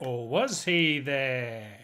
Or was he there?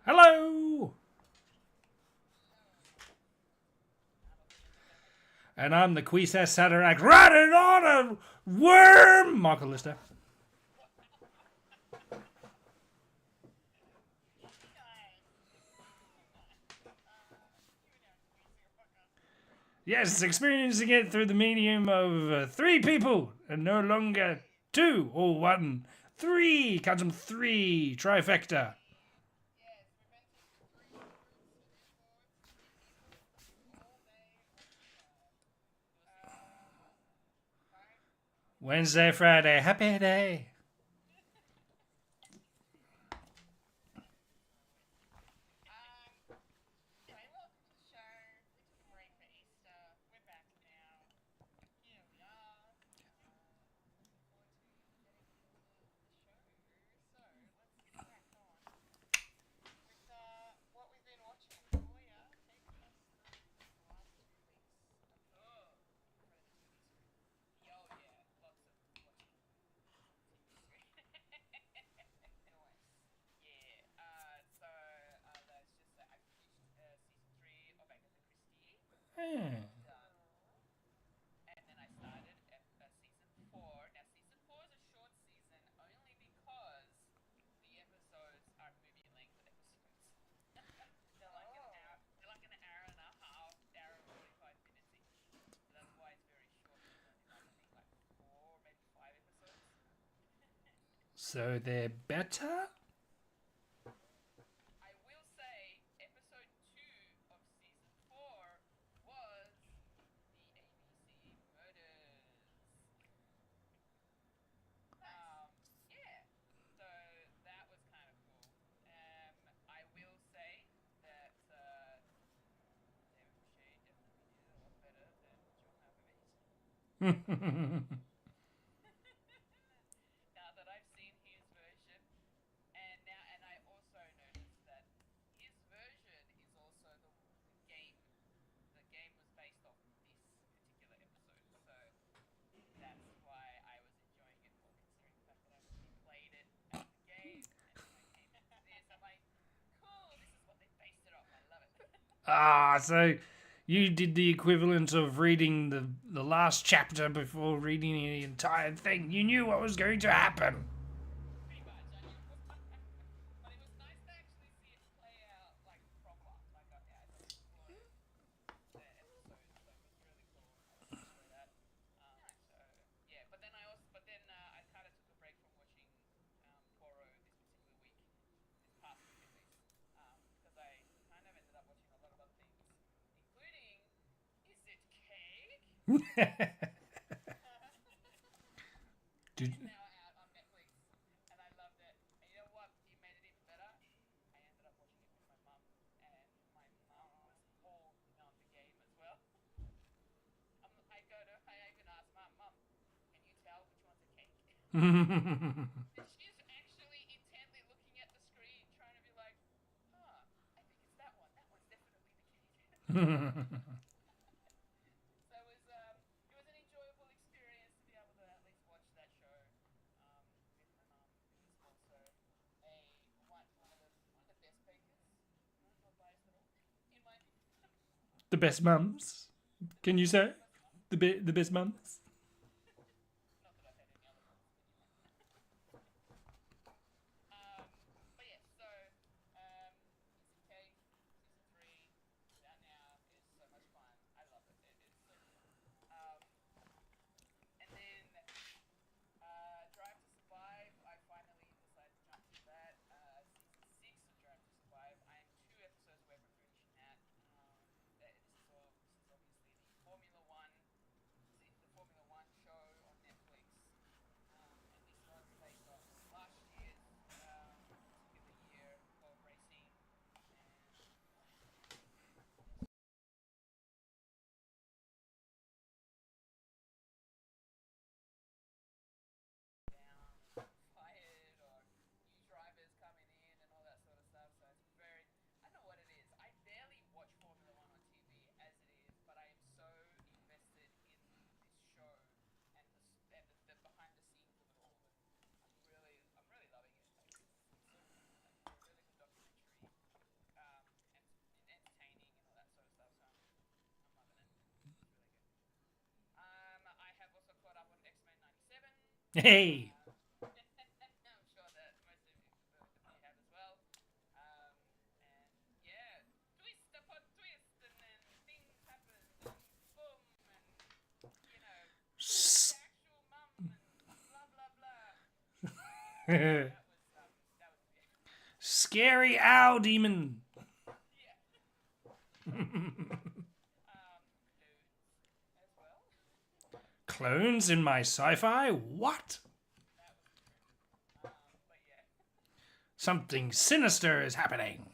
Hello! And I'm the Queesass Satirac riding on a worm! Michael Lister. Yes, experiencing it through the medium of three people and no longer two or one. Three! Count them three! Trifecta. Wednesday, Friday, happy day. Yeah. So they're better? So you did the equivalent of reading the last chapter before reading the entire thing. You knew what was going to happen. Did, the best mums? Can you say the best mums? Hey. S- Scary owl demon. Clones in my sci-fi? What? Something sinister is happening.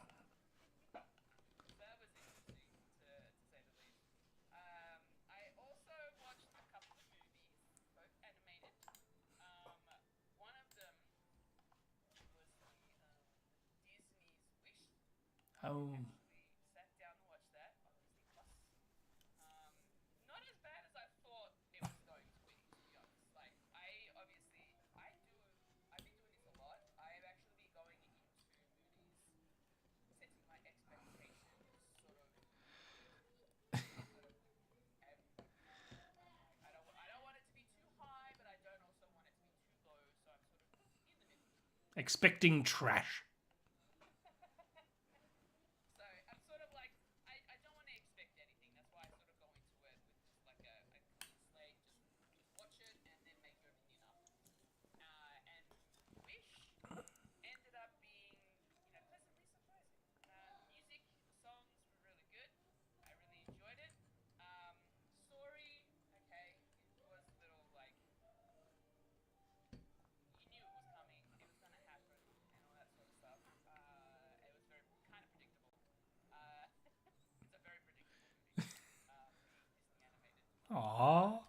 Oh. Expecting trash. Aww.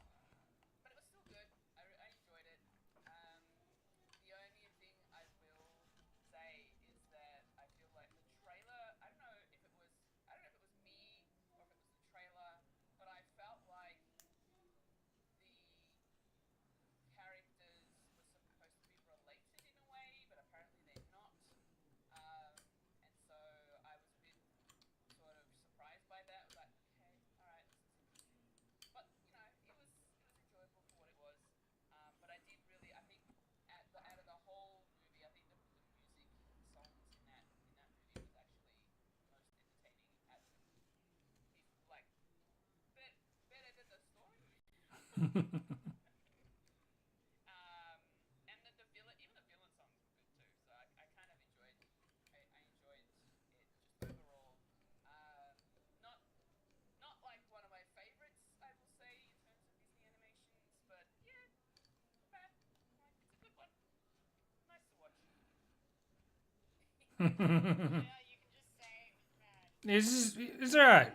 It's alright.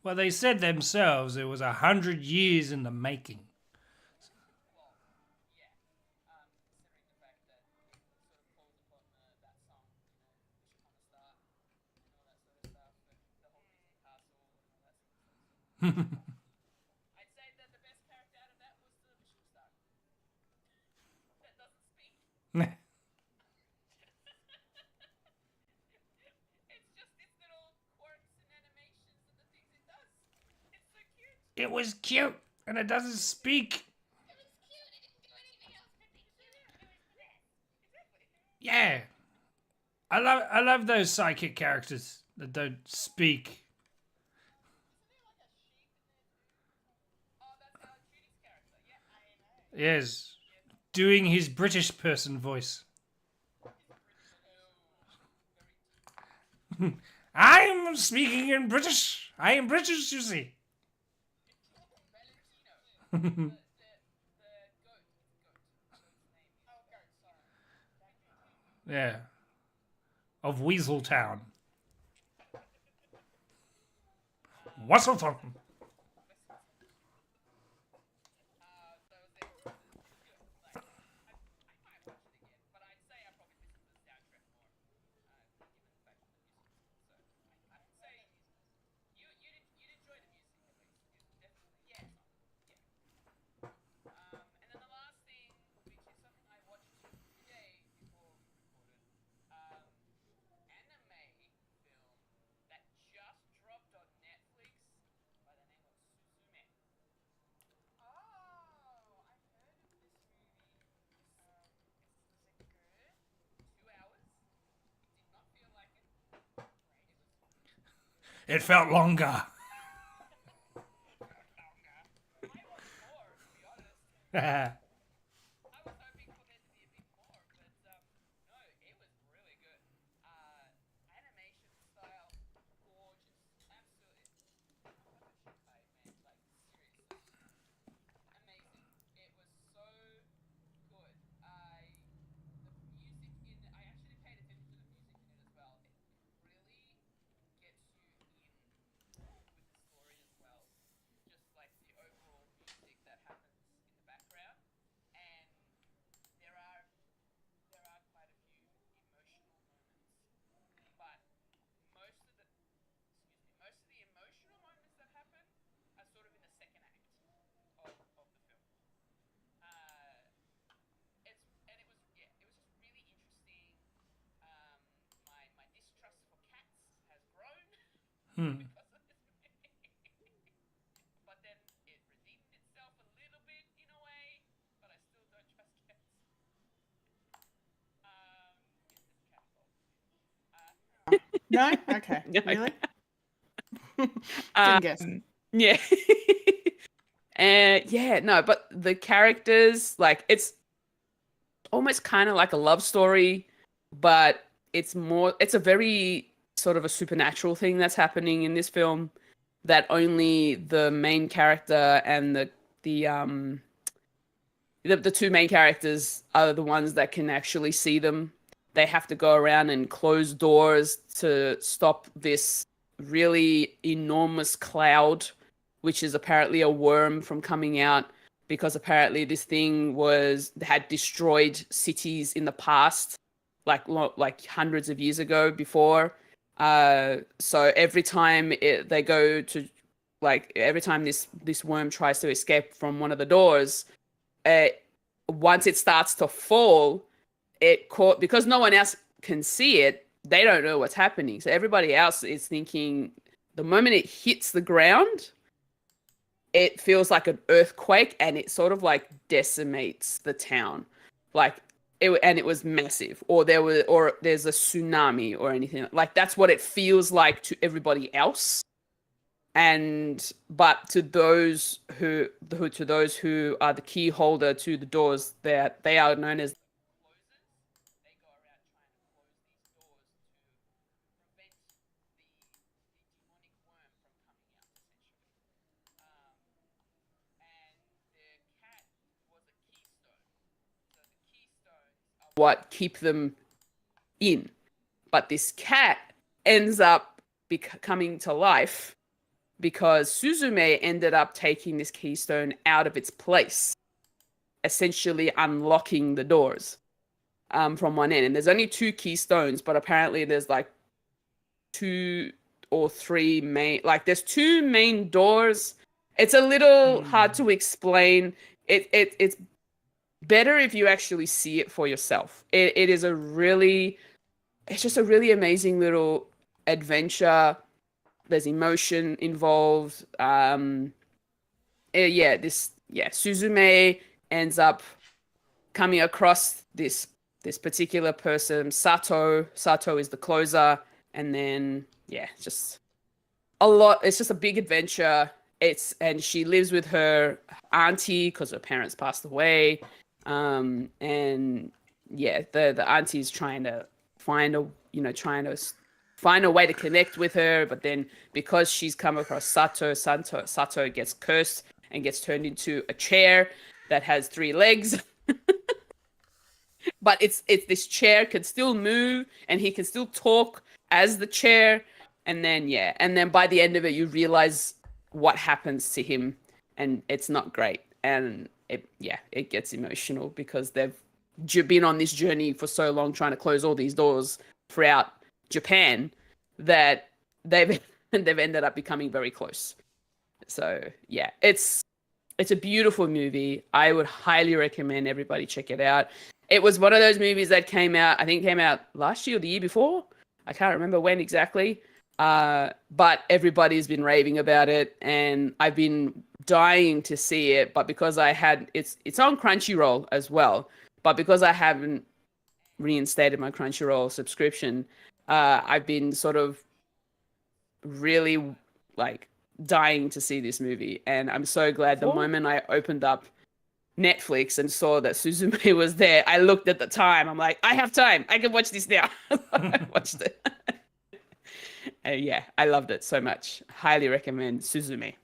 Well, they said themselves it was 100 years in the making. It was cute, and it doesn't speak. Yeah, I love those psychic characters that don't speak. Yes, doing his British person voice. I'm speaking in British. I am British, you see. Yeah, of Weaseltown. Weaseltown. It felt longer. Hmm. No? Okay. No. Really? Didn't guess. Yeah. Yeah, no, but the characters, like, it's almost kind of like a love story, but it's a very sort of a supernatural thing that's happening in this film that only the main character and the two main characters are the ones that can actually see them. They have to go around and close doors to stop this really enormous cloud, which is apparently a worm, from coming out, because apparently this thing had destroyed cities in the past, like hundreds of years ago before. So every time they go to, like, every time this worm tries to escape from one of the doors, uh, once it starts to fall, because no one else can see it. They don't know what's happening. So everybody else is thinking the moment it hits the ground, it feels like an earthquake, and it sort of like decimates the town. Like it was massive, or there's a tsunami or anything. Like, that's what it feels like to everybody else. But to those who are the key holder to the doors, that they are known as. What keep them in. But this cat ends up coming to life because Suzume ended up taking this keystone out of its place, essentially unlocking the doors from one end. And there's only two keystones, but apparently there's like two or three there's two main doors. It's a little hard to explain. It's better if you actually see it for yourself. It's just a really amazing little adventure. There's emotion involved. Suzume ends up coming across this particular person, Sato. Sato is the closer, and then just a lot. It's just a big adventure. And she lives with her auntie because her parents passed away. The auntie's trying to find a way to connect with her, but then because she's come across Sato gets cursed and gets turned into a chair that has 3 legs. But it's this chair can still move, and he can still talk as the chair. And then by the end of it, you realize what happens to him, and it's not great. And it gets emotional because they've been on this journey for so long, trying to close all these doors throughout Japan, that they've ended up becoming very close. So it's a beautiful movie. I would highly recommend everybody check it out. It was one of those movies that came out last year or the year before. I can't remember when exactly. But everybody's been raving about it, and I've been dying to see it. But because it's on Crunchyroll as well. But because I haven't reinstated my Crunchyroll subscription, I've been sort of really like dying to see this movie, and I'm so glad the moment I opened up Netflix and saw that Suzume was there, I looked at the time. I'm like, I have time. I can watch this now. I watched it. Yeah, I loved it so much. Highly recommend Suzume.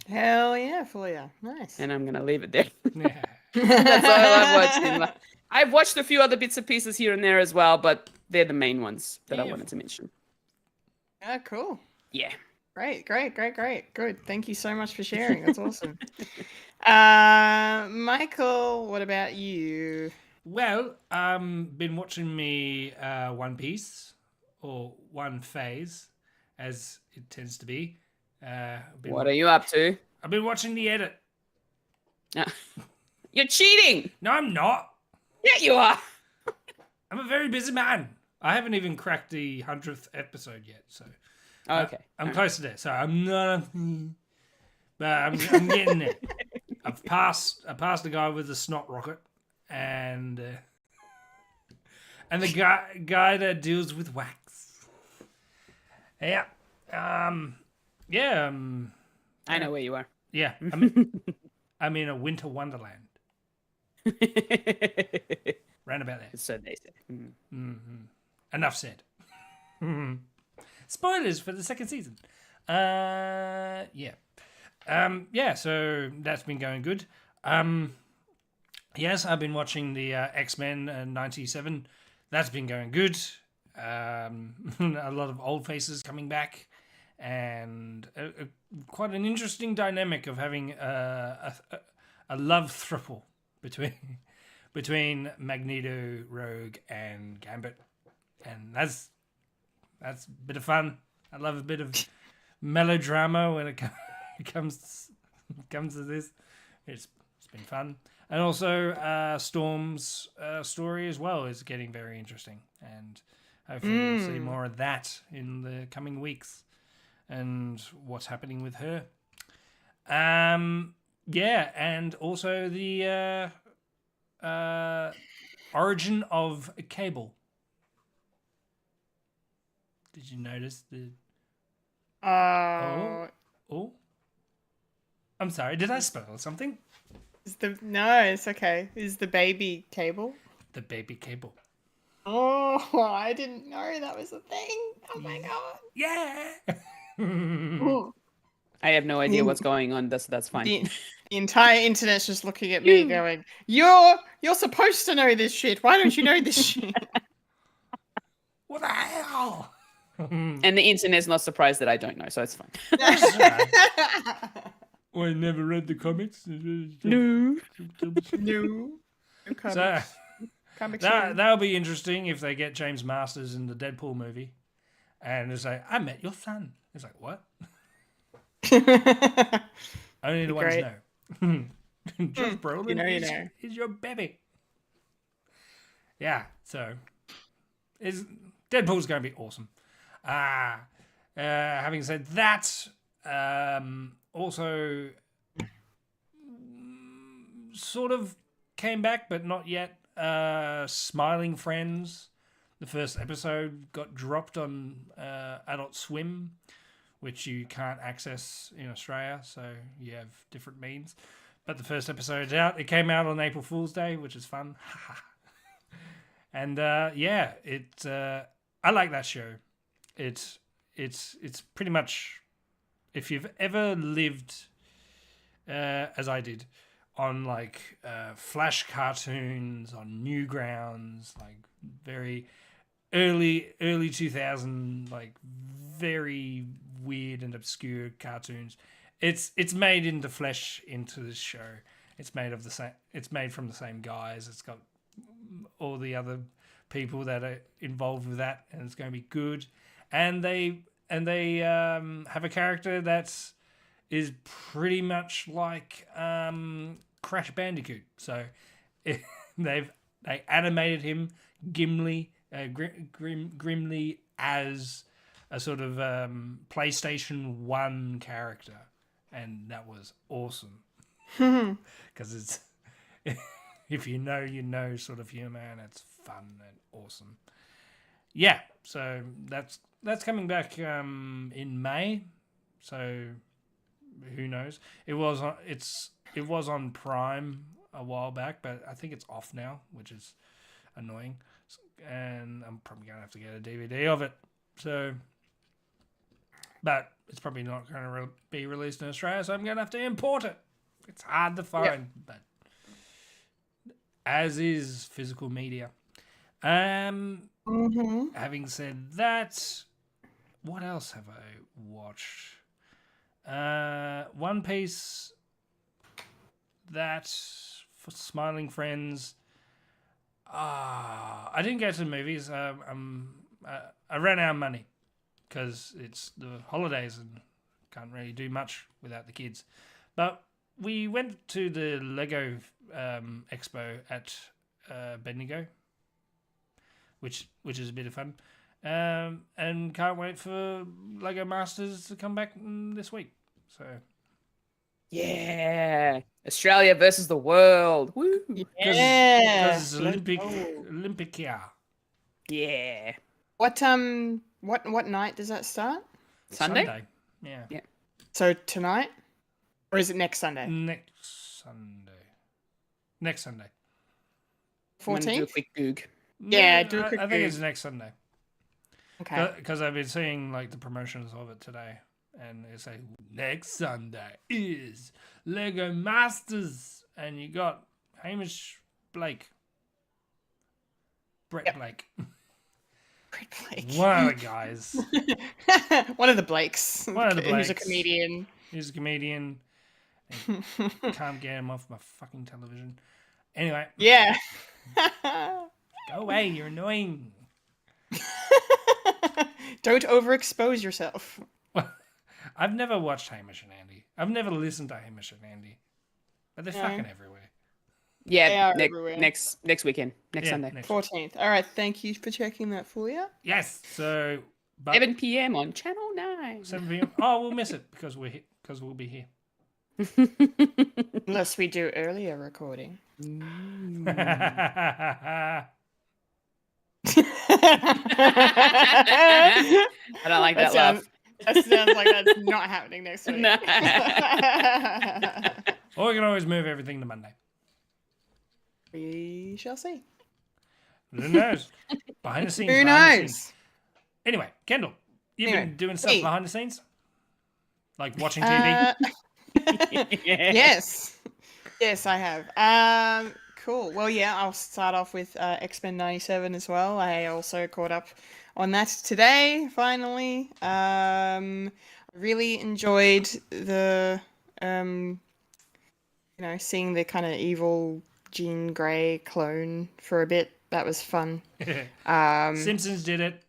Hell yeah, Fulya. Nice. And I'm gonna leave it there. Yeah. That's all I've watched. I've watched a few other bits and pieces here and there as well, but they're the main ones that I wanted to mention. Yeah, cool. Yeah. Great. Good. Thank you so much for sharing. That's awesome. Michael, what about you? Well, been watching me One Piece, or One Phase, as it tends to be. What are you up to? I've been watching the edit. You're cheating! No, I'm not. Yeah, you are. I'm a very busy man. I haven't even cracked the 100th episode yet, so Okay. I'm close to there. So I'm not, but I'm getting there. I passed a guy with a snot rocket, and the guy that deals with wax. Yeah, yeah. I know where you are. Yeah, I'm in a winter wonderland. Round about there. So they say. Enough said. Spoilers for the second season. Yeah. Yeah, so that's been going good. Yes, I've been watching the X-Men 97. That's been going good. A lot of old faces coming back, and quite an interesting dynamic of having a love throuple between Magneto, Rogue, and Gambit, and that's a bit of fun. I love a bit of melodrama when it comes to this. It's been fun, and also Storm's story as well is getting very interesting, and hopefully we'll see more of that in the coming weeks, and what's happening with her. Yeah, and also the origin of Cable. Did you notice the? Oh. I'm sorry. Did I spoil something? No, it's okay. Is the baby Cable? The baby Cable. Oh, I didn't know that was a thing. Oh my god. Yeah. Ooh. I have no idea what's going on. That's fine. The entire internet's just looking at me going, You're supposed to know this shit. Why don't you know this shit? What the hell? And the internet's not surprised that I don't know, so it's fine. I never read the comics. No. No. So Comics. that'll be interesting if they get James Masters in the Deadpool movie, and they say, "I met your son." It's like, what? Only the ones know. Josh Brolin is your baby. Yeah, so Deadpool's going to be awesome. Having said that, also sort of came back, but not yet. Smiling Friends. The first episode got dropped on Adult Swim, which you can't access in Australia, so you have different means. But the first episode's out. It came out on April Fool's Day, which is fun. And yeah, I like that show. It's pretty much, if you've ever lived as I did on like Flash cartoons on Newgrounds, like very early 2000, like very weird and obscure cartoons. It's made into flesh into this show. It's made from the same guys. It's got all the other people that are involved with that, and it's going to be good. And they have a character that's is pretty much like Crash Bandicoot. So they animated him Grimly as a sort of PlayStation 1 character, and that was awesome because it's if you know sort of humor, and it's fun and awesome. Yeah, so that's coming back in May. So who knows? It was on Prime a while back, but I think it's off now, which is annoying. And I'm probably gonna have to get a DVD of it. So, but it's probably not going to be released in Australia, so I'm gonna have to import it. It's hard to find, but as is physical media. Having said that, what else have I watched? One Piece. That for Smiling Friends. I didn't go to the movies. I ran out of money because it's the holidays and can't really do much without the kids. But we went to the Lego Expo at Bendigo, which is a bit of fun, and can't wait for Lego Masters to come back this week. So Yeah, Australia versus the world. Woo! Yeah. because Olympic year. Yeah. What night does that start? Sunday? Yeah. So tonight, or is it next Sunday? Next Sunday. I'm gonna do a 14th. quick goog. Yeah, do a quick I think Goog. it's next Sunday. Okay. Because I've been seeing like the promotions of it today, and it's like next Sunday is Lego Masters, and you got Hamish Blake, Brett Blake, Great Blake. one of the guys. One of the Blakes. One of the Who's a Blakes. comedian. He's a comedian. And can't get him off my fucking television. Anyway, Yeah. go away. You're annoying. Don't overexpose yourself. I've never watched Hamish and Andy. I've never listened to Hamish and Andy, but they're No. fucking everywhere. They Yeah, are everywhere. next weekend, next Yeah, Sunday, next- 14th. All right. Thank you for checking that, Fulya. Yes. So, but 7 p.m. on Channel 9. 7 p.m. Oh, we'll miss it because we'll be here. Unless we do earlier recording. I don't like that laugh. That sounds like that's not happening next week. No. Or we can always move everything to Monday. We shall see. Who knows? Behind the scenes. Who behind the knows? scenes. Anyway, Kendall, you've Anyway, been doing stuff hey. behind the scenes, like watching TV. Yes. Yes, I have. Cool. Well, yeah, I'll start off with X-Men 97 as well. I also caught up on that today, finally. Really enjoyed the, seeing the kind of evil Jean Grey clone for a bit. That was fun. Simpsons did it.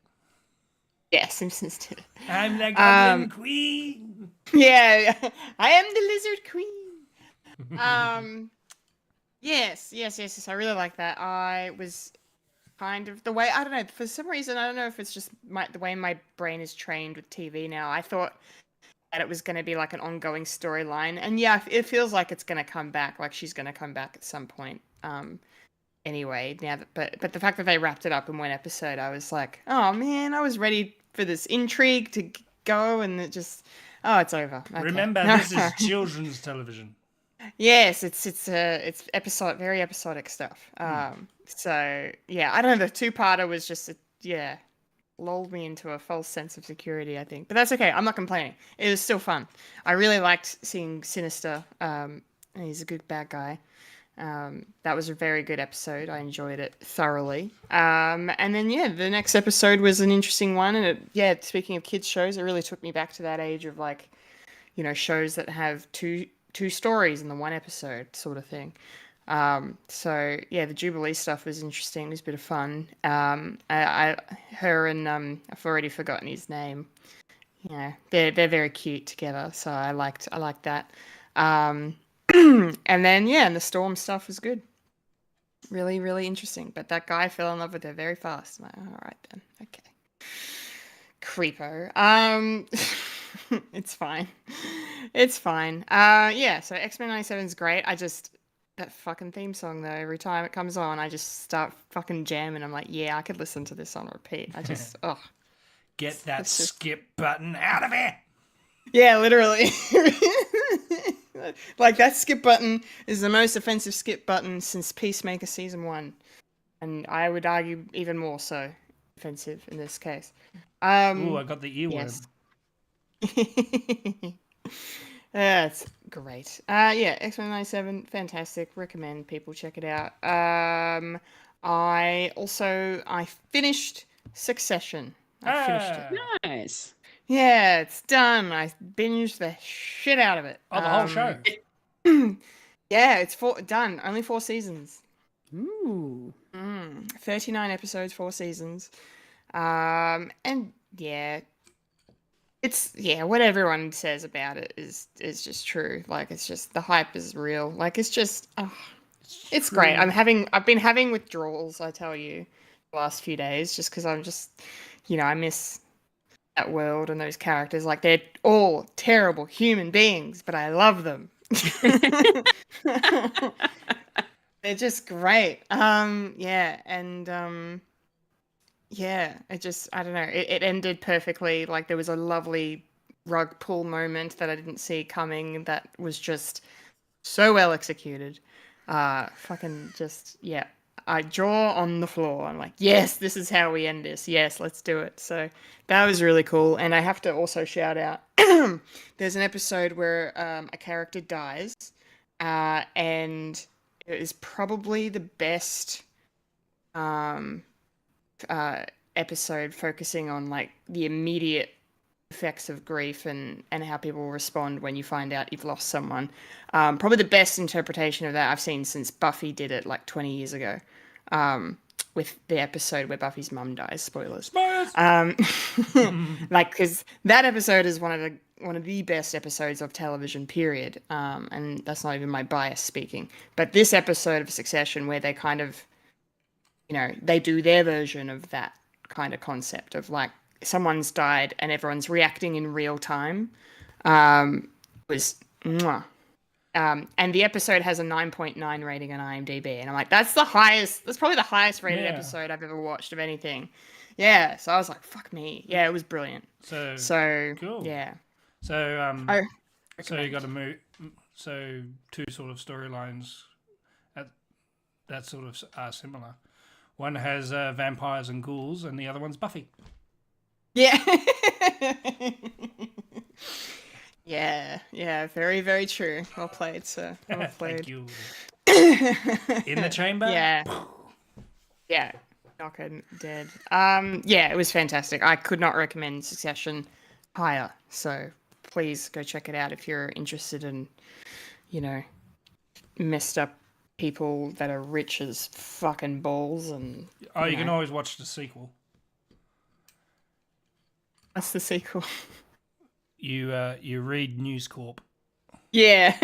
Yeah, Simpsons did it. I'm the Goblin Queen. Yeah, I am the Lizard Queen. Yes. I really like that. I was kind of the way, I don't know, for some reason, I don't know if it's just the way my brain is trained with TV now. I thought that it was going to be like an ongoing storyline, and yeah, it feels like it's going to come back. Like she's going to come back at some point. Anyway, but the fact that they wrapped it up in one episode, I was like, oh man, I was ready for this intrigue to go, and it just, it's over. Okay. Remember, this is children's television. Yes, it's very episodic stuff. So yeah, I don't know. The two-parter was just lulled me into a false sense of security, I think. But that's okay. I'm not complaining. It was still fun. I really liked seeing Sinister. He's a good bad guy. That was a very good episode. I enjoyed it thoroughly. And then the next episode was an interesting one. And speaking of kids shows, it really took me back to that age of like, shows that have two stories in the one episode sort of thing. So the Jubilee stuff was interesting. It was a bit of fun. Her and I've already forgotten his name. They're very cute together. So I liked that. And then and the Storm stuff was good. Really, really interesting. But that guy fell in love with her very fast. I'm like, all right then, okay. Creepo. It's fine. It's fine. So X-Men 97 is great. I just that fucking theme song though. Every time it comes on, I just start fucking jamming. I'm like, yeah, I could listen to this on repeat. I just, oh, Get that it's just, skip button out of here. yeah, literally. Like that skip button is the most offensive skip button since Peacemaker season 1, and I would argue even more so offensive in this case. Ooh, I got the earworm. Yes. That's great. Yeah, X-Men 97, fantastic. Recommend people check it out. I finished Succession. I finished it. Ah. Nice. Yeah, it's done. I binged the shit out of it. Oh, the whole show. Yeah, it's done. Only 4 seasons. Ooh. 39 episodes, 4 seasons. And yeah, what everyone says about it is just true. Like, it's just, the hype is real. Like, it's just, it's great. I've been having withdrawals, I tell you, the last few days, just because I'm just, I miss that world and those characters. Like, they're all terrible human beings, but I love them. They're just great. Yeah, and yeah, I don't know. It ended perfectly. Like, there was a lovely rug pull moment that I didn't see coming that was just so well executed. Fucking just, yeah. I jaw on the floor. I'm like, yes, this is how we end this. Yes, let's do it. So that was really cool. And I have to also shout out, there's an episode where a character dies, and it is probably the best episode focusing on like the immediate effects of grief and how people respond when you find out you've lost someone. Probably the best interpretation of that I've seen since Buffy did it like 20 years ago, with the episode where Buffy's mum dies. Spoilers. Like, because that episode is one of the best episodes of television, period. And that's not even my bias speaking. But this episode of Succession, where they kind of, they do their version of that kind of concept of like someone's died and everyone's reacting in real time, was mwah. And the episode has a 9.9 rating on IMDb, and I'm like, that's probably the highest rated episode I've ever watched of anything. Yeah, so I was like, fuck me. Yeah, it was brilliant. So Cool. Yeah. So so you got to move. So 2 sort of storylines that sort of are similar. One has vampires and ghouls, and the other one's Buffy. Yeah. Yeah, very, very true. Well played, sir. Well played. Thank you. In the chamber? Yeah. Knocking dead. Yeah, it was fantastic. I could not recommend Succession higher. So please go check it out if you're interested in, messed up people that are rich as fucking balls. And you can always watch the sequel. What's the sequel? You read News Corp. Yeah.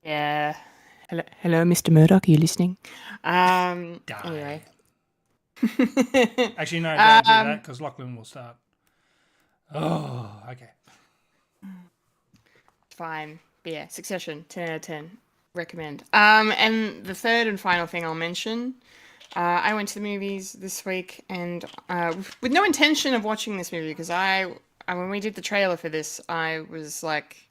Yeah. Hello, Mr. Murdoch. Are you listening? Anyway. Actually, no, don't do that because Lachlan will start. Oh, okay. Fine. But yeah, Succession, 10 out of 10. Recommend. And the third and final thing I'll mention, I went to the movies this week, and with no intention of watching this movie, because when we did the trailer for this, I was like,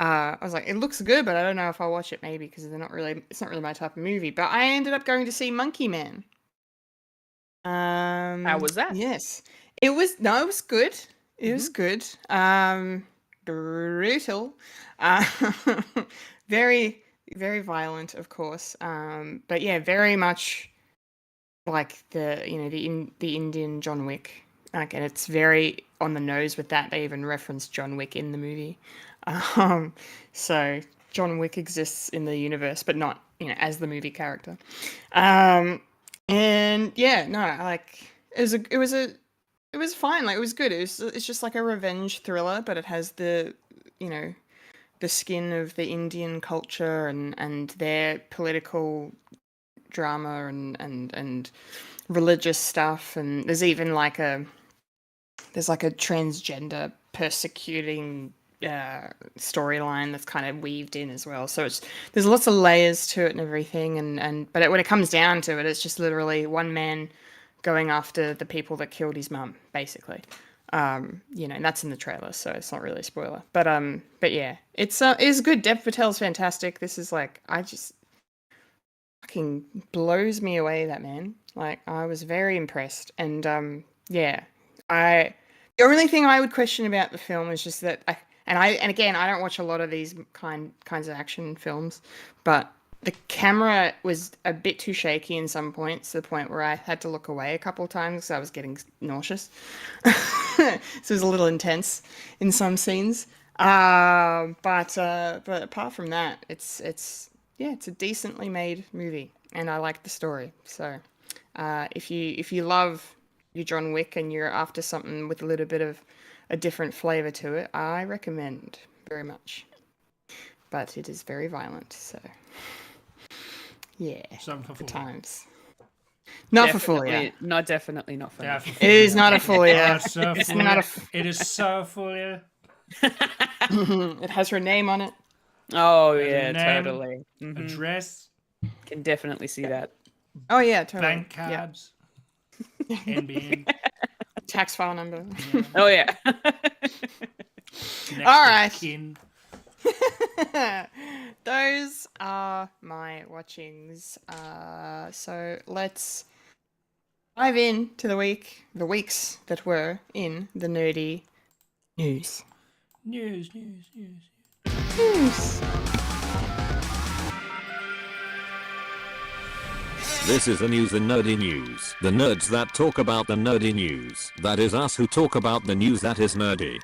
it looks good, but I don't know if I'll watch it, maybe because it's not really my type of movie. But I ended up going to see Monkey Man. How was that? Yes, it was good. It was good. Brutal. Very, very violent, of course. But yeah, very much like the Indian John Wick. Like, and it's very on the nose with that. They even reference John Wick in the movie. So John Wick exists in the universe, but not, as the movie character. And yeah, no, like it was fine. Like, it was good. It's just like a revenge thriller, but it has the skin of the Indian culture and their political drama and religious stuff. And there's even like a transgender persecuting storyline that's kind of weaved in as well. So there's lots of layers to it and everything. But when it comes down to it, it's just literally one man going after the people that killed his mum, basically. And that's in the trailer, so it's not really a spoiler. But yeah, it's good. Dev Patel's fantastic. This is like, I just fucking blows me away, that man. Like, I was very impressed, and the only thing I would question about the film is just that again, I don't watch a lot of these kinds of action films, but the camera was a bit too shaky in some points, to the point where I had to look away a couple of times because I was getting nauseous. So it was a little intense in some scenes. But apart from that, it's a decently made movie, and I like the story. So if you love your John Wick and you're after something with a little bit of a different flavor to it, I recommend very much. But it is very violent, so yeah. Something for The Fulya. times. Not for Fulya. Definitely not for me. Yeah, for It is Fulya. not a Fulya. Oh, it's so It's Fulya. not It is so Fulya. It has her name on it. Oh There's a yeah, name, totally. Address, Can definitely see that. Oh yeah, totally. bank Yeah. cards, NBN. Tax file number. Oh yeah. Next All of right. kin. Those are my watchings. So let's dive in to the weeks that were in the nerdy news. News. News. This is the news in nerdy news. The nerds that talk about the nerdy news. That is us who talk about the news that is nerdy.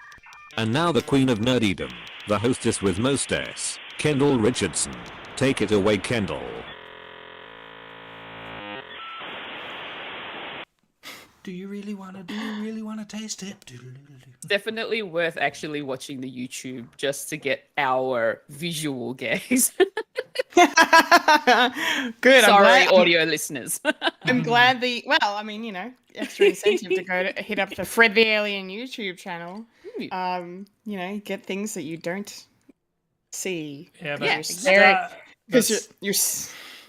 And now the queen of nerdydom, the hostess with most S, Kendall Richardson. Take it away, Kendall. Do you really want to taste it? Definitely worth actually watching the YouTube just to get our visual gaze. Good. Sorry, audio listeners. I'm glad extra incentive to go to hit up the Fred the Alien YouTube channel. Get things that you don't see. Yeah, but Yeah, start, because you're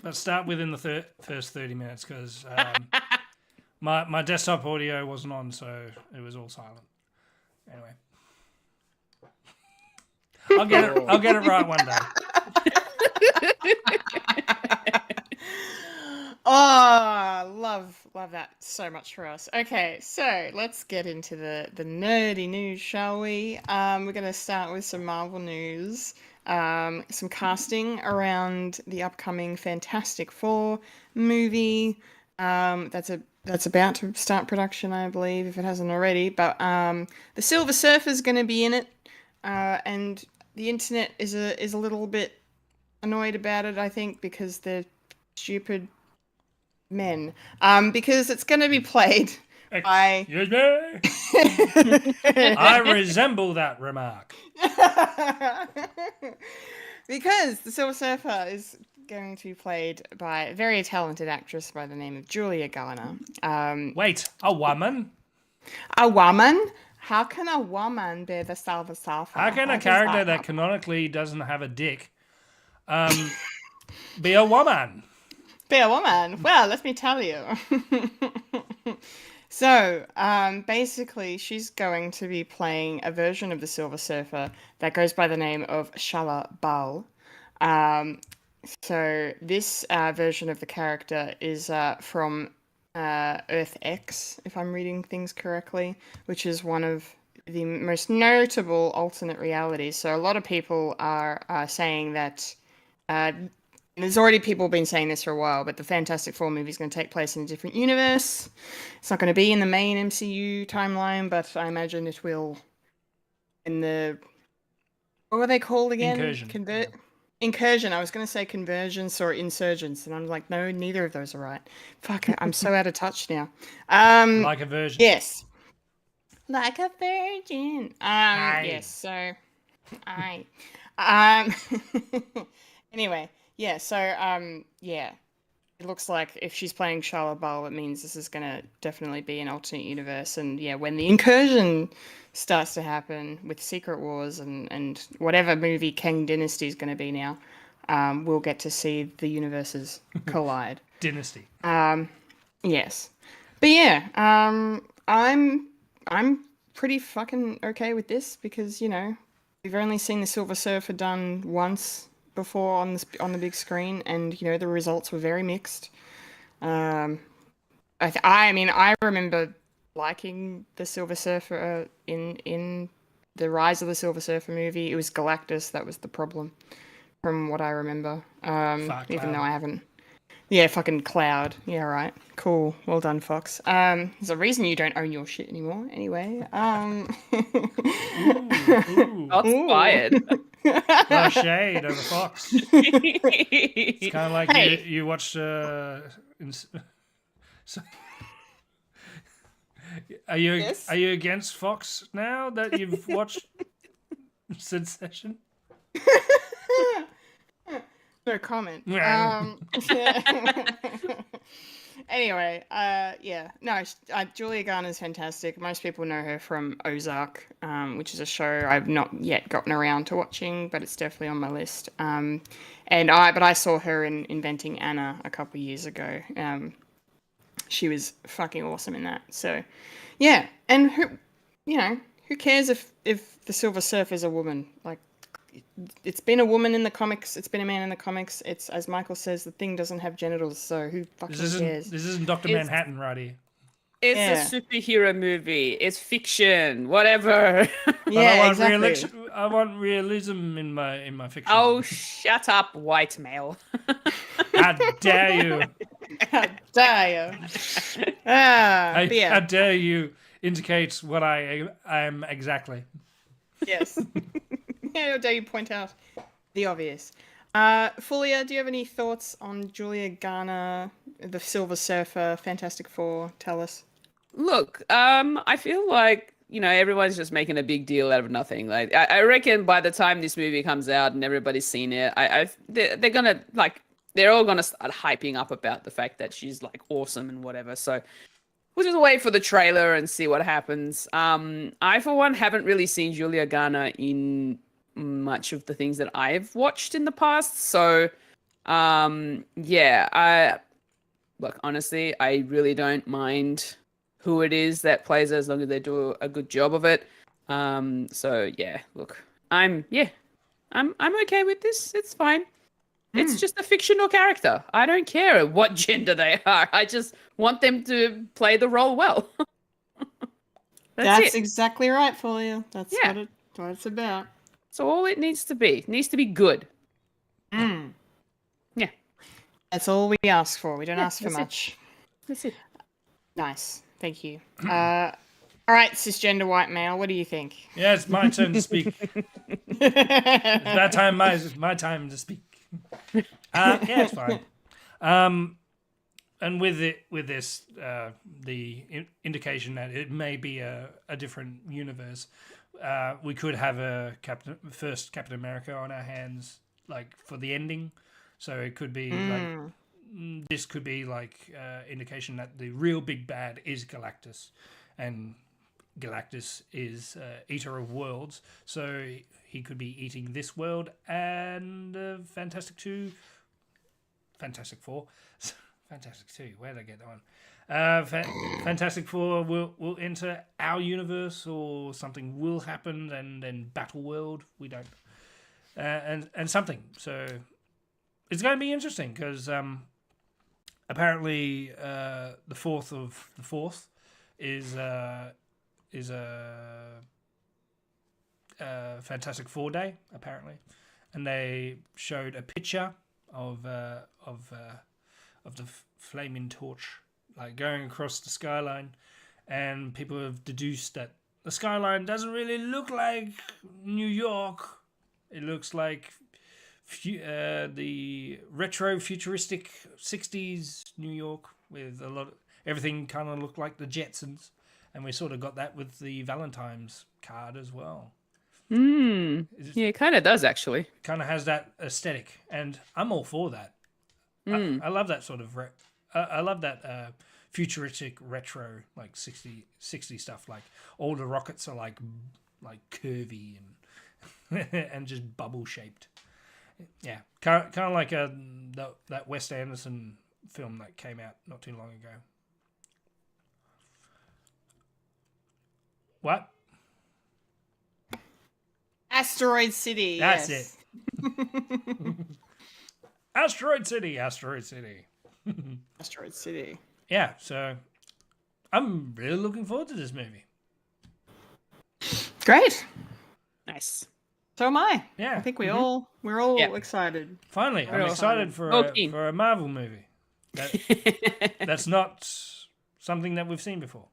but start within the first 30 minutes, because my desktop audio wasn't on, so it was all silent. Anyway, I'll get it right one day. Oh, love that so much for us. Okay, so let's get into the nerdy news, shall we? We're going to start with some Marvel news. Some casting around the upcoming Fantastic Four movie. That's about to start production, I believe, if it hasn't already. But the Silver Surfer's going to be in it, and the internet is a little bit annoyed about it, I think, because they're stupid men. Because it's going to be played by... Excuse me? I resemble that remark. Because the Silver Surfer is going to be played by a very talented actress by the name of Julia Garner. Wait, a woman? A woman? How can a woman be the Silver Surfer? How can a does character that happen? canonically doesn't have a dick be a woman? Be a woman? Well, let me tell you. So, basically, she's going to be playing a version of the Silver Surfer that goes by the name of Shala Bal. So this version of the character is from Earth X, if I'm reading things correctly, which is one of the most notable alternate realities. So a lot of people are saying that there's already people been saying this for a while, but the Fantastic Four movie is going to take place in a different universe. It's not going to be in the main MCU timeline, but I imagine it will in the... What were they called again? Incursion. Incursion. I was going to say convergence or insurgents, and I'm like, no, neither of those are right. Fuck, I'm so out of touch now. Like a version. Yes. Like a virgin. Aye. Yes, so... Anyway, yeah, so, yeah. it looks like if she's playing Charlotte Ball, it means this is going to definitely be an alternate universe. And yeah, when the incursion starts to happen with Secret Wars and whatever movie Kang Dynasty is going to be now, we'll get to see the universes collide. Dynasty. Yes, but yeah, I'm pretty fucking okay with this because we've only seen the Silver Surfer done once before on the big screen, and the results were very mixed. I mean, I remember liking the Silver Surfer in the Rise of the Silver Surfer movie. It was Galactus that was the problem, from what I remember. Even though I haven't. Yeah, fucking Cloud. Yeah, right. Cool. Well done, Fox. There's a reason you don't own your shit anymore. Anyway. Shots fired. No shade over Fox. It's kind of like you watched. Are you against Fox now that you've watched Succession? No comment. Yeah. Anyway, no, Julia Garner's fantastic. Most people know her from Ozark, which is a show I've not yet gotten around to watching, but it's definitely on my list. But I saw her in Inventing Anna a couple of years ago. She was fucking awesome in that. So, yeah, and who cares if the Silver Surfer is a woman? Like, it's been a woman in the comics. It's been a man in the comics. It's, as Michael says, the thing doesn't have genitals, so who fucking cares? This isn't Dr. Manhattan right here. It's a superhero movie. It's fiction. Whatever. Yeah, exactly. I want realism in my fiction. Oh, shut up, white male. How dare you? How dare you? How dare you indicate what I am exactly? Yes. How dare you point out the obvious? Fulya, do you have any thoughts on Julia Garner, the Silver Surfer, Fantastic Four? Tell us. Look, I feel like everyone's just making a big deal out of nothing. Like, I reckon by the time this movie comes out and everybody's seen it, they're gonna they're all gonna start hyping up about the fact that she's like awesome and whatever. So we'll just wait for the trailer and see what happens. I for one haven't really seen Julia Garner in much of the things that I've watched in the past. So look, honestly, I really don't mind who it is that plays her as long as they do a good job of it. So yeah, look, I'm okay with this. It's fine. It's just a fictional character. I don't care what gender they are. I just want them to play the role well. That's exactly right, Fulya. That's what it's about. So all it needs to be. It needs to be good. Yeah. That's all we ask for. We don't ask for much. That's it. Nice. Thank you. All right, cisgender white male, what do you think? Yeah, it's my turn to speak. It's that time, my time to speak. Yeah, it's fine. And with this, the indication that it may be a different universe, we could have a first Captain America on our hands, like for the ending. So it could be this could be like indication that the real big bad is Galactus, and Galactus is eater of worlds. So he could be eating this world and Fantastic Four. Fantastic 2, where did I get that one? Fantastic Four will enter our universe, or something will happen, and then Battle World, we don't. And something. So it's going to be interesting, because apparently the 4th of the 4th is a Fantastic Four Day, apparently. And they showed a picture of the flaming torch, like going across the skyline, and people have deduced that the skyline doesn't really look like New York. It looks like the retro futuristic 60s New York, with everything kind of looked like the Jetsons, and we sort of got that with the Valentine's card as well. Yeah, it kind of does, actually. Kind of has that aesthetic, and I'm all for that. Mm. I love that sort of. I love that futuristic retro, like 60 stuff. Like all the rockets are like curvy and and just bubble shaped. Yeah, kind of like that Wes Anderson film that came out not too long ago. What? Asteroid City. That's yes. Asteroid City. Asteroid City. Asteroid City. Yeah, so I'm really looking forward to this movie. Great. Nice. So am I. Yeah. I think we're all Yeah. excited. Finally, I'm Real excited excited. for Well keen. a Marvel movie. That's not something that we've seen before.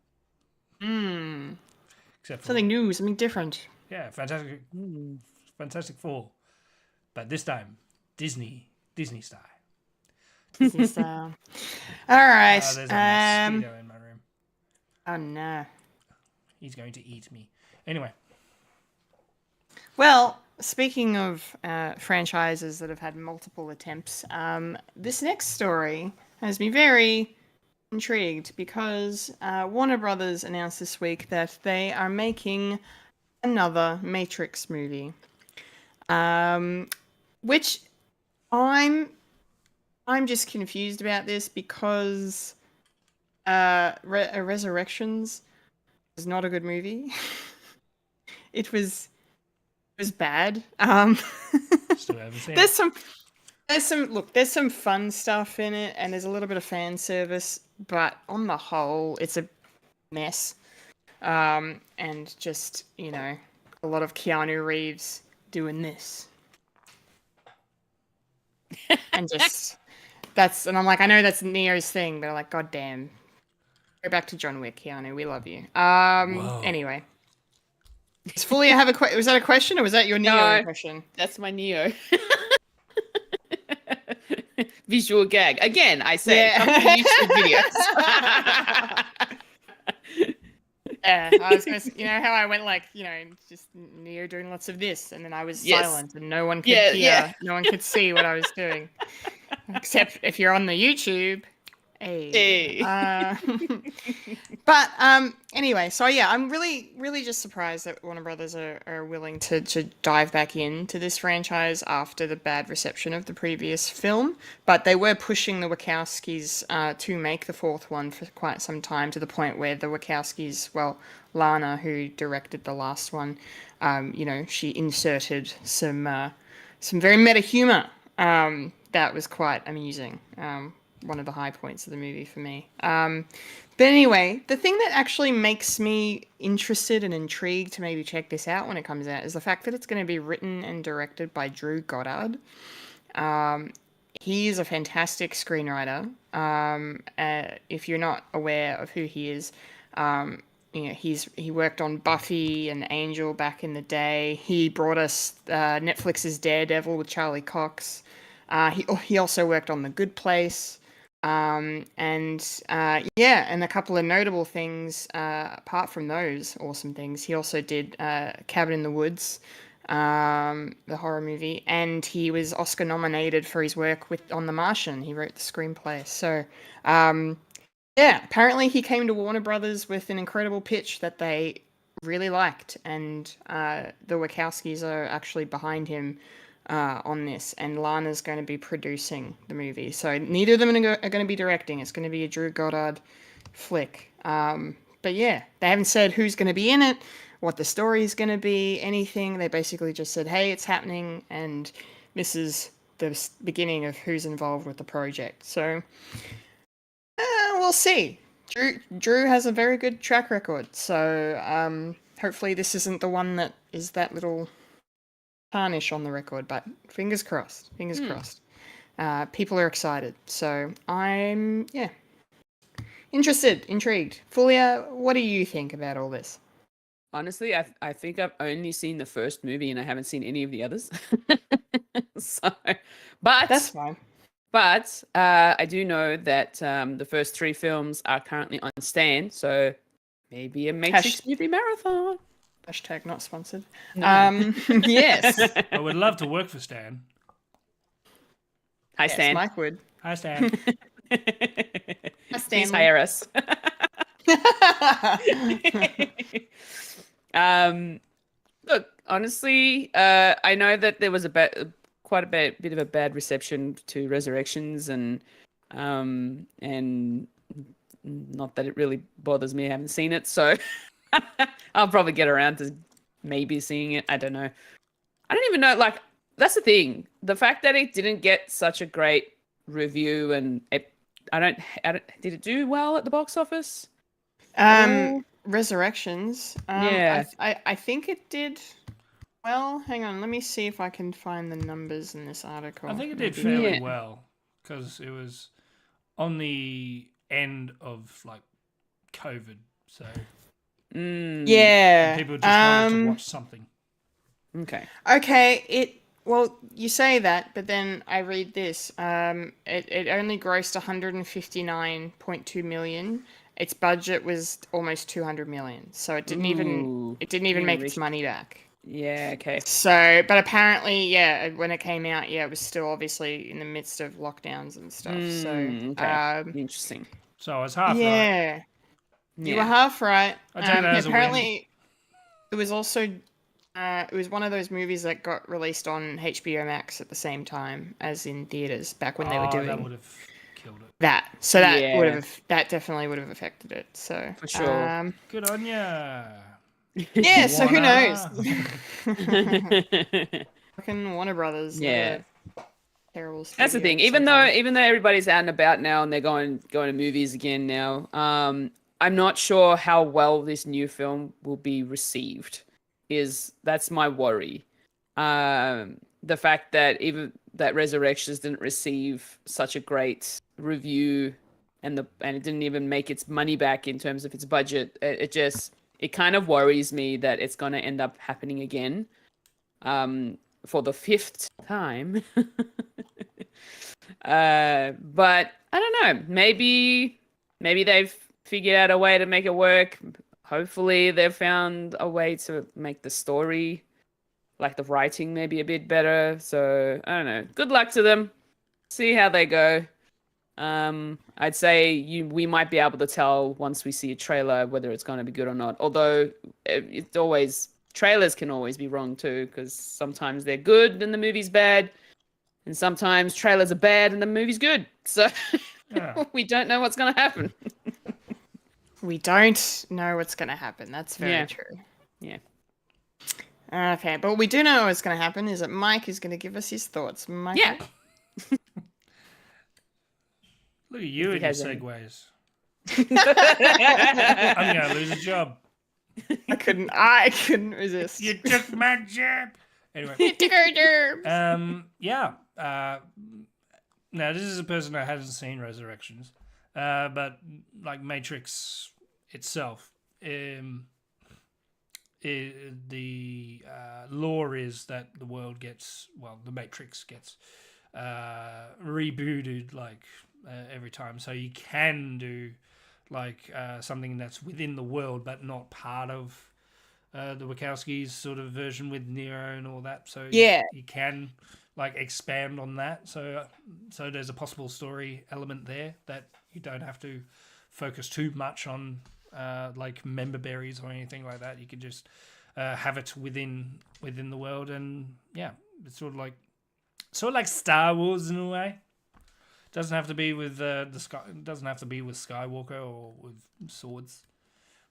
Except for Something new, something different. yeah, Fantastic Four, but this time Disney style. Disney style. All right. There's a mosquito in my room. Oh no. He's going to eat me. Anyway, Well, speaking of franchises that have had multiple attempts, this next story has me very intrigued because Warner Brothers announced this week that they are making another Matrix movie, which I'm just confused about this because Resurrections is not a good movie. It was bad. still haven't seen There's it. some fun stuff in it, and there's a little bit of fan service, but on the whole, it's a mess. And just a lot of Keanu Reeves doing this, and just and I'm like, I know that's Neo's thing, but I'm like, God damn, go back to John Wick, Keanu, we love you. Whoa. Anyway. Fully, I have a was that a question or was that your Neo No. impression? That's my Neo. Visual gag. Again, I say, Yeah. come to YouTube videos. Yeah, I was gonna, how I went like, just Neo doing lots of this, and then I was Yes. silent, and no one could Yeah, hear, yeah. no one could see what I was doing, except if you're on the YouTube. Hey. But anyway, so yeah, I'm really, really just surprised that Warner Brothers are willing to dive back into this franchise after the bad reception of the previous film. But they were pushing the Wachowskis to make the fourth one for quite some time, to the point where the Wachowskis, well, Lana, who directed the last one, she inserted some very meta humor that was quite amusing. One of the high points of the movie for me. But anyway, the thing that actually makes me interested and intrigued to maybe check this out when it comes out is the fact that it's going to be written and directed by Drew Goddard. He is a fantastic screenwriter. If you're not aware of who he is, he worked on Buffy and Angel back in the day. He brought us Netflix's Daredevil with Charlie Cox. He also worked on The Good Place. And a couple of notable things apart from those awesome things. He also did Cabin in the Woods, the horror movie, and he was Oscar nominated for his work on The Martian. He wrote the screenplay. So, apparently he came to Warner Brothers with an incredible pitch that they really liked, and the Wachowskis are actually behind him on this, and Lana's going to be producing the movie. So neither of them are going to be directing. It's going to be a Drew Goddard flick. But yeah, they haven't said who's going to be in it, what the story is going to be, anything. They basically just said, hey, it's happening, and this is the beginning of who's involved with the project. So we'll see. Drew has a very good track record, so hopefully this isn't the one that is that little tarnish on the record, but fingers crossed. People are excited, so I'm interested, intrigued. Fulia, what do you think about all this? Honestly, I think I've only seen the first movie and I haven't seen any of the others. But That's fine. But I do know that the first 3 films are currently on Stan, so maybe a Matrix movie marathon. Hashtag not sponsored. No. Yes. I would love to work for Stan. Hi, Yes, Stan. Mike would. Hi, Stan. Please Stanley. hire us. Look, honestly, I know that there was quite a bit of a bad reception to Resurrections, and not that it really bothers me. I haven't seen it, so I'll probably get around to maybe seeing it. I don't know. I don't even know. Like, that's the thing. The fact that it didn't get such a great review, and I don't. Did it do well at the box office? Resurrections. Yeah. I think it did. Well, hang on. Let me see if I can find the numbers in this article. I think it did Maybe- fairly Yeah. well because it was on the end of like COVID, so Yeah. people just wanted to watch something. Okay. Okay. Well, you say that, but then I read this. It only grossed 159.2 million. Its budget was almost 200 million, so it didn't even make its money back. Yeah. Okay. So, but apparently, yeah, when it came out, yeah, it was still obviously in the midst of lockdowns and stuff. So, Okay. Interesting. So I was half right. yeah, you were Yeah. half right. I take that as a win. Apparently, it was also it was one of those movies that got released on HBO Max at the same time as in theaters back when they were that doing would have killed it. that. So that Yeah. that definitely would have affected it. So For sure. Good on ya. Yeah. So who knows? Wanna- Fucking Warner Brothers. Yeah. Terrible. That's the thing. studio Even sometimes. though everybody's out and about now and they're going to movies again now, I'm not sure how well this new film will be received. That's my worry. The fact that even that Resurrections didn't receive such a great review, and it didn't even make its money back in terms of its budget. It kind of worries me that it's going to end up happening again. For the 5th time. But I don't know. Maybe they've figured out a way to make it work. Hopefully they've found a way to make the story, like the writing, maybe a bit better. So I don't know. Good luck to them. See how they go. I'd say we might be able to tell once we see a trailer whether it's going to be good or not. Although it's always trailers can always be wrong too, because sometimes they're good and the movie's bad, and sometimes trailers are bad and the movie's good. So Yeah. we don't know what's going to happen. We don't know what's going to happen. That's very Yeah. true. Yeah. Okay, but what we do know what's going to happen is that Mike is going to give us his thoughts. Mike. Yeah. Look at you he and your has any. segues. I'm gonna lose a job. I couldn't resist. You took my job. Anyway, yeah. Now this is a person that hasn't seen Resurrections, but like Matrix itself, the lore is that the world gets the Matrix gets rebooted like every time, so you can do like something that's within the world but not part of the Wachowskis sort of version with Neo and all that. So Yeah. you can like expand on that. So there's a possible story element there that you don't have to focus too much on like member berries or anything like that. You can just have it within the world, and yeah, it's sort of like Star Wars in a way. Doesn't have to be with doesn't have to be with Skywalker or with swords,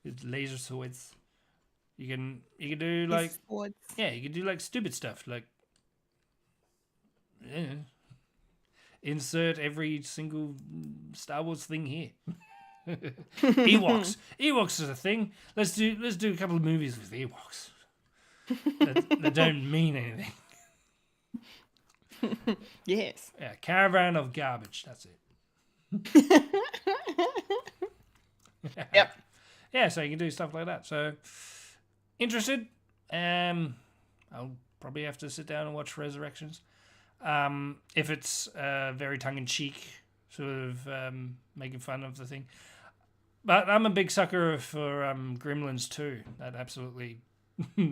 with laser swords. You can do like you can do like stupid stuff like insert every single Star Wars thing here. Ewoks is a thing. Let's do a couple of movies with Ewoks that don't mean anything. Yes. Yeah, caravan of garbage. That's it. Yep. Yeah, so you can do stuff like that. So interested? I'll probably have to sit down and watch Resurrections. If it's very tongue in cheek, sort of making fun of the thing. But I'm a big sucker for Gremlins too. That absolutely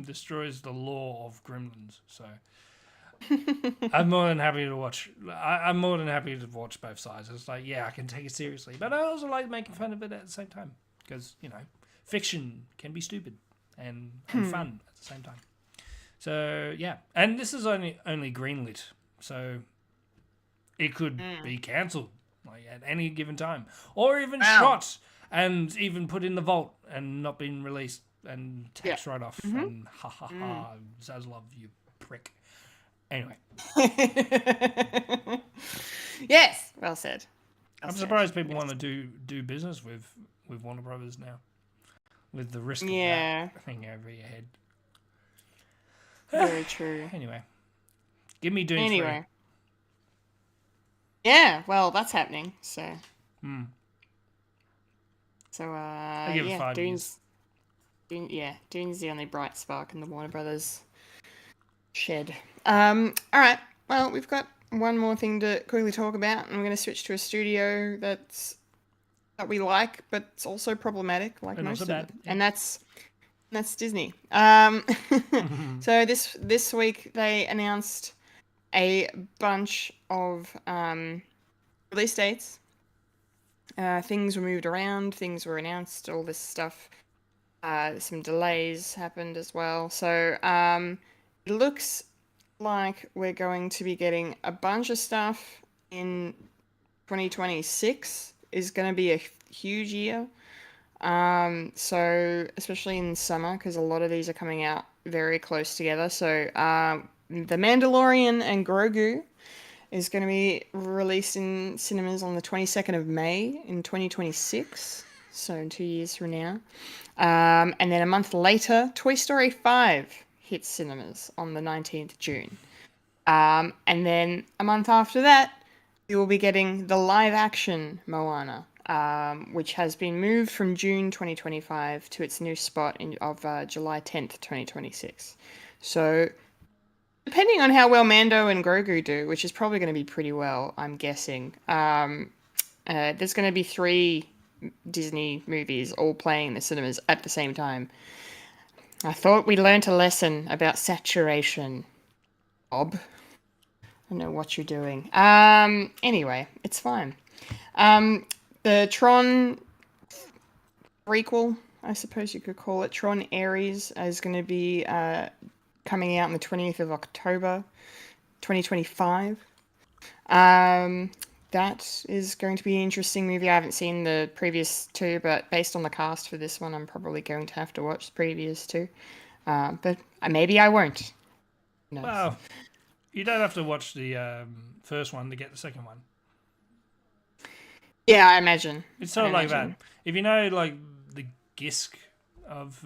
destroys the lore of Gremlins. So I'm more than happy to watch. I'm more than happy to watch both sides. It's like, yeah, I can take it seriously, but I also like making fun of it at the same time because fiction can be stupid and fun at the same time. So yeah, and this is only greenlit, so it could be cancelled like at any given time, or even shot and even put in the vault and not been released and tax right off. And ha ha ha, Zaslav, you prick. Anyway. Yes, well said. I'm surprised people want to do business with Warner Brothers now, with the risk of that thing over your head. Very true. Anyway, give me Dune 3. Yeah, well, that's happening. So. So I give it 5 years. Dune's the only bright spark in the Warner Brothers shed. All right. Well, we've got one more thing to quickly talk about, and we're going to switch to a studio that we like, but it's also problematic, like most of it. Yeah. And that's Disney. So this week they announced a bunch of release dates. Things were moved around, things were announced, all this stuff. Some delays happened as well. So it looks like we're going to be getting a bunch of stuff in 2026. Is going to be a huge year. So especially in summer, because a lot of these are coming out very close together. So The Mandalorian and Grogu is going to be released in cinemas on the 22nd of May in 2026. So in 2 years from now. And then a month later, Toy Story 5 hits cinemas on the 19th of June. And then a month after that, you will be getting the live-action Moana, which has been moved from June 2025 to its new spot of July 10th, 2026. So, depending on how well Mando and Grogu do, which is probably going to be pretty well, I'm guessing, there's going to be 3 Disney movies all playing in the cinemas at the same time. I thought we learned a lesson about saturation, Bob. I know what you're doing. Anyway, it's fine. The Tron prequel, I suppose you could call it, Tron Ares, is going to be coming out on the 20th of October, 2025. That is going to be an interesting movie. I haven't seen the previous 2, but based on the cast for this one, I'm probably going to have to watch the previous 2. But maybe I won't. No. Well, you don't have to watch the first one to get the second one. Yeah, I imagine. It's sort of like that. If you know, like, the Gisk of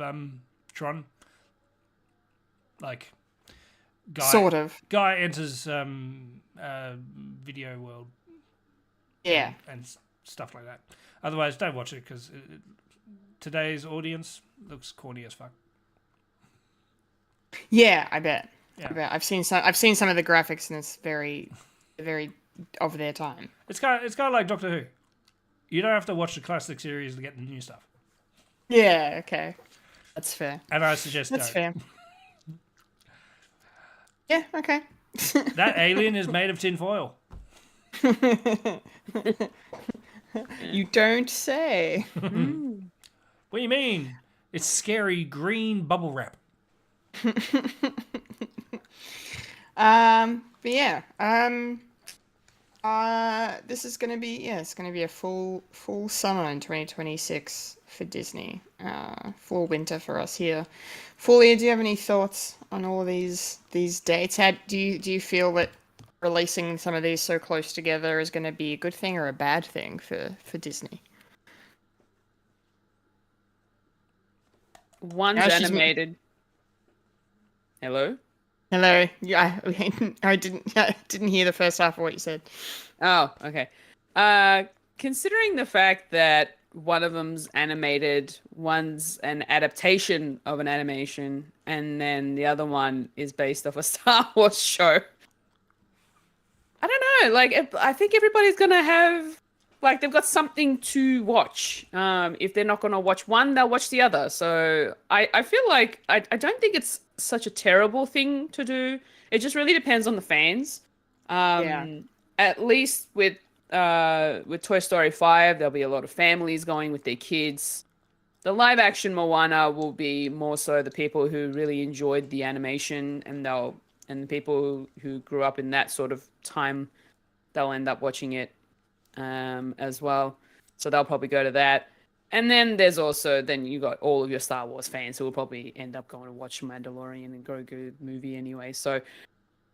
Tron, like, guy enters video world. Yeah. And stuff like that. Otherwise, don't watch it because today's audience looks corny as fuck. Yeah, I bet. Yeah. I bet. I've seen some of the graphics, and it's very, very of their time. It's kind of like Doctor Who. You don't have to watch the classic series to get the new stuff. Yeah. Okay. That's fair. And I suggest that's fair. Yeah. Okay. That alien is made of tinfoil. You don't say. What do you mean? It's scary green bubble wrap. But yeah. This is gonna be it's gonna be a full summer in 2026 for Disney. Full winter for us here. Fulya, do you have any thoughts on all of these dates? Do you feel that releasing some of these so close together is going to be a good thing or a bad thing for Disney? One's animated. Hello? Yeah, I didn't hear the first half of what you said. Oh, okay. Considering the fact that one of them's animated, one's an adaptation of an animation, and then the other one is based off a Star Wars show. I don't know. Like, I think everybody's gonna have like they've got something to watch. If they're not going to watch one, they'll watch the other. So I feel like I don't think it's such a terrible thing to do. It just really depends on the fans. Yeah. At least with Toy Story 5, there'll be a lot of families going with their kids. The live action Moana will be more so the people who really enjoyed the animation, and the people who grew up in that sort of time, they'll end up watching it as well. So they'll probably go to that. And then there's also you got all of your Star Wars fans who will probably end up going to watch Mandalorian and Grogu movie anyway. So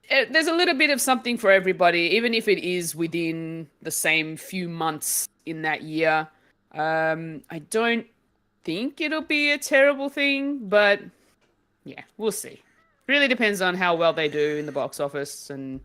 there's a little bit of something for everybody, even if it is within the same few months in that year. I don't think it'll be a terrible thing, but yeah, we'll see. Really depends on how well they do in the box office and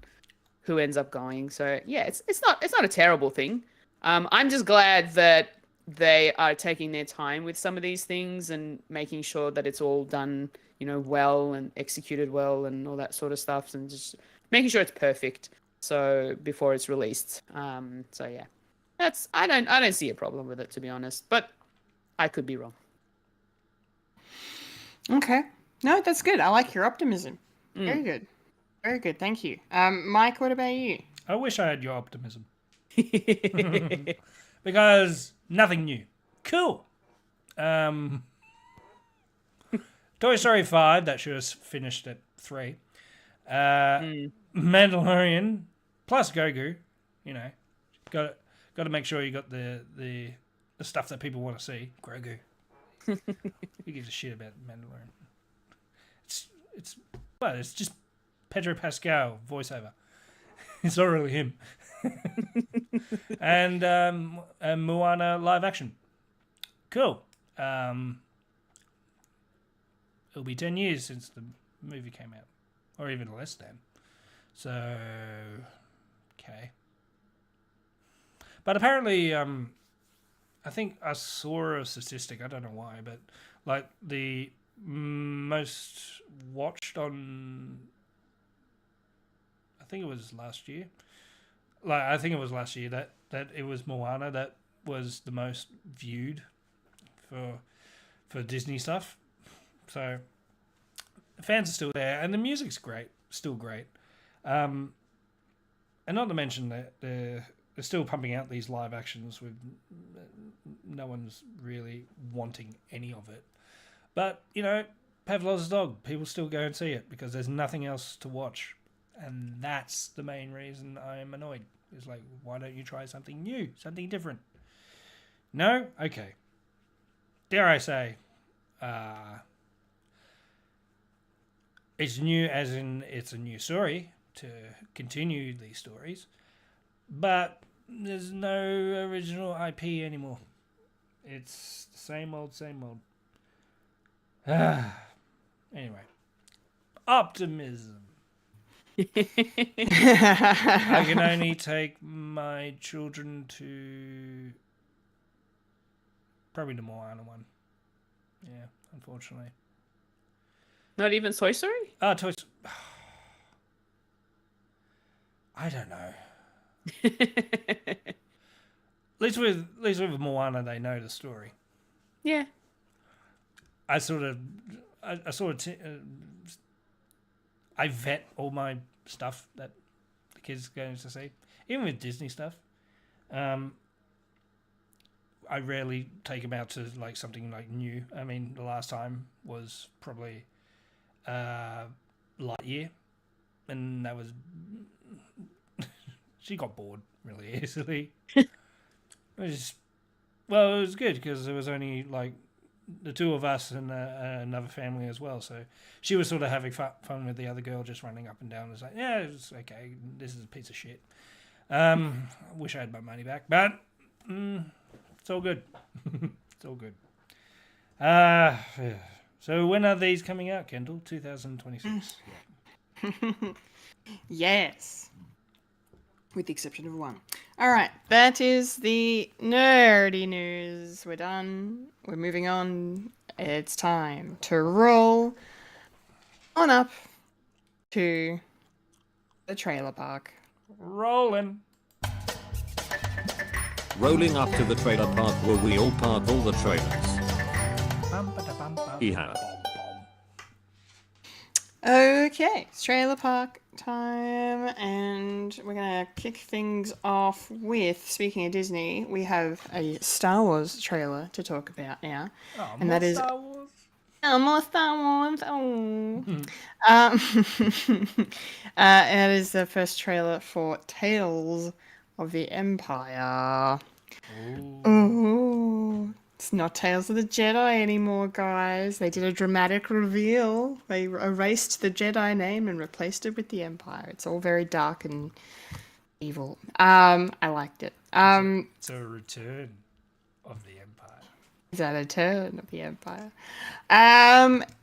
who ends up going. So yeah, it's not a terrible thing. I'm just glad that they are taking their time with some of these things and making sure that it's all done, well and executed well and all that sort of stuff, and just making sure it's perfect. So before it's released. So yeah, I don't see a problem with it, to be honest, but I could be wrong. Okay. No, that's good. I like your optimism. Very good. Very good. Thank you. Mike, what about you? I wish I had your optimism. Because nothing new. Cool. Toy Story 5, that should have finished at 3. Mandalorian plus Grogu, got to make sure you got the stuff that people want to see. Grogu. Who gives a shit about Mandalorian? It's just Pedro Pascal voiceover. It's not really him. And Moana live action. Cool. It'll be 10 years since the movie came out, or even less than. So, okay. But apparently, I think I saw a statistic. I don't know why, but like the most watched on, I think it was last year. I think it was last year that it was Moana that was the most viewed for Disney stuff. So the fans are still there, and the music's still great. And not to mention that they're still pumping out these live actions with no one's really wanting any of it. But, Pavlov's dog, people still go and see it because there's nothing else to watch. And that's the main reason I'm annoyed. It's like, why don't you try something new, something different? No? Okay. Dare I say, it's new as in it's a new story to continue these stories, but there's no original IP anymore. It's the same old. Anyway, optimism. I can only take my children to probably the Moana one. Yeah, unfortunately. Not even Toy Story? Toy Story. I don't know. At least with Moana, they know the story. Yeah. I vet all my stuff that the kids are going to see, even with Disney stuff. I rarely take them out to like something like new. I mean, the last time was probably Lightyear, and that was she got bored really easily. It was good because there was only like the two of us and another family as well. So she was sort of having fun with the other girl, just running up and down. It's like, yeah, it's okay. This is a piece of shit. I wish I had my money back, but it's all good. It's all good. Yeah. So when are these coming out, Kendall? 2026. Yes. With the exception of one. All right, that is the nerdy news. We're done. We're moving on. It's time to roll on up to the trailer park. Rolling. rolling up to the trailer park where we all park all the trailers. Yeah. Okay, it's trailer park time, and we're gonna kick things off with, speaking of Disney, we have a Star Wars trailer to talk about now. Oh, And more that is- Star Wars. Oh, more Star Wars. Oh. And that is the first trailer for Tales of the Empire. Ooh. It's not Tales of the Jedi anymore, guys. They did a dramatic reveal. They erased the Jedi name and replaced it with the Empire. It's all very dark and evil. I liked it. It's a return of the Empire. Is that a turn of the Empire?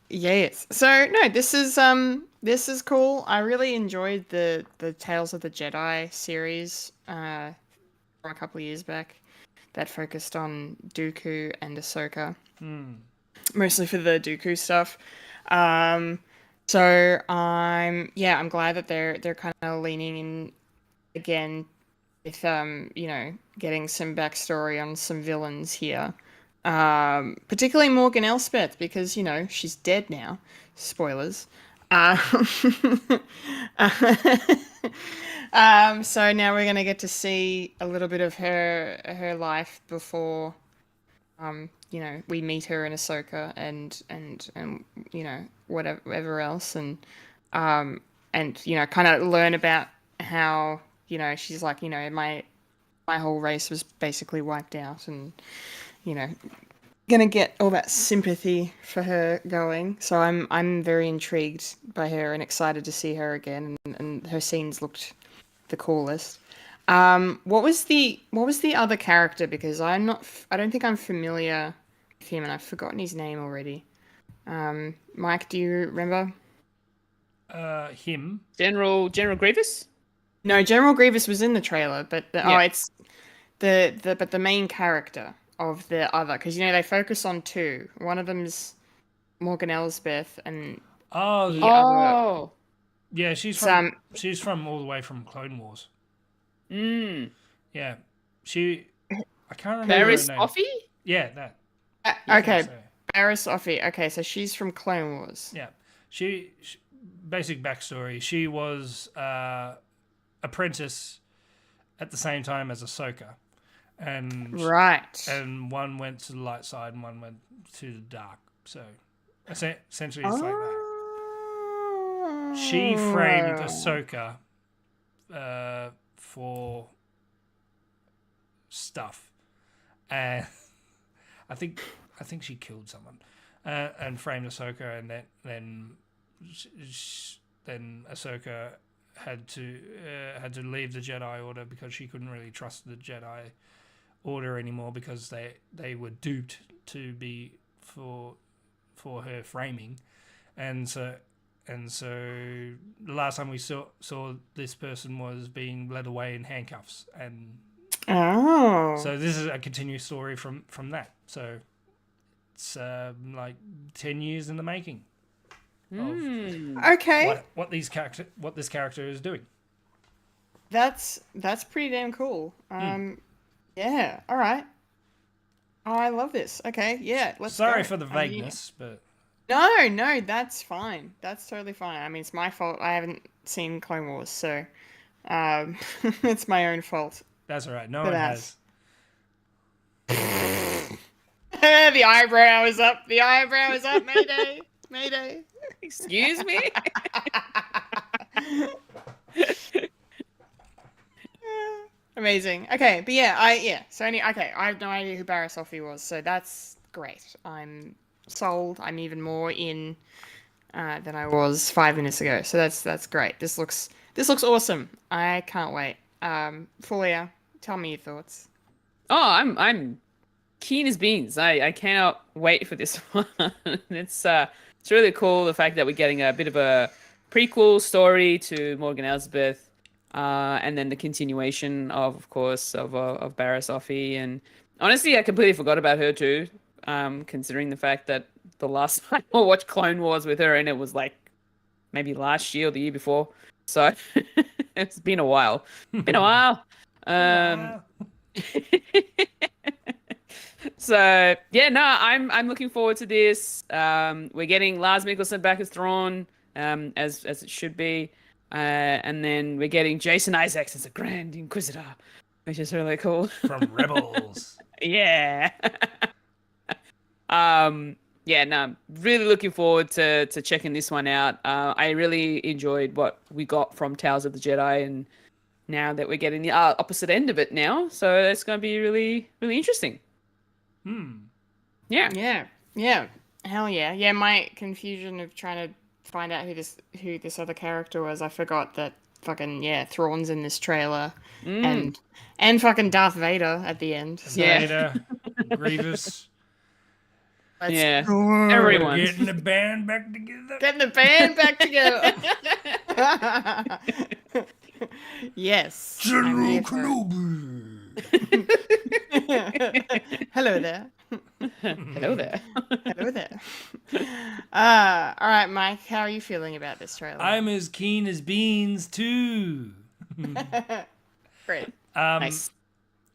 Yes. So no, this is cool. I really enjoyed the Tales of the Jedi series from a couple of years back that focused on Dooku and Ahsoka. Mostly for the Dooku stuff. So I'm glad that they're kind of leaning in again with getting some backstory on some villains here. Particularly Morgan Elspeth, because she's dead now. Spoilers. So now we're gonna get to see a little bit of her life before we meet her in Ahsoka and whatever else, and kind of learn about how she's like, my whole race was basically wiped out, and gonna get all that sympathy for her going. So I'm very intrigued by her and excited to see her again, and her scenes looked the coolest. What was the other character? Because I don't think I'm familiar with him, and I've forgotten his name already. Mike, do you remember? Him. General Grievous? No, General Grievous was in the trailer, but it's the main character of the other, because they focus on two. One of them's Morgan Elsbeth, and Oh, the other. Oh. yeah, she's from all the way from Clone Wars. Yeah, I can't remember Barriss her name. Offee? Yeah, that. Okay, So, Barriss Offee. Okay, so she's from Clone Wars. yeah, she basic backstory. She was apprentice at the same time as Ahsoka, and Right. and one went to the light side and one went to the dark. So essentially, it's like that. She framed Ahsoka for stuff, and I think she killed someone, and framed Ahsoka, and then Ahsoka had to leave the Jedi Order because she couldn't really trust the Jedi Order anymore, because they were duped to be for her framing, and so the last time we saw this person was being led away in handcuffs, and so this is a continuous story from that. So it's like 10 years in the making. Okay. What this character is doing. That's pretty damn cool. Yeah. All right. Oh, I love this. Okay. Yeah. Let's Sorry go. for the vagueness, but No, that's fine. That's totally fine. I mean, it's my fault. I haven't seen Clone Wars, so it's my own fault. that's all right. No For one that. has. The eyebrow is up. The eyebrow is up. Mayday. Mayday. Excuse me? Amazing. Okay, but I have no idea who Barriss Offee was, so that's great. I'm sold. I'm even more in than I was 5 minutes ago. So that's great. This looks awesome. I can't wait. Fulya, tell me your thoughts. Oh, I'm keen as beans. I cannot wait for this one. It's really cool, the fact that we're getting a bit of a prequel story to Morgan Elsbeth. And then the continuation of course, of Barriss Offee. And honestly, I completely forgot about her too, considering the fact that the last time I watched Clone Wars with her and it was like maybe last year or the year before. So it's been a while. So yeah, no, I'm looking forward to this. We're getting Lars Mikkelsen back as Thrawn, as it should be, and then we're getting Jason Isaacs as a Grand Inquisitor, which is really cool. From Rebels. Yeah. Yeah, no, I'm really looking forward to checking this one out. I really enjoyed what we got from Tales of the Jedi, and now that we're getting the opposite end of it now, so it's going to be really, really interesting. Yeah. Yeah. Hell yeah. Yeah, my confusion of trying to find out who this other character was, I forgot that fucking Thrawn's in this trailer. And fucking Darth Vader at the end. So. Yeah. Vader, Grievous. Yeah. Go. Everyone. Getting the band back together. Getting the band back together. Yes. I'm General here for it. Kenobi. Hello there. Hello there. Hello there. All right, Mike, how are you feeling about this trailer? I'm as keen as beans too. Great. Nice.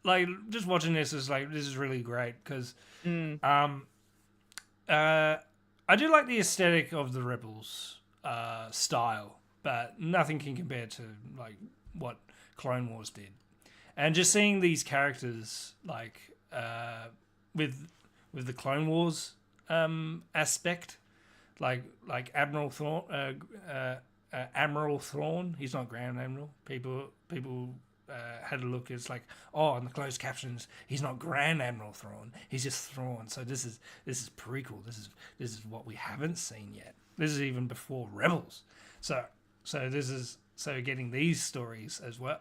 Like just watching this is really great because I do like the aesthetic of the Rebels style, but nothing can compare to like what Clone Wars did. And just seeing these characters like with the Clone Wars aspect, like Admiral Thrawn. He's not Grand Admiral. People had a look. It's like, oh, in the closed captions, he's not Grand Admiral Thrawn. He's just Thrawn. So this is prequel. This is what we haven't seen yet. This is even before Rebels. So getting these stories as well,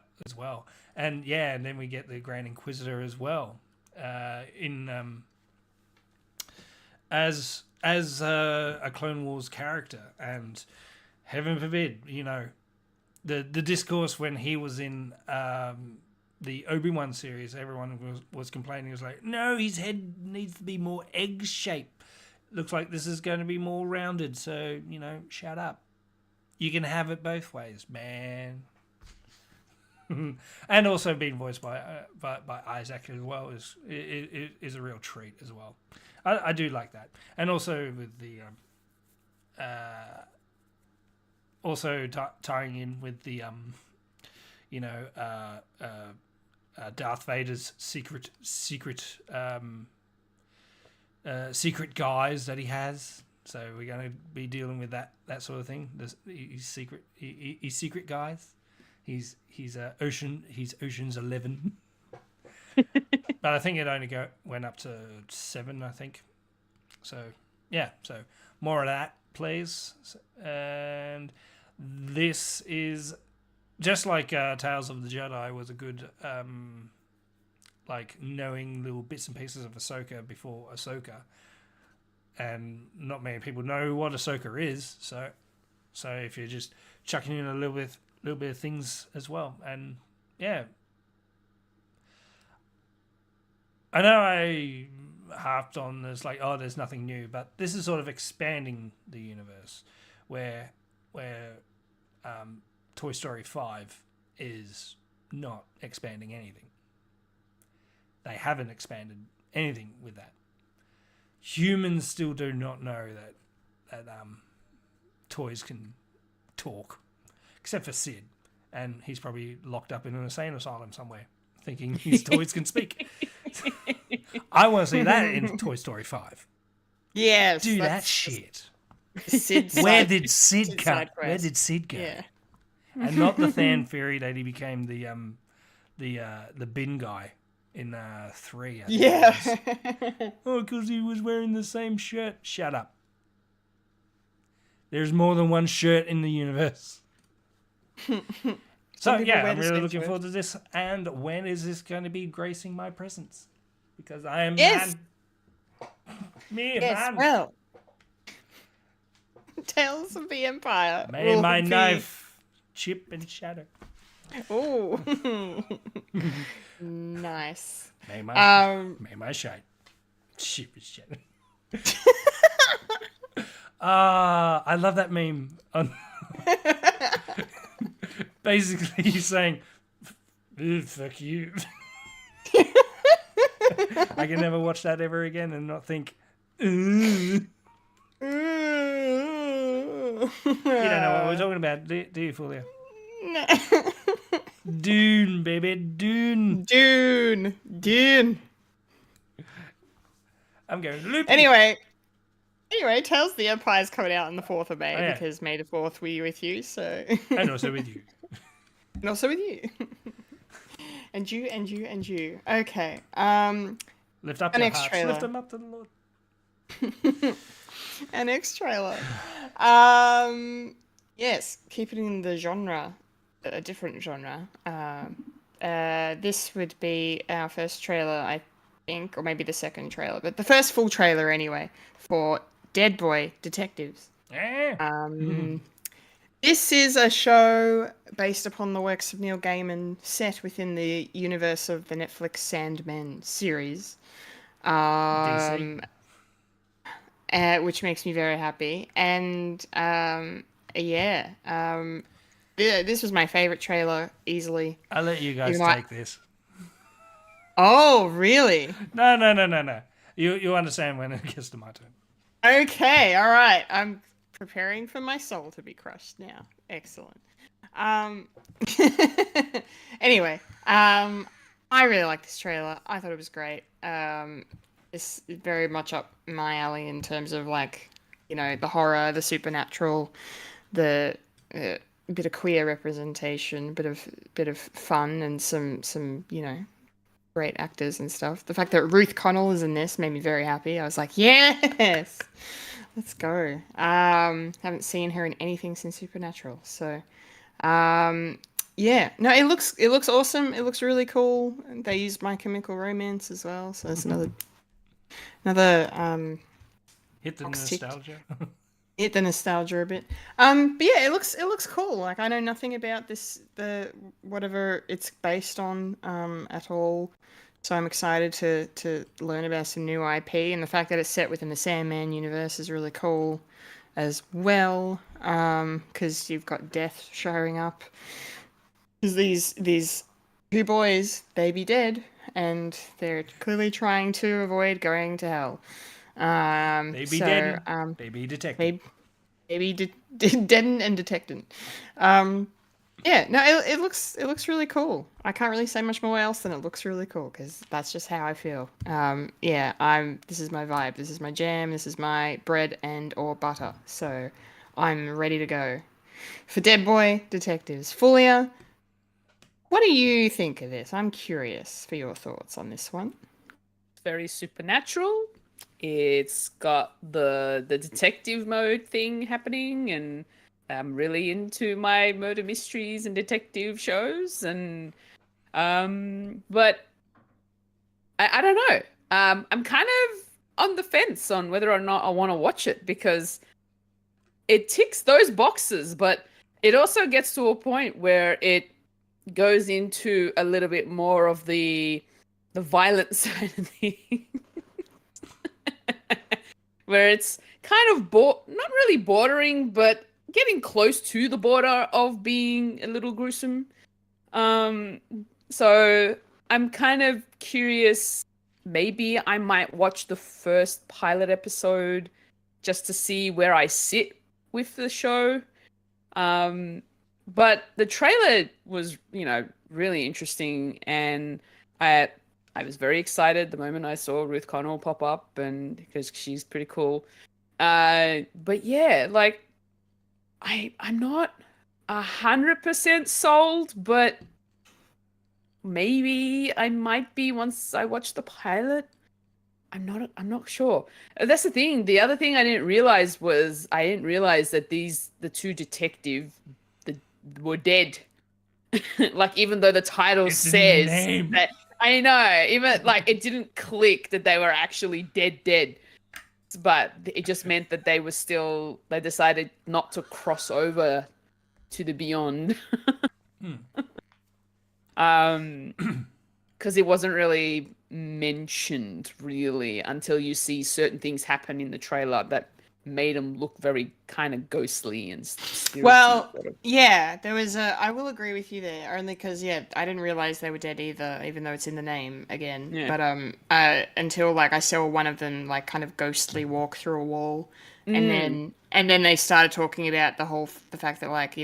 and then we get the Grand Inquisitor as well, as a Clone Wars character, and heaven forbid, the discourse when he was in the Obi-Wan series, everyone was complaining. It was like, no, his head needs to be more egg-shaped. Looks like this is going to be more rounded, so, shut up. You can have it both ways, man. And also being voiced by Isaac as well is a real treat as well. I do like that. And also with the... tying in with the Darth Vader's secret guise that he has. So we're going to be dealing with that sort of thing. His secret guise. He's Ocean's 11. But I think it only went up to 7. I think. So yeah. So more of that, please. And this is just like Tales of the Jedi was a good knowing little bits and pieces of Ahsoka before Ahsoka, and not many people know what Ahsoka is. So if you're just chucking in a little bit of things as well, and yeah, I know I harped on this there's nothing new, but this is sort of expanding the universe where Toy Story 5 is not expanding anything. They haven't expanded anything with that. Humans still do not know that toys can talk, except for Sid, and he's probably locked up in an insane asylum somewhere, thinking his toys can speak. I want to see that in Toy Story 5. Yes. Do that shit. Where did Sid come? Where did Sid go? Yeah. And not the fan theory that he became the bin guy in 3. Yeah. Oh, because he was wearing the same shirt. Shut up. There's more than one shirt in the universe. So yeah, I'm really looking forward to this. And when is this going to be gracing my presence? Because I am yes. man. Well. Tales of the Empire. May my knife chip and shatter. Oh. Nice. May my shite chip and shatter. I love that meme. Basically, he's saying, "Fuck you." I can never watch that ever again and not think, "Ugh." You don't know what we're talking about, do you, Fulya? No. Dune, baby, Dune. Dune. I'm going loopy. Anyway, Tales of the Empire's coming out on the 4th of May Oh, yeah. because May the 4th we with you, so. And also with you. And also with you. And you. Okay. Lift up An your X hearts. trailer. Lift them up to the Lord. An X trailer. Yes, keep it in the genre, a different genre. This would be our first trailer, I think, or maybe the second trailer, but the first full trailer anyway, for Dead Boy Detectives. Yeah. This is a show based upon the works of Neil Gaiman, set within the universe of the Netflix Sandman series. DC. Which makes me very happy. And this was my favorite trailer easily. I'll let you guys You know take this. Oh, really? No. You understand when it gets to my turn. Okay, all right. I'm preparing for my soul to be crushed now. Excellent. Anyway, I really like this trailer. I thought it was great. It's very much up my alley in terms of the horror, the supernatural, the bit of queer representation, bit of fun, and some great actors and stuff. The fact that Ruth Connell is in this made me very happy. I was like, yes, let's go. Haven't seen her in anything since Supernatural, so yeah. No, it looks awesome. It looks really cool. They used My Chemical Romance as well, so that's another Hit the box ticked. nostalgia. Hit the nostalgia a bit. But yeah, it looks cool. Like, I know nothing about the whatever it's based on at all. So I'm excited to learn about some new IP, and the fact that it's set within the Sandman universe is really cool as well. Because you've got death showing up. Because these two boys, they be dead, and they're clearly trying to avoid going to hell. They be dead. They be detected. Dead and detected. Yeah, no, it looks really cool. I can't really say much more else than it looks really cool, because that's just how I feel. Yeah, this is my vibe. This is my jam. This is my bread and or butter. So I'm ready to go for Dead Boy Detectives. Fulya, what do you think of this? I'm curious for your thoughts on this one. Very supernatural. It's got the detective mode thing happening, and I'm really into my murder mysteries and detective shows, and but I don't know. I'm kind of on the fence on whether or not I want to watch it, because it ticks those boxes, but it also gets to a point where it goes into a little bit more of the violent side of things. Where it's kind of not really bordering, but getting close to the border of being a little gruesome. So I'm kind of curious. Maybe I might watch the first pilot episode just to see where I sit with the show. But the trailer was, really interesting, and I was very excited the moment I saw Ruth Connell pop up, and because she's pretty cool. But yeah, I'm not 100% sold, but maybe I might be once I watch the pilot. I'm not sure. That's the thing. The other thing I didn't realize was that the two detectives were dead. Even though the title says that. I know, even it didn't click that they were actually dead, but it just meant that they decided not to cross over to the beyond. Because it wasn't really mentioned really until you see certain things happen in the trailer that made him look very kind of ghostly and spirity. Well, sort of. yeah, there was a. I will agree with you there, only because I didn't realize they were dead either, even though it's in the name again. Yeah. But until like I saw one of them like kind of ghostly walk through a wall, and then they started talking about the fact that like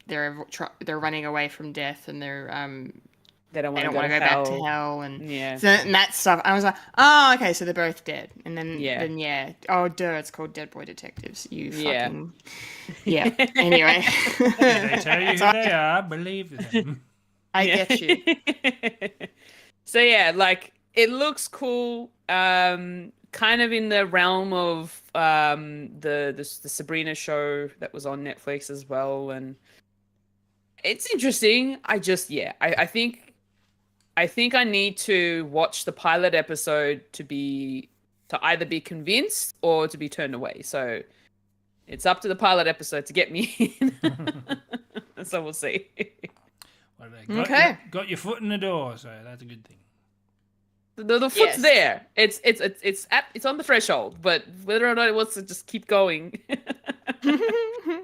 they're running away from death and They don't they want don't to want to go go back to hell and Yeah. and that stuff. I was like, oh, okay, so they're both dead. And then oh, duh, it's called Dead Boy Detectives. You Yeah. fucking Anyway, If they tell you who they are, believe them. I get you. So yeah, like it looks cool. Kind of in the realm of the Sabrina show that was on Netflix as well, and it's interesting. I think I need to watch the pilot episode to either be convinced or to be turned away. So it's up to the pilot episode to get me in. So we'll see. Well, Okay. got your foot in the door, so that's a good thing. The foot's Yes. there. It's on the threshold, but whether or not it wants to just keep going,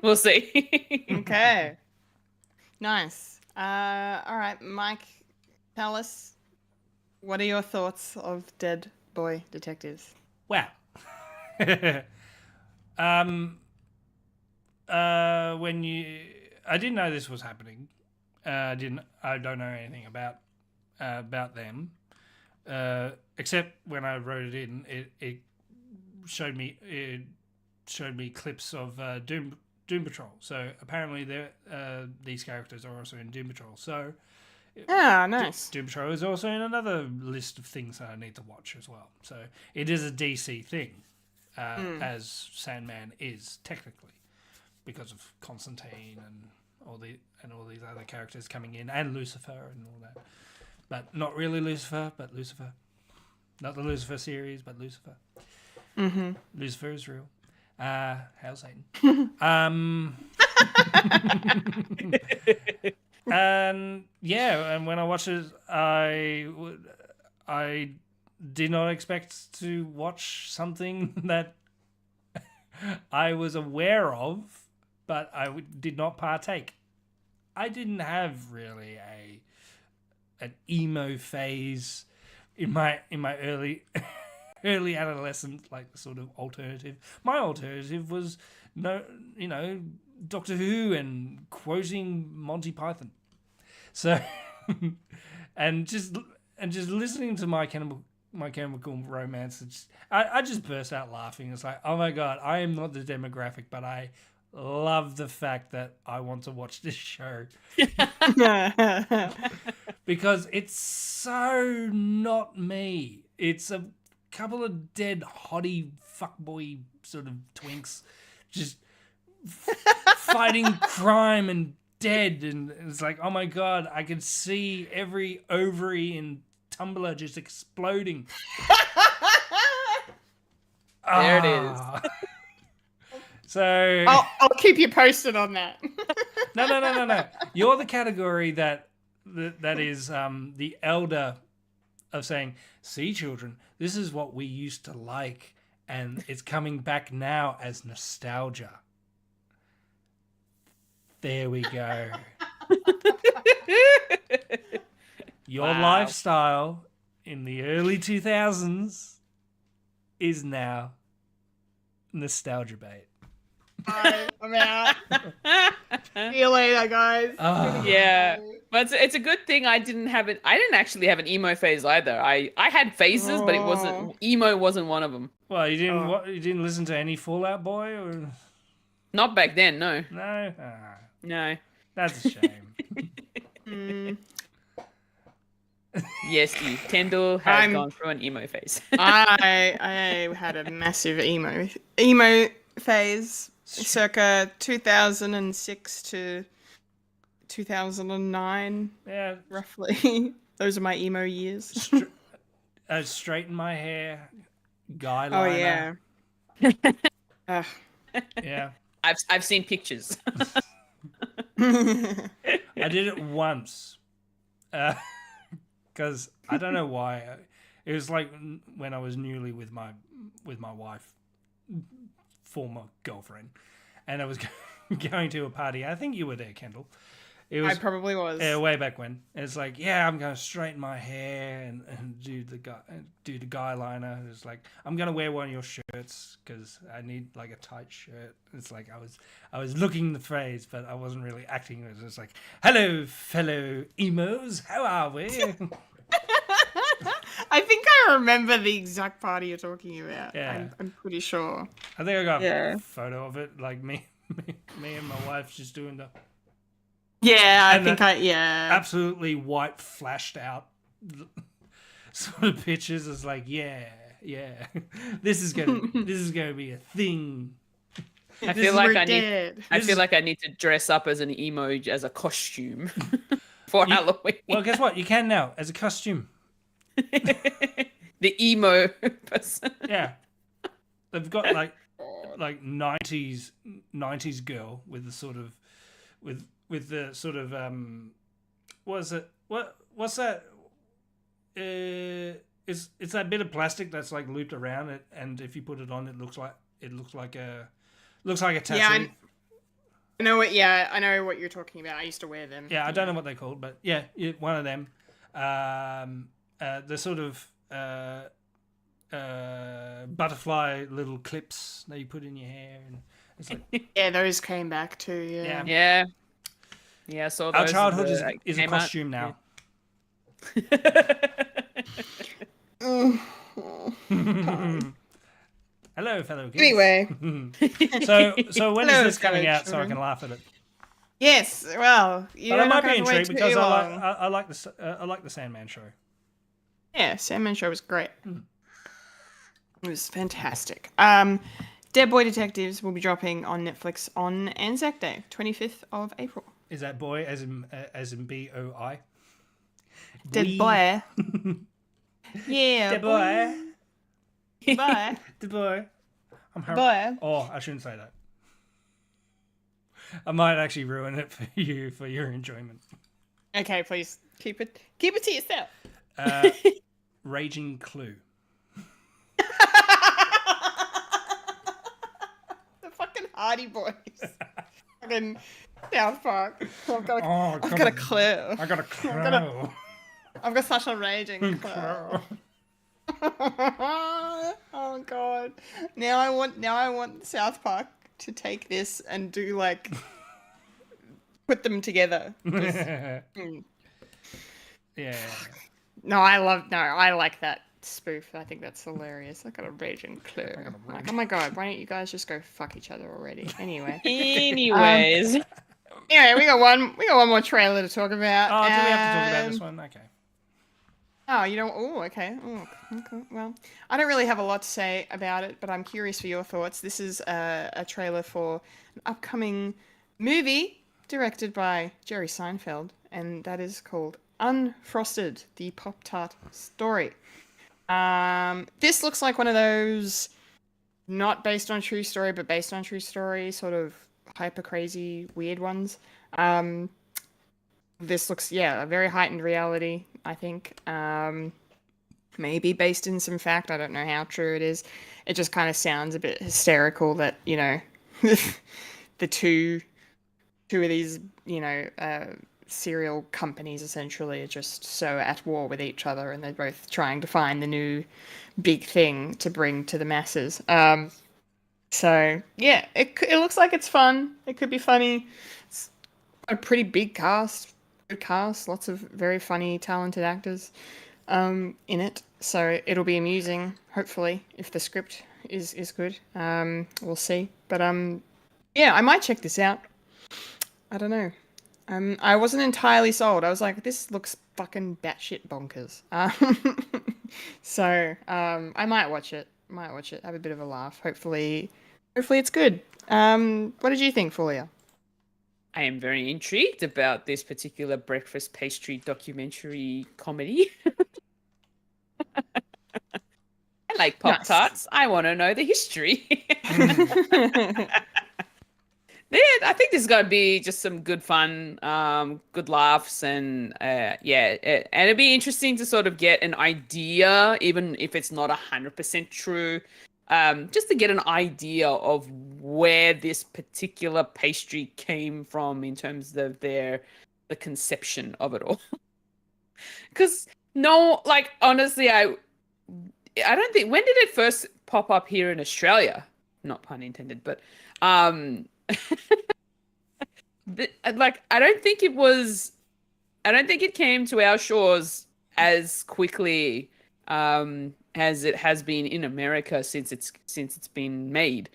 we'll see. Okay. Nice. All right, Mike, tell us, what are your thoughts of Dead Boy Detectives? Wow. I didn't know this was happening. I don't know anything about them. Except when I wrote it in, it showed me clips of Doom Patrol. So apparently these characters are also in Doom Patrol. So Nice. Doom Patrol is also in another list of things that I need to watch as well. So it is a DC thing, as Sandman is technically, because of Constantine and all these other characters coming in, and Lucifer and all that. But not really Lucifer, but Lucifer. Not the Lucifer series, but Lucifer. Mm-hmm. Lucifer is real. Hail Satan. And when I watched it, I did not expect to watch something that I was aware of, but I did not partake. I didn't have really an emo phase in my early adolescence, like sort of alternative. My alternative was Doctor Who and quoting Monty Python. So and just listening to My Chemical Romance, I just burst out laughing. It's like, oh my god, I am not the demographic, but I love the fact that I want to watch this show. Because it's so not me. It's a couple of dead hottie fuckboy sort of twinks just fighting crime and dead, and it's like, oh my god, I can see every ovary in Tumblr just exploding. There it is. So I'll keep you posted on that. No. You're the category that is the elder of saying, see, children, this is what we used to like, and it's coming back now as nostalgia. There we go. Your lifestyle in the early 2000s is now nostalgia bait. I'm out. See you later, guys. Yeah, but it's a good thing I didn't actually have an emo phase either. I had phases, but emo wasn't one of them. Well, you didn't listen to any Fallout Boy, or Not back then, no. no? No. That's a shame. Yes, Kendall has gone through an emo phase. I had a massive emo phase, circa 2006 to 2009. Yeah, roughly. Those are my emo years. Straighten my hair, guy liner. Oh yeah. Yeah. I've seen pictures. I did it once, because I don't know why. It was like when I was newly with my wife, former girlfriend, and I was going to a party. I think you were there, Kendall. It I was probably was. way back when. And it's like, yeah, I'm going to straighten my hair and do the guy liner. It's like, I'm going to wear one of your shirts because I need like a tight shirt. It's like I was looking the phrase, but I wasn't really acting. It was just like, hello, fellow emos, how are we? I think I remember the exact party you're talking about. Yeah. I'm pretty sure. I think I got Yeah. a photo of it, like me and my wife just doing the Yeah, And yeah. absolutely white flashed out sort of pictures. It's like, yeah, this is gonna be a thing. I feel like I feel like I need to dress up as an emo as a costume for Halloween. Well, guess what? You can now as a costume. The emo person. Yeah, they've got like 90s girl with the sort of with the sort of what's that? It's that bit of plastic that's like looped around it, and if you put it on, it looks like a tattoo. Yeah, I know what. Yeah, I know what you're talking about. I used to wear them. Yeah, I don't know what they're called, but yeah, one of them. The sort of butterfly little clips that you put in your hair, and it's like Yeah, those came back too. Yeah. Yeah. So our childhood is a costume now. Hello, fellow kids. Anyway. So when is Hello, this coming fellow out so I children. can laugh at it? Yes. Well, But I might be wait intrigued too because long. I like the Sandman show. Yeah, Sandman show was great. It was fantastic. Dead Boy Detectives will be dropping on Netflix on Anzac Day, 25th of April. Is that boy as in BOI? Dead Boy. Yeah. The boy. Boy. The boy. Boy. Oh, I shouldn't say that. I might actually ruin it for your enjoyment. Okay, please keep it to yourself. Raging Clue. The fucking Hardy Boys. Fucking South Park. I've got a clue. I got a clue. I've got such a raging clue. Oh god. Now I want South Park to take this and do like put them together. Yeah. No, I like that spoof. I think that's hilarious. I got a raging clue. Like, oh my god, why don't you guys just go fuck each other already? Anyway. Anyways. Anyway, we got one more trailer to talk about. Oh, do we have to talk about this one? Okay. Oh, you don't. Oh, okay. Oh, okay. Well, I don't really have a lot to say about it, but I'm curious for your thoughts. This is a trailer for an upcoming movie directed by Jerry Seinfeld, and that is called Unfrosted: The Pop-Tart Story. This looks like one of those not based on true story, but based on true story, sort of hyper crazy, weird ones. This looks, a very heightened reality, I think. Maybe based in some fact. I don't know how true it is. It just kind of sounds a bit hysterical that, the two of these, cereal companies essentially are just so at war with each other, and they're both trying to find the new big thing to bring to the masses. So, yeah, it looks like it's fun. It could be funny. It's a pretty big cast. Good cast, lots of very funny, talented actors in it. So it'll be amusing, hopefully, if the script is good. We'll see. But yeah, I might check this out. I don't know. I wasn't entirely sold. I was like, this looks fucking batshit bonkers. So I might watch it. Have a bit of a laugh. Hopefully it's good. What did you think, Fulya? I am very intrigued about this particular breakfast pastry documentary comedy. I like Pop-Tarts. Nice. I want to know the history. Yeah, I think this is going to be just some good fun, good laughs, and and it'll be interesting to sort of get an idea, even if it's not 100% true, just to get an idea of where this particular pastry came from in terms of the conception of it all. Because no, like honestly, I don't think, when did it first pop up here in Australia? Not pun intended, but like I don't think it came to our shores as quickly as it has been in America since it's been made.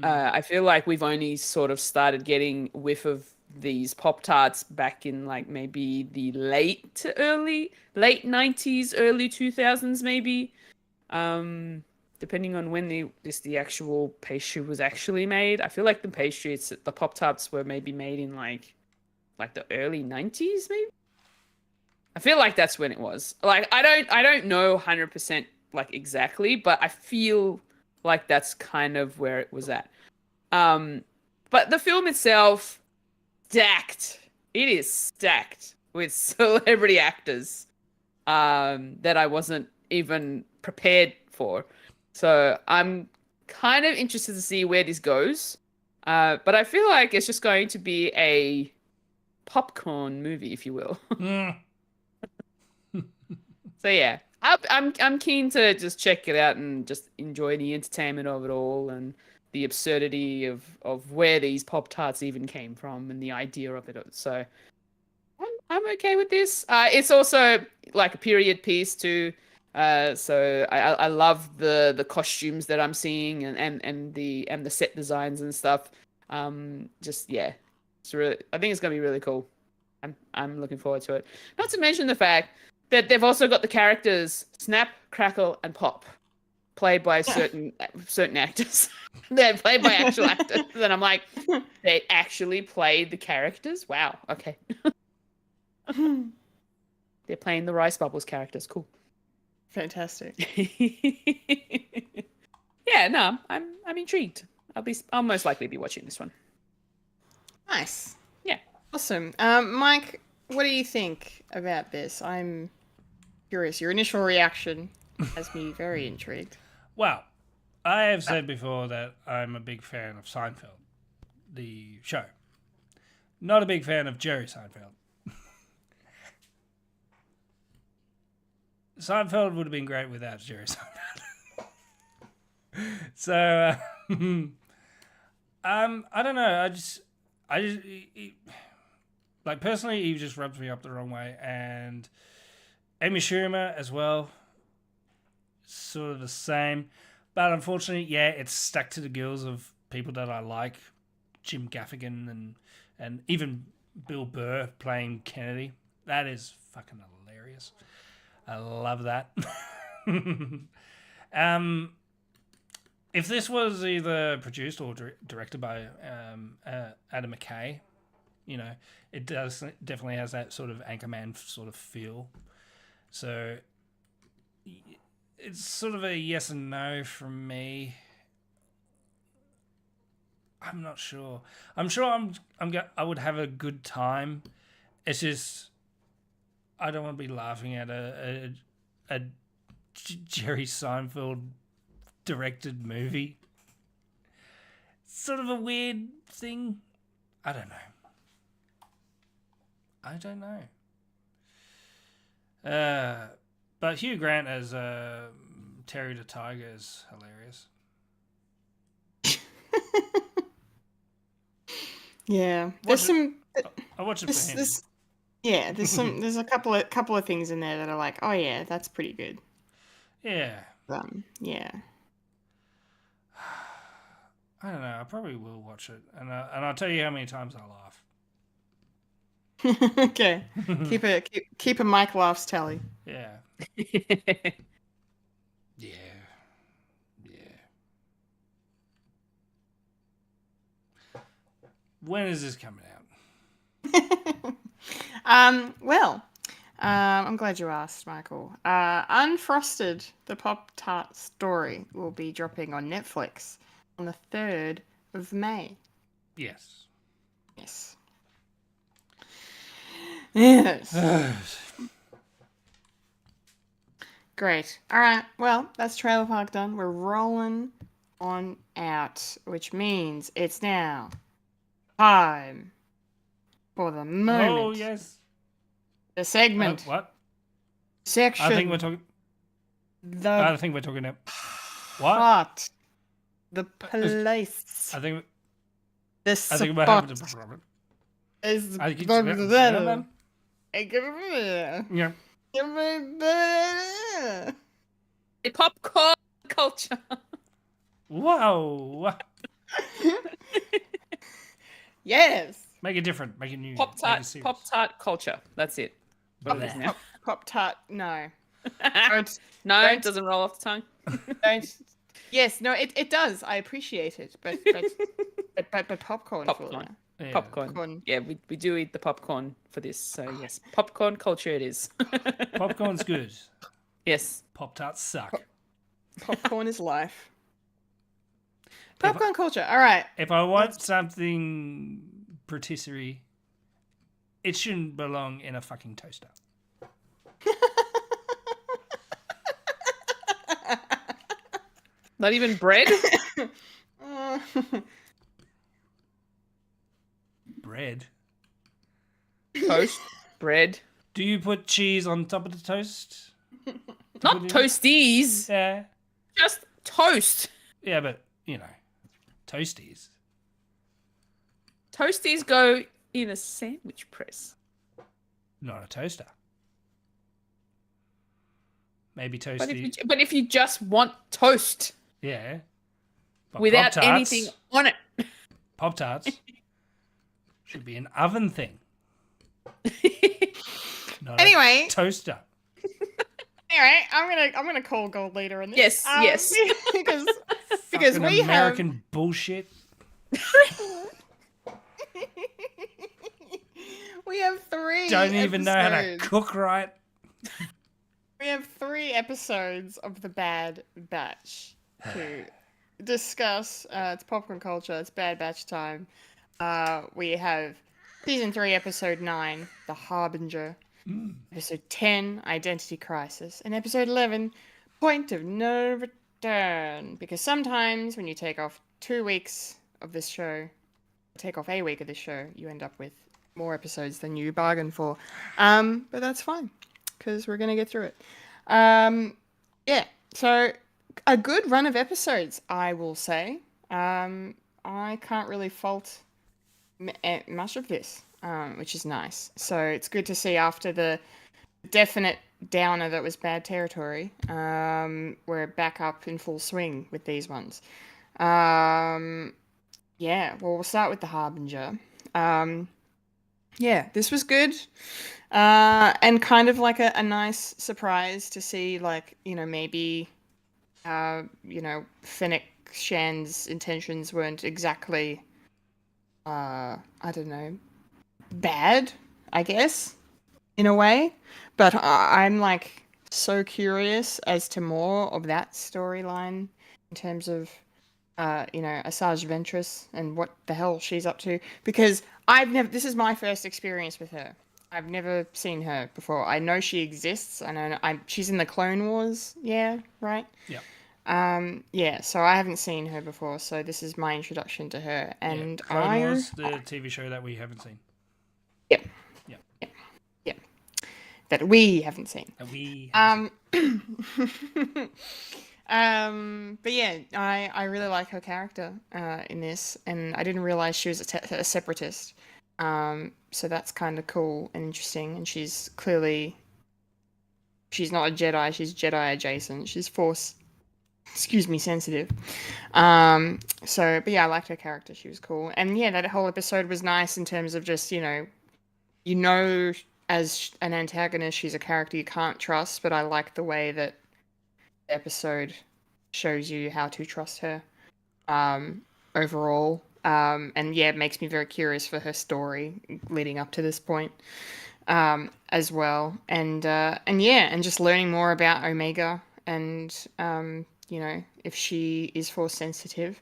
I feel like we've only sort of started getting whiff of these Pop-Tarts back in like maybe the late 90s, early 2000s maybe. Depending on when the actual pastry was actually made. I feel like the Pop-Tarts were maybe made in like the early 90s maybe. I feel like that's when it was. Like I don't know 100% like exactly, but I feel like that's kind of where it was at. But the film itself, stacked. It is stacked with celebrity actors that I wasn't even prepared for. So I'm kind of interested to see where this goes. But I feel like it's just going to be a popcorn movie, if you will. So yeah, I'm keen to just check it out and just enjoy the entertainment of it all and the absurdity of where these Pop-Tarts even came from and the idea of it. So I'm okay with this. It's also like a period piece too. So I love the costumes that I'm seeing and the set designs and stuff. Just yeah, it's really, I think it's gonna be really cool. I'm looking forward to it. Not to mention the fact that they've also got the characters Snap, Crackle, and Pop, played by certain actors. They're played by actual actors, and I'm like, they actually played the characters. Wow. Okay. They're playing the Rice Bubbles characters. Cool. Fantastic. Yeah, no, I'm intrigued. I'll most likely be watching this one. Nice. Yeah. Awesome. Mike, what do you think about this? I'm curious. Your initial reaction has me very intrigued. Well, I have said before that I'm a big fan of Seinfeld, the show. Not a big fan of Jerry Seinfeld. Seinfeld would have been great without Jerry Seinfeld. So, I don't know. Like personally, he just rubs me up the wrong way, and Amy Schumer as well, sort of the same. But unfortunately, yeah, it's stuck to the gills of people that I like, Jim Gaffigan and even Bill Burr playing Kennedy. That is fucking hilarious. I love that. If this was either produced or directed by Adam McKay, you know, it definitely has that sort of Anchorman sort of feel. So it's sort of a yes and no from me. I'm not sure. I'm sure I would have a good time. It's just I don't want to be laughing at a Jerry Seinfeld directed movie. It's sort of a weird thing. I don't know. But Hugh Grant as Terry the Tiger is hilarious. Yeah, I watch it for him. Yeah, there's a couple of things in there that are like, oh yeah, that's pretty good. Yeah. Yeah. I don't know. I probably will watch it, and I'll tell you how many times I laugh. Okay. Keep a Mike laughs tally. Yeah. Yeah. When is this coming out? Well, I'm glad you asked, Michael. Unfrosted, the Pop-Tart story, will be dropping on Netflix on the 3rd of May. Yes. Great. All right. Well, that's Trailer Park done. We're rolling on out, which means it's now time for the moment. Oh yes. The segment. What? Section. I think we're talking. The I think we're talking about what? part. The place. I think. The I think we're spot. having. Is I think the Yeah. The popcorn culture. Whoa. Yes. Make it different. Make it new. Pop make it tart, serious. pop tart culture. That's it. But It is now. Pop tart. No. Don't. No, Don't- it doesn't roll off the tongue. Don't. Yes. No. It does. I appreciate it. But popcorn. Popcorn. Yeah. Popcorn. Yeah, we do eat the popcorn for this. So yes, popcorn culture it is. Popcorn's good. Yes. Pop tarts suck. Popcorn is life. Popcorn culture. All right. If I want something patisserie, it shouldn't belong in a fucking toaster. Not even bread. Bread. Toast. Bread. Do you put cheese on top of the toast? Not toasties. Yeah. Just toast. Yeah, but, toasties. Toasties go in a sandwich press. Not a toaster. Maybe But toasty. if you just want toast Yeah. But without Pop-Tarts- anything on it. Pop-Tarts should be an oven thing. Not Anyway. a toaster. Anyway, I'm gonna call Gold Leader in this. Yes, yes. because Fucking we American bullshit. we have 3. Don't even know how to episodes. cook right. We have 3 episodes of the Bad Batch to discuss. It's popcorn culture. It's Bad Batch time. We have season 3, episode 9, The Harbinger. Episode 10, Identity Crisis. And episode 11, Point of No Return. Because sometimes when you take off 2 weeks of this show, take off a week of this show, you end up with more episodes than you bargained for. But that's fine, because we're going to get through it. Yeah, so a good run of episodes, I will say. I can't really fault much of this. Which is nice. So it's good to see after the definite downer that was Bad Territory, we're back up in full swing with these ones. Yeah, well, we'll start with The Harbinger. Yeah, this was good. And kind of like a nice surprise to see, maybe, Fennec Shan's intentions weren't exactly, I don't know, bad, I guess, in a way. But I'm so curious as to more of that storyline in terms of Asajj Ventress and what the hell she's up to, because this is my first experience with her. I've never seen her before. I know she exists. I know she's in the Clone Wars. Yeah, right? Yeah. Yeah, so I haven't seen her before, so this is my introduction to her. And Clone Wars, the TV show that we haven't seen. Yep. Yeah. Yep. That we haven't seen. That we haven't But yeah, I really like her character in this, and I didn't realize she was a separatist. So that's kind of cool and interesting. And she's not a Jedi; she's Jedi adjacent. She's Force, sensitive. But yeah, I liked her character. She was cool, and yeah, that whole episode was nice in terms of just as an antagonist, she's a character you can't trust, but I like the way that the episode shows you how to trust her overall. And yeah, it makes me very curious for her story leading up to this point as well. And just learning more about Omega and, if she is Force sensitive.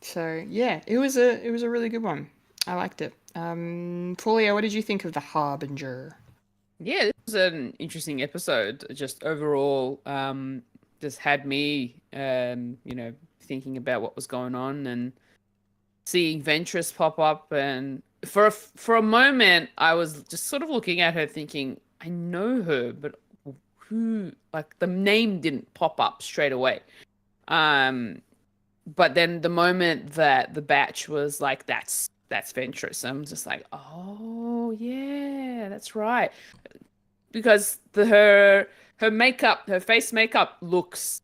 So yeah, it was a really good one. I liked it. Fulya, what did you think of The Harbinger? Yeah, this was an interesting episode. Just overall, just had me, thinking about what was going on and seeing Ventress pop up. And for a moment, I was just sort of looking at her thinking, I know her, but who? Like, the name didn't pop up straight away. But then the moment that the batch was like, that's Ventress, I'm just like, oh yeah, that's right. Because her makeup, her face makeup looks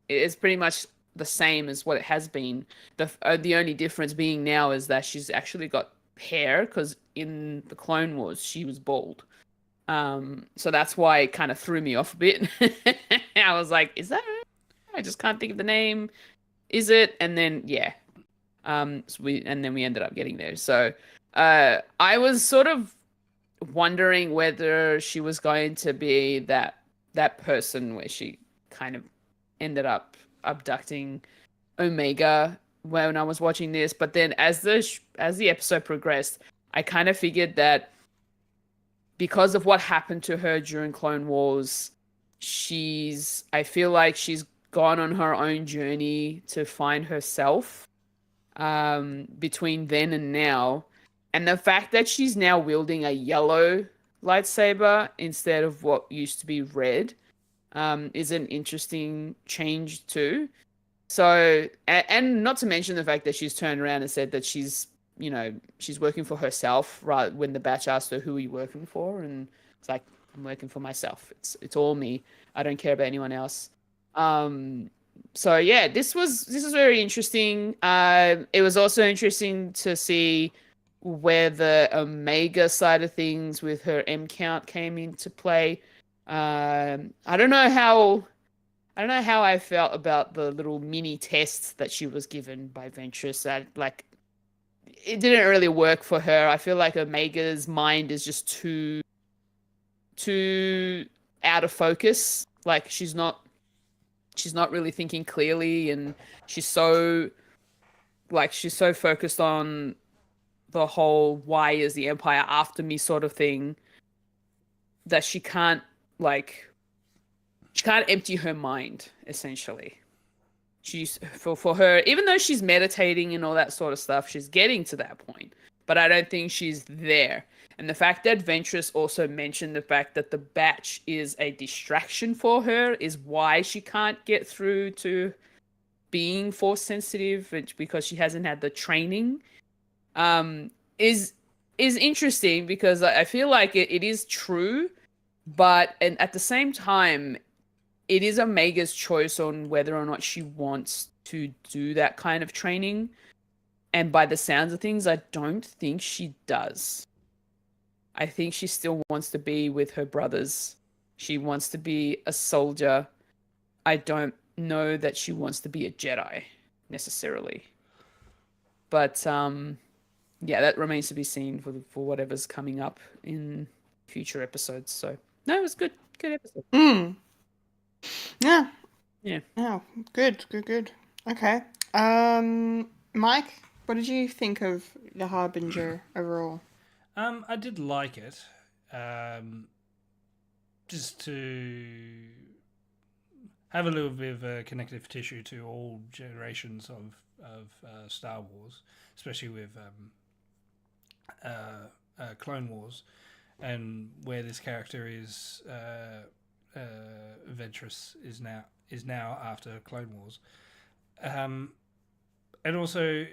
is pretty much the same as what it has been. The only difference being now is that she's actually got hair, because in the Clone Wars she was bald. So that's why it kind of threw me off a bit. I was like, is that her? I just can't think of the name. Is it? And then we ended up getting there. So I was sort of wondering whether she was going to be that person where she kind of ended up abducting Omega when I was watching this. But then as the episode progressed, I kind of figured that because of what happened to her during Clone Wars, I feel like she's gone on her own journey to find herself between then and now. And the fact that she's now wielding a yellow lightsaber instead of what used to be red is an interesting change too. So, and not to mention the fact that she's turned around and said that she's working for herself, right? When the batch asked her, who are you working for? And it's like, I'm working for myself. It's all me. I don't care about anyone else. So yeah, this was very interesting. It was also interesting to see where the Omega side of things with her M count came into play. I don't know how I felt about the little mini tests that she was given by Ventress. That, like, it didn't really work for her. I feel like Omega's mind is just too out of focus. Like, she's not really thinking clearly, and she's so focused on the whole why is the Empire after me sort of thing that she can't empty her mind, essentially. She's for her, even though she's meditating and all that sort of stuff, she's getting to that point, but I don't think she's there. And the fact that Ventress also mentioned the fact that the batch is a distraction for her is why she can't get through to being force sensitive, because she hasn't had the training, is interesting, because I feel like it is true, but at the same time, it is Omega's choice on whether or not she wants to do that kind of training. And by the sounds of things, I don't think she does. I think she still wants to be with her brothers. She wants to be a soldier. I don't know that she wants to be a Jedi, necessarily. But, yeah, that remains to be seen for whatever's coming up in future episodes. So, no, it was good. Good episode. Yeah. Yeah. Oh, good. Okay. Mike, what did you think of The Harbinger overall? I did like it. Just to have a little bit of a connective tissue to all generations of Star Wars, especially with Clone Wars, and where this character is. Ventress is now after Clone Wars, and also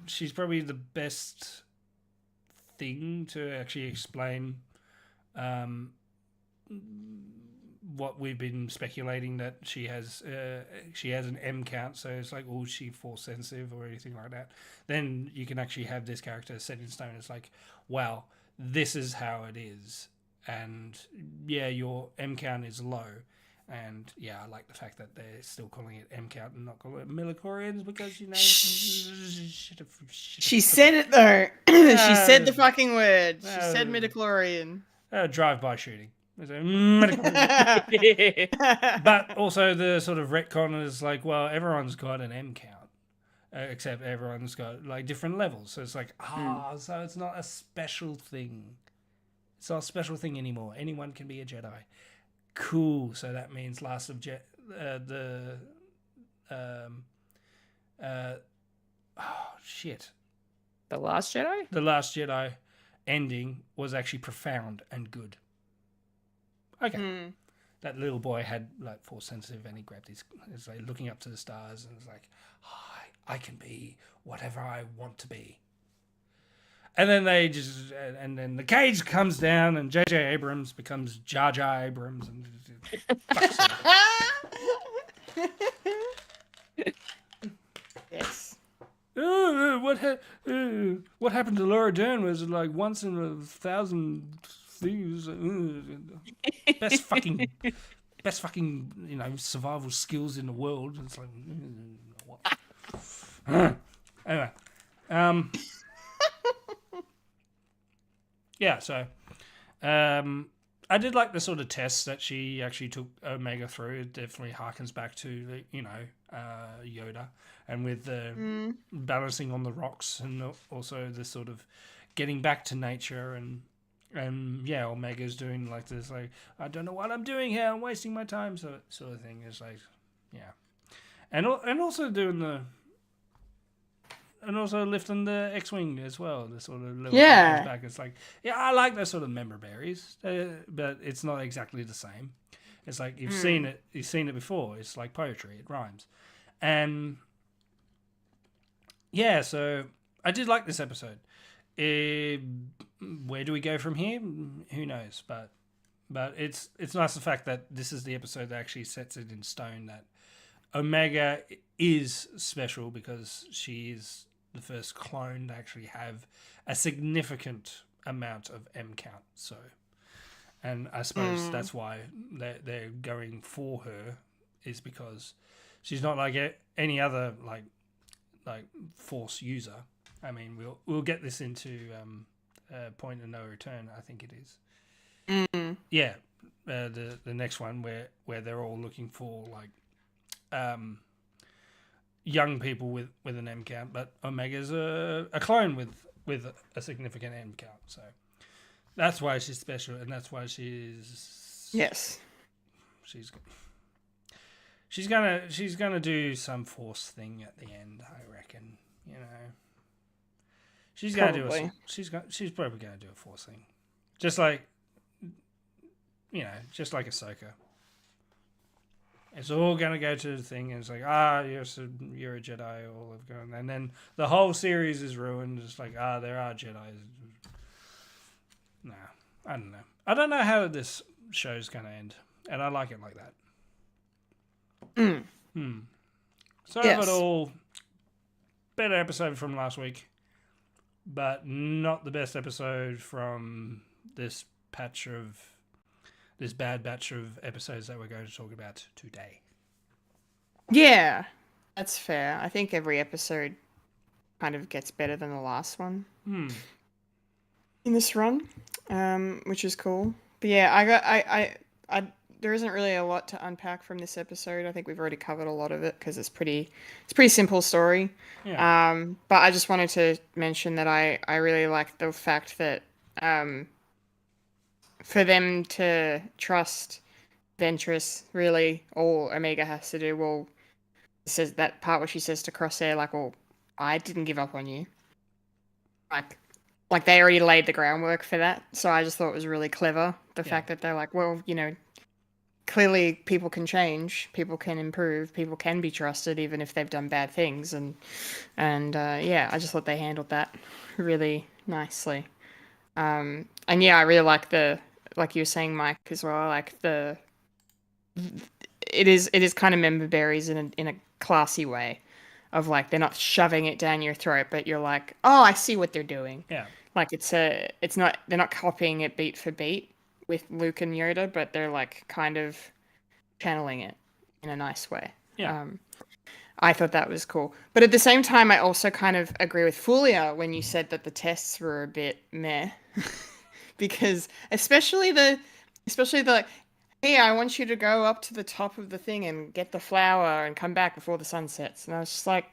she's probably the best thing to actually explain what we've been speculating, that she has an M count, so it's like, oh, she force sensitive or anything like that. Then you can actually have this character set in stone. It's like, wow, this is how it is. And yeah, your M count is low, and yeah, I like the fact that they're still calling it M count and not calling it midichlorians, because she said it though. She said the fucking word. She said midichlorian. Drive-by shooting. But also the sort of retcon is like, well, everyone's got an M count, except everyone's got like different levels. So it's like, so it's not a special thing. It's not a special thing anymore. Anyone can be a Jedi. cool. So that means Last of the shit. The Last Jedi? The Last Jedi ending was actually profound and good. Okay. That little boy had like force sensitive, and he grabbed his. It's like looking up to the stars, and it's like, I can be whatever I want to be. And then and then the cage comes down, and J.J. Abrams becomes Jar Jar Abrams, and fucks it. Yes. What happened to Laura Dern was like once in 1,000 things. Best fucking survival skills in the world. It's like what? Anyway, yeah. So, I did like the sort of tests that she actually took Omega through. It definitely harkens back to the Yoda, and with the balancing on the rocks, and also the sort of getting back to nature, and yeah, Omega's doing like this, like, I don't know what I'm doing here, I'm wasting my time, sort of thing. Is like, yeah, and also doing and also lifting the X-wing as well. The sort of little back. It's like, yeah, I like those sort of member berries, but it's not exactly the same. It's like you've seen it before. It's like poetry. It rhymes, and yeah. So I did like this episode. Where do we go from here? Who knows? But it's nice the fact that this is the episode that actually sets it in stone that Omega is special because she is the first clone to actually have a significant amount of M count. So, and I suppose that's why they're going for her, is because she's not like any other like Force user. I mean, we'll get this into Point of No Return, I think it is. Yeah, the next one where they're all looking for like young people with an M count, but Omega's a clone with a significant M count, so that's why she's special, and that's why she's gonna do some Force thing at the end, I reckon. You know, she's gonna she's probably gonna do a Force thing, just like Ahsoka. It's all going to go to the thing, and it's like, you're a Jedi, all of going, and then the whole series is ruined. It's like, there are Jedi. No, I don't know. I don't know how this show's going to end, and I like it like that. So Yes. overall, better episode from last week, but not the best episode from this bad batch of episodes that we're going to talk about today. Yeah, that's fair. I think every episode kind of gets better than the last one in this run, which is cool. But yeah, I there isn't really a lot to unpack from this episode. I think we've already covered a lot of it because it's pretty simple story. Yeah. But I just wanted to mention that I really like the fact that for them to trust Ventress, really, all Omega has to do, says that part where she says to Crosshair, like, well, I didn't give up on you. Like they already laid the groundwork for that. So I just thought it was really clever. The fact that they're like, well, clearly people can change, people can improve, people can be trusted even if they've done bad things. And I just thought they handled that really nicely. And yeah, I really like like you were saying, Mike, as well, like it is kind of member berries in a classy way of like, they're not shoving it down your throat, but you're like, oh, I see what they're doing. Yeah. Like they're not copying it beat for beat with Luke and Yoda, but they're like kind of channeling it in a nice way. Yeah. I thought that was cool. But at the same time, I also kind of agree with Fulya when you said that the tests were a bit meh. Because especially the like, hey, I want you to go up to the top of the thing and get the flower and come back before the sun sets. And I was just like,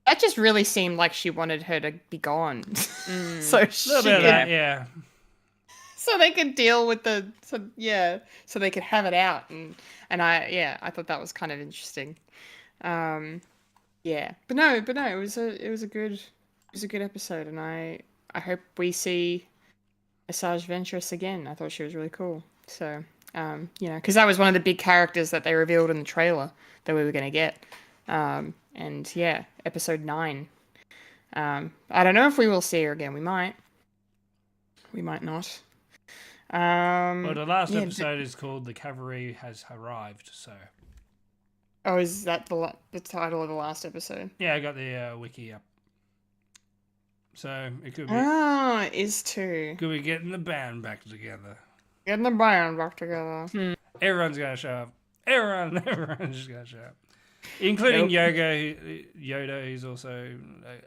that just really seemed like she wanted her to be gone. So she a little bit of that, yeah. so they could deal with so they could have it out, and I thought that was kind of interesting. Yeah, but no, it was a good episode, and I hope we see Asajj Ventress again. I thought she was really cool. So, because that was one of the big characters that they revealed in the trailer that we were going to get. And yeah, episode 9. I don't know if we will see her again. We might not. Well, the last episode is called "The Cavalry Has Arrived." So. Oh, is that the title of the last episode? Yeah, I got the wiki up. So it could be. Oh, it is too. Could be getting the band back together. Getting the band back together. Everyone's gonna show up. Everyone's just gonna show up, including Yoda, who's also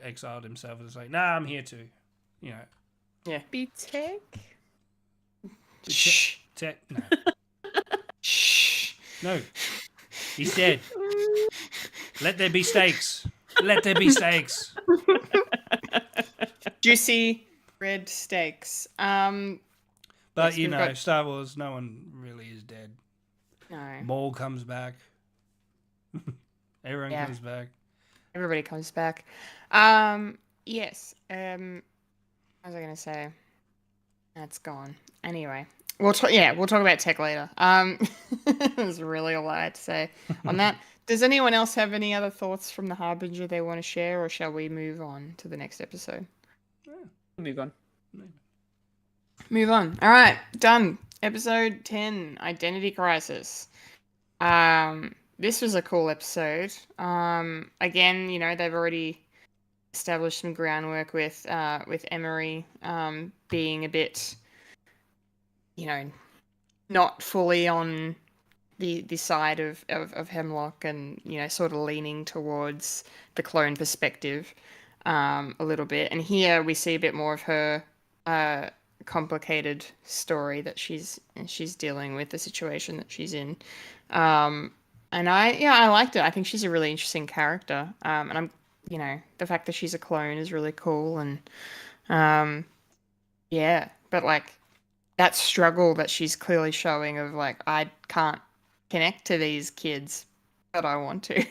exiled himself. It's like, nah, I'm here too. You know. Yeah. Be tech. Shh. No. Shh. No. He said, "Let there be stakes. Let there be stakes." Juicy red steaks. But yes, got... Star Wars, no one really is dead. No. Maul comes back. Everyone comes back. Everybody comes back. Yes. What was I gonna say? That's gone. Anyway. We'll talk about tech later. There's really a lot I had to say on that. Does anyone else have any other thoughts from the Harbinger they want to share, or shall we move on to the next episode? Move on. Move on. All right, done. Episode 10, Identity Crisis. This was a cool episode. Again, they've already established some groundwork with Emery being a bit, not fully on the side of Hemlock, and sort of leaning towards the clone perspective a little bit. And here we see a bit more of her complicated story that she's dealing with, the situation that she's in. And I liked it. I think she's a really interesting character. And I'm the fact that she's a clone is really cool. And but like that struggle that she's clearly showing of like, I can't connect to these kids, but I want to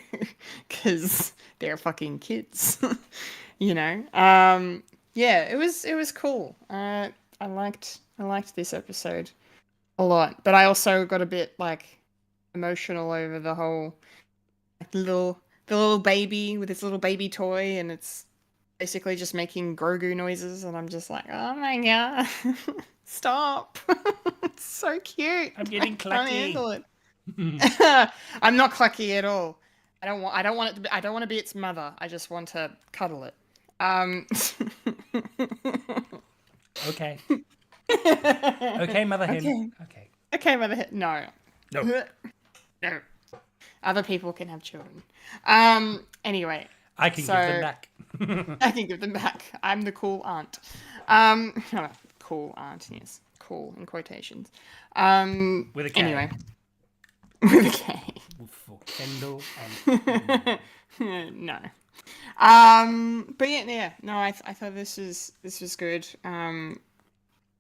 because they're fucking kids. It was cool. I liked this episode a lot, but I also got a bit like emotional over the whole the little baby with its little baby toy, and it's basically just making Grogu noises, and I'm just like, oh my god, stop! It's so cute. I'm getting clucky. I can't handle it. I'm not clucky at all. I don't want it to be its mother. I just want to cuddle it. Okay. Okay, mother hen. Okay, mother hen. No. No. No. Other people can have children. Anyway. I can give them back. I can give them back. I'm the cool aunt. Cool aunt, yes. Cool in quotations. With a K. Anyway. With a K. For Kendall and... No. But yeah, no, I thought this was good.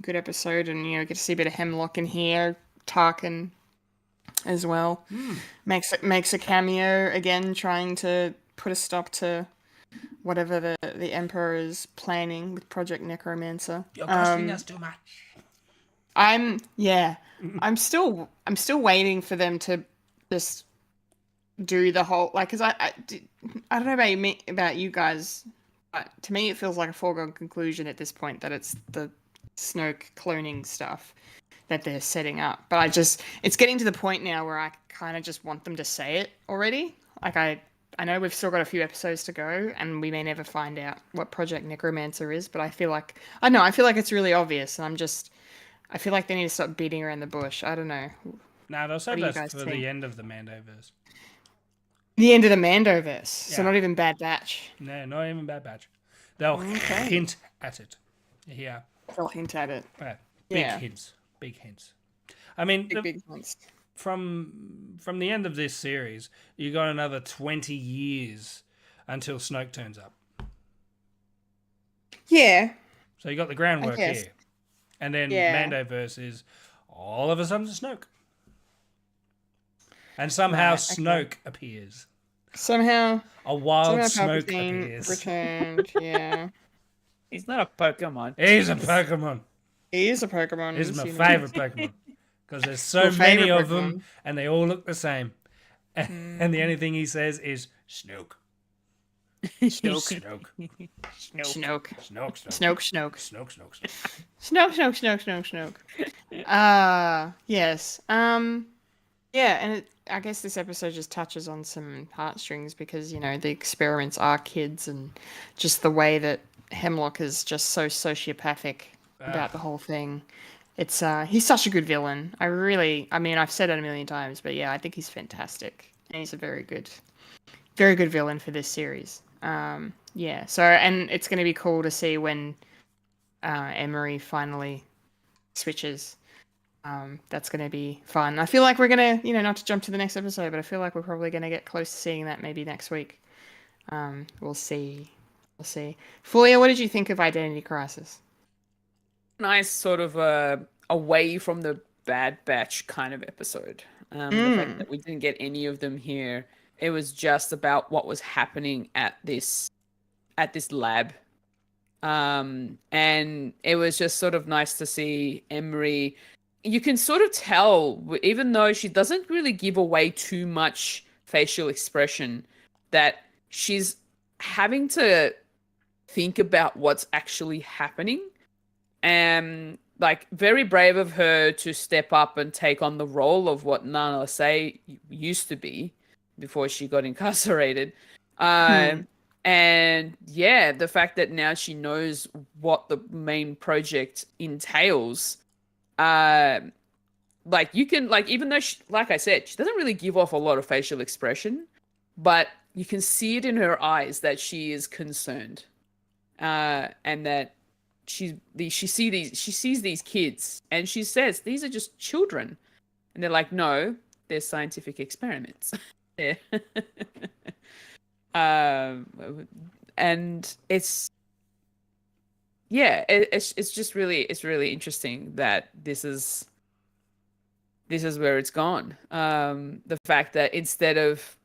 Good episode, and get to see a bit of Hemlock in here, Tarkin as well. Makes a cameo again, trying to put a stop to whatever the Emperor is planning with Project Necromancer. You're costing us too much. I'm still waiting for them to just do the whole, like, because I don't know about you guys, but to me it feels like a foregone conclusion at this point that it's the Snoke cloning stuff that they're setting up. But it's getting to the point now where I kind of just want them to say it already. Like I know we've still got a few episodes to go, and we may never find out what Project Necromancer is, but I feel like it's really obvious, and I feel like they need to stop beating around the bush. I don't know. No, they'll save that for the end of the Mandoverse. The end of the Mandoverse. Yeah. So not even Bad Batch. No, not even Bad Batch. They'll hint at it. Yeah. They'll hint at it. Big hints. Big hints. I mean, big hints. From the end of this series, you got another 20 years until Snoke turns up. Yeah. So you got the groundwork here. And then Yeah. Mandoverse is all of a sudden Snoke. And somehow Right, okay. Snoke appears. Somehow A wild Snoke Palpatine appears. returned. Yeah, He's not a Pokemon. He's a Pokemon. he is a Pokemon. He's in my this favourite universe. Pokemon. Because there's so Your many favourite of them, Pokemon. and they all look the same. And the only thing he says is Snoke. Snoke. Snoke. Snoke. Snoke. Snoke. Snoke. Snoke. Snoke. Snoke. Yes. Yeah, and I guess this episode just touches on some heartstrings because, you know, the experiments are kids and just the way that Hemlock is just so sociopathic about the whole thing. It's he's such a good villain. I mean, I've said it a million times, but yeah, I think he's fantastic. And he's a very good villain for this series. Yeah, so, and it's going to be cool to see when Emery finally switches. That's going to be fun. I feel like we're going to, you know, not to jump to the next episode, but I feel like we're probably going to get close to seeing that maybe next week. We'll see. Fulya, what did you think of Identity Crisis? Nice sort of away from the Bad Batch kind of episode. The fact that we didn't get any of them here. It was just about what was happening at this lab. And it was just sort of nice to see Emery. You can sort of tell, even though she doesn't really give away too much facial expression, that she's having to think about what's actually happening. And like, very brave of her to step up and take on the role of what Nana Say used to be before she got incarcerated. And yeah, the fact that now she knows what the main project entails, like, you can, like, even though she, like I said, she doesn't really give off a lot of facial expression, but you can see it in her eyes that she is concerned, and that she sees these kids, and she says these are just children, and they're like, no, they're scientific experiments. Yeah. And it's just really interesting that this is where it's gone. The fact that instead of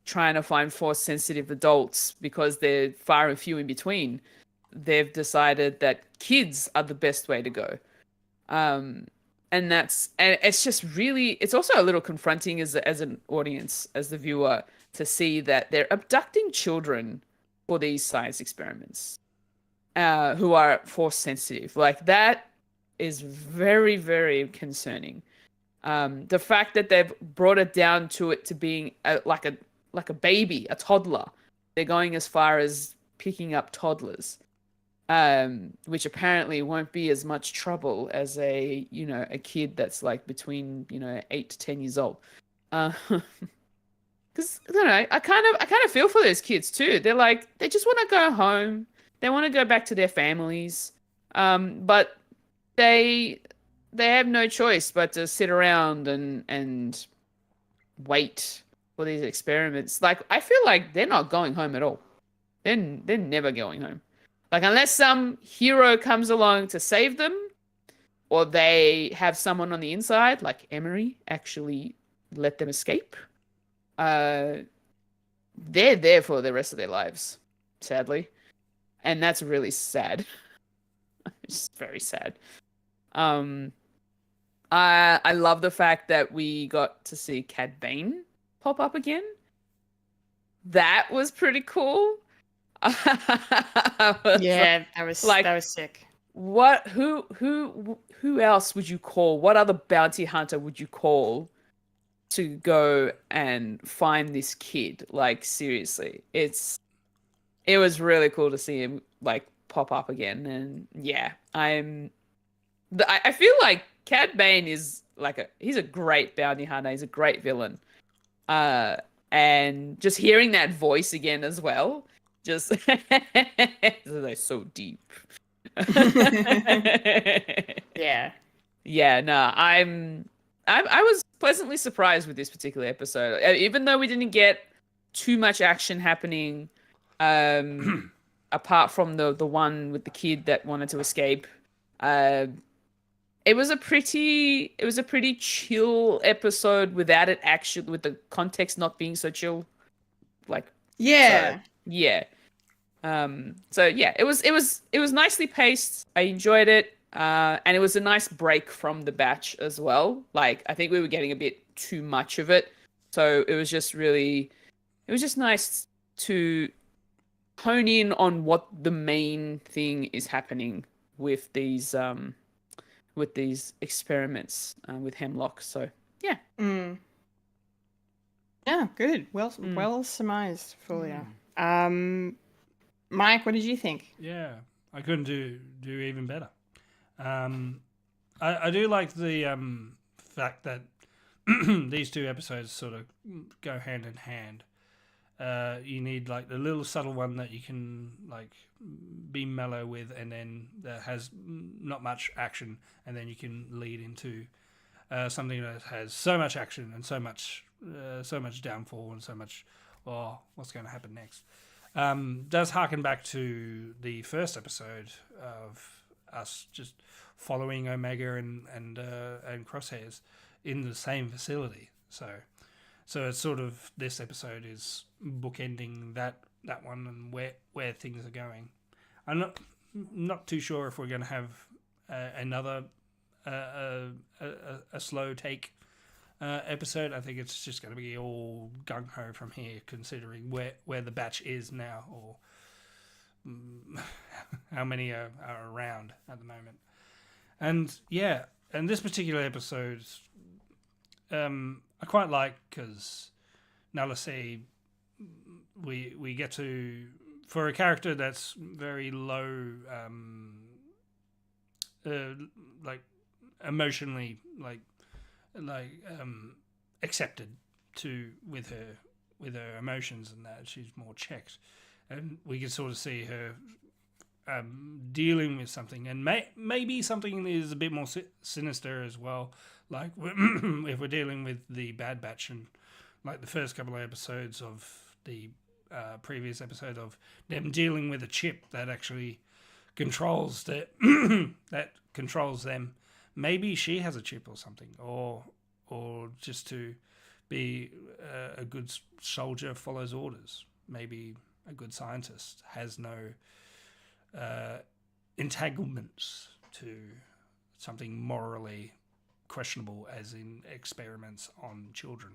trying to find force sensitive adults because they're far and few in between, they've decided that kids are the best way to go. And it's just really, it's also a little confronting as an audience, as the viewer, to see that they're abducting children for these science experiments, who are force sensitive. Like, that is very, very concerning. The fact that they've brought it down to it to being like a baby, a toddler. They're going as far as picking up toddlers, which apparently won't be as much trouble as a kid that's like between 8 to 10 years old. Because I don't know, I kind of feel for those kids too. They're like, they just want to go home. They want to go back to their families, but they have no choice but to sit around and wait for these experiments. Like, I feel like they're not going home at all. They're never going home. Like, unless some hero comes along to save them, or they have someone on the inside, like Emery, actually let them escape. They're there for the rest of their lives, sadly. And that's really sad. It's very sad. I love the fact that we got to see Cad Bane pop up again. That was pretty cool. Yeah, that was sick. What? Who else would you call? What other bounty hunter would you call to go and find this kid? Like, seriously, it was really cool to see him like pop up again. And yeah, I feel like Cad Bane is like he's a great bounty hunter. He's a great villain. And just hearing that voice again as well, just they're so deep. Yeah. Yeah, no, I was pleasantly surprised with this particular episode. Even though we didn't get too much action happening, apart from the one with the kid that wanted to escape. it was a pretty chill episode without it actually, with the context not being so chill. Like, Yeah. so, yeah. So yeah, it was nicely paced. I enjoyed it. And it was a nice break from the batch as well. Like, I think we were getting a bit too much of it. So it was just nice to hone in on what the main thing is happening with these experiments with Hemlock. So yeah. Mm. Yeah, good. Well surmised, Fulya. Mike, what did you think? Yeah, I couldn't do even better. I do like the fact that these two episodes sort of go hand in hand. You need like the little subtle one that you can like be mellow with, and then that has not much action, and then you can lead into something that has so much action and so much downfall and so much, what's going to happen next. Does harken back to the first episode of us just following Omega and Crosshairs in the same facility. So it's sort of, this episode is bookending that one and where things are going. I'm not too sure if we're going to have another a slow take episode. I think it's just going to be all gung ho from here, considering where the batch is now, or how many are around at the moment. And yeah, and this particular episode, I quite like, because Nala C, we get to, for a character that's very low, like emotionally, like accepted to with her emotions, and that she's more checked, and we can sort of see her dealing with something, and maybe something is a bit more sinister as well. Like if we're dealing with the Bad Batch, and like the first couple of episodes of the previous episode of them dealing with a chip that actually controls that controls them. Maybe she has a chip or something, or just to be a good soldier, follows orders. Maybe a good scientist has no entanglements to something morally questionable, as in experiments on children.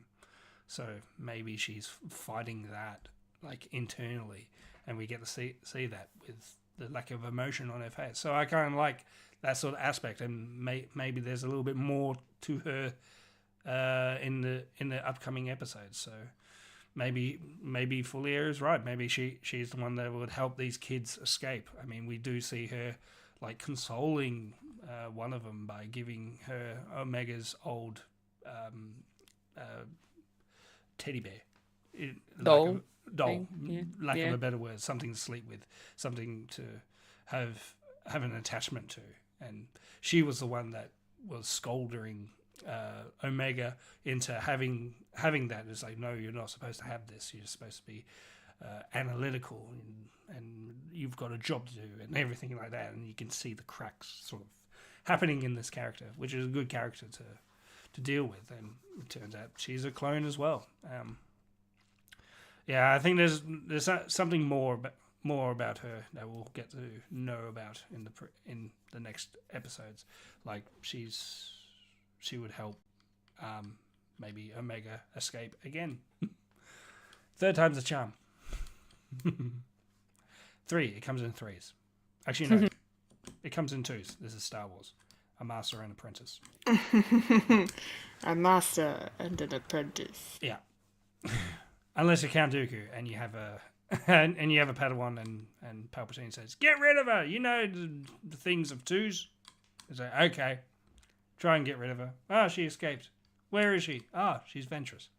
So maybe she's fighting that like internally, and we get to see that with the lack of emotion on her face. So I kind of like that sort of aspect, and maybe there's a little bit more to her in the upcoming episodes. So maybe Fulya is right. Maybe she's the one that would help these kids escape. I mean, we do see her like consoling one of them by giving her Omega's old teddy bear, doll, lack of a better word, something to sleep with, something to have an attachment to. And she was the one that was scolding Omega into having that. It's like, no, you're not supposed to have this. You're supposed to be analytical, and you've got a job to do, and everything like that. And you can see the cracks sort of happening in this character, which is a good character to deal with. And it turns out she's a clone as well. Yeah, I think there's something more about her that we'll get to know about in the next episodes. Like she would help maybe Omega escape again. Third time's a charm. 3. It comes in 3s. Actually, no. It comes in 2s. This is Star Wars. A master and apprentice. A master and an apprentice. Yeah. Unless you're Count Dooku and you have a and you have a Padawan, and Palpatine says, "Get rid of her. You know the things of 2s." It's like, okay, try and get rid of her. Ah, she escaped. Where is she? Ah, she's Ventress.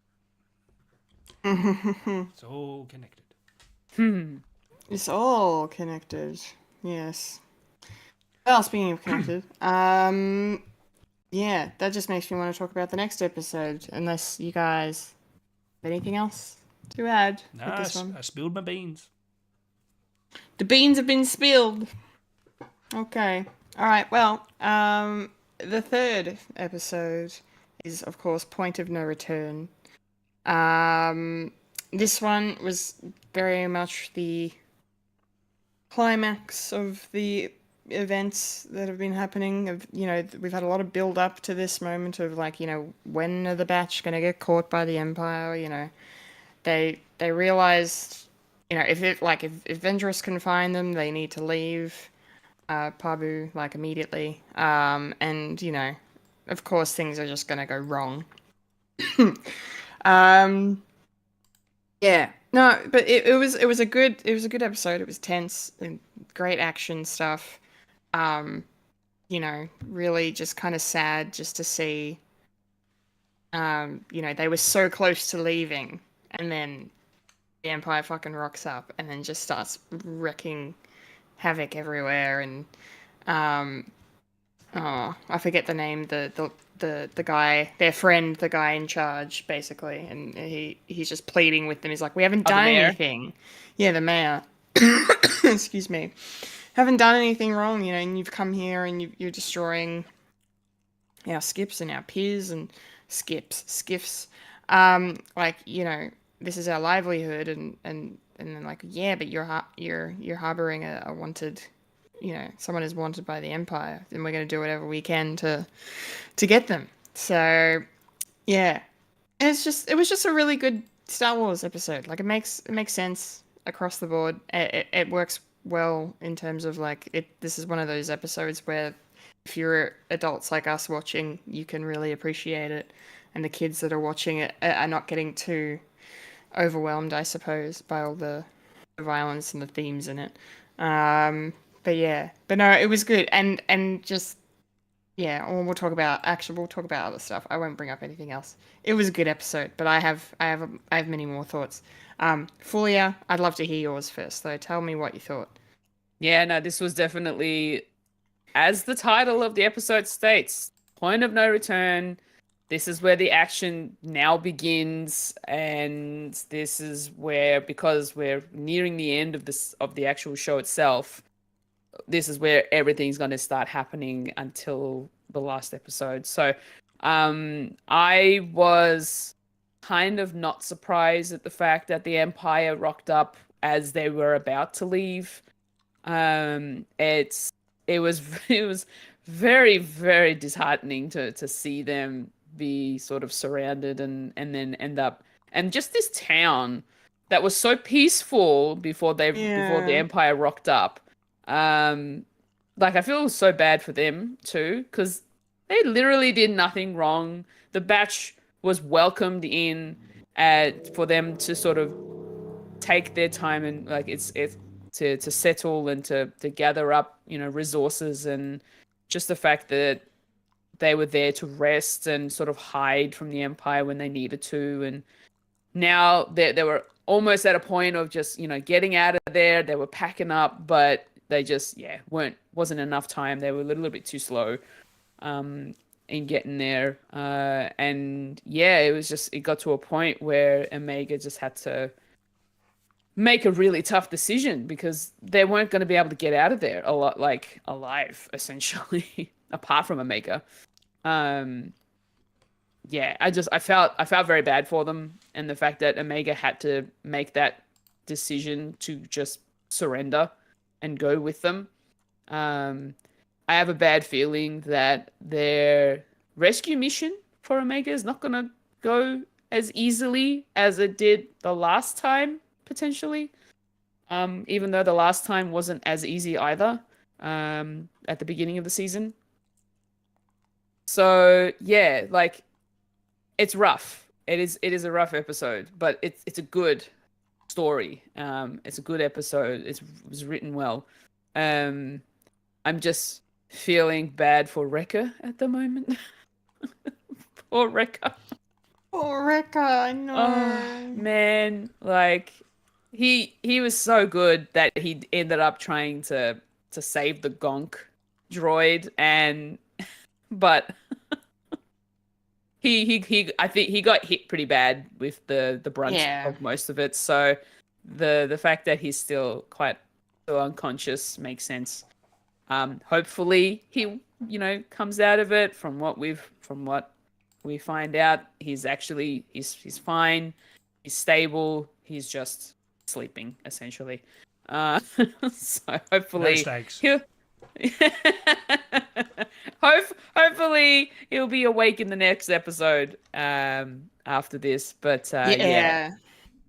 It's all connected. It's all connected. Yes. Well, speaking of connected, yeah, that just makes me want to talk about the next episode. Unless you guys have anything else to add No, with this one. I spilled my beans. The beans have been spilled. Okay. All right. Well, the third episode is, of course, Point of No Return. This one was very much the climax of the events that have been happening. Of we've had a lot of build up to this moment of like, when are the Batch gonna get caught by the Empire? They realized, if Ventress can find them, they need to leave Pabu like immediately. And of course things are just gonna go wrong. Yeah. No, but it was a good episode. It was tense and great action stuff. Really just kind of sad just to see they were so close to leaving, and then the Empire fucking rocks up and then just starts wrecking havoc everywhere. And I forget the name, the guy, their friend, the guy in charge, basically, and he's just pleading with them. He's like, we haven't done anything. Yeah, the mayor. Excuse me. Haven't done anything wrong, and you've come here and you're destroying our skips and our peers and skiffs. This is our livelihood, and then like, yeah, but you're harboring a wanted, someone is wanted by the Empire, and we're going to do whatever we can to get them. So, yeah, and it was just a really good Star Wars episode. Like, it makes sense across the board. It works well in terms of like this is one of those episodes where if you're adults like us watching, you can really appreciate it, and the kids that are watching it are not getting too overwhelmed, I suppose, by all the violence and the themes in it. But no, it was good, and just we'll talk about other stuff. I won't bring up anything else. It was a good episode, but I have many more thoughts. Fulya, I'd love to hear yours first, though. Tell me what you thought. Yeah, no, this was definitely, as the title of the episode states, Point of No Return. This is where the action now begins, and this is where, because we're nearing the end of the actual show itself, this is where everything's going to start happening until the last episode. So, I was kind of not surprised at the fact that the Empire rocked up as they were about to leave. It was very, very disheartening to see them be sort of surrounded and then end up, and just this town that was so peaceful before the Empire rocked up. Like, I feel so bad for them too, because they literally did nothing wrong. The Batch was welcomed in for them to sort of take their time and like it's to settle and to gather up, resources, and just the fact that they were there to rest and sort of hide from the Empire when they needed to. And now they were almost at a point of just, getting out of there. They were packing up, but they just, wasn't enough time. They were a little bit too slow in getting there. And yeah, it got to a point where Omega just had to make a really tough decision because they weren't going to be able to get out of there alive, essentially, apart from Omega. I felt very bad for them, and the fact that Omega had to make that decision to just surrender and go with them. I have a bad feeling that their rescue mission for Omega is not going to go as easily as it did the last time, potentially. Even though the last time wasn't as easy either, at the beginning of the season. So, yeah, like, it's rough. It is a rough episode, but it's a good story. It's a good episode. It was written well. I'm just feeling bad for Wrecker at the moment. Poor Wrecker. Poor Wrecker, I know. Oh, man, like, he was so good that he ended up trying to save the Gonk droid, but I think he got hit pretty bad with the brunt of most of it. So the fact that he's still unconscious makes sense. Hopefully he comes out of it. From what we find out, he's fine. He's stable. He's just sleeping essentially. So hopefully No stakes. hopefully he'll be awake in the next episode after this. But yeah,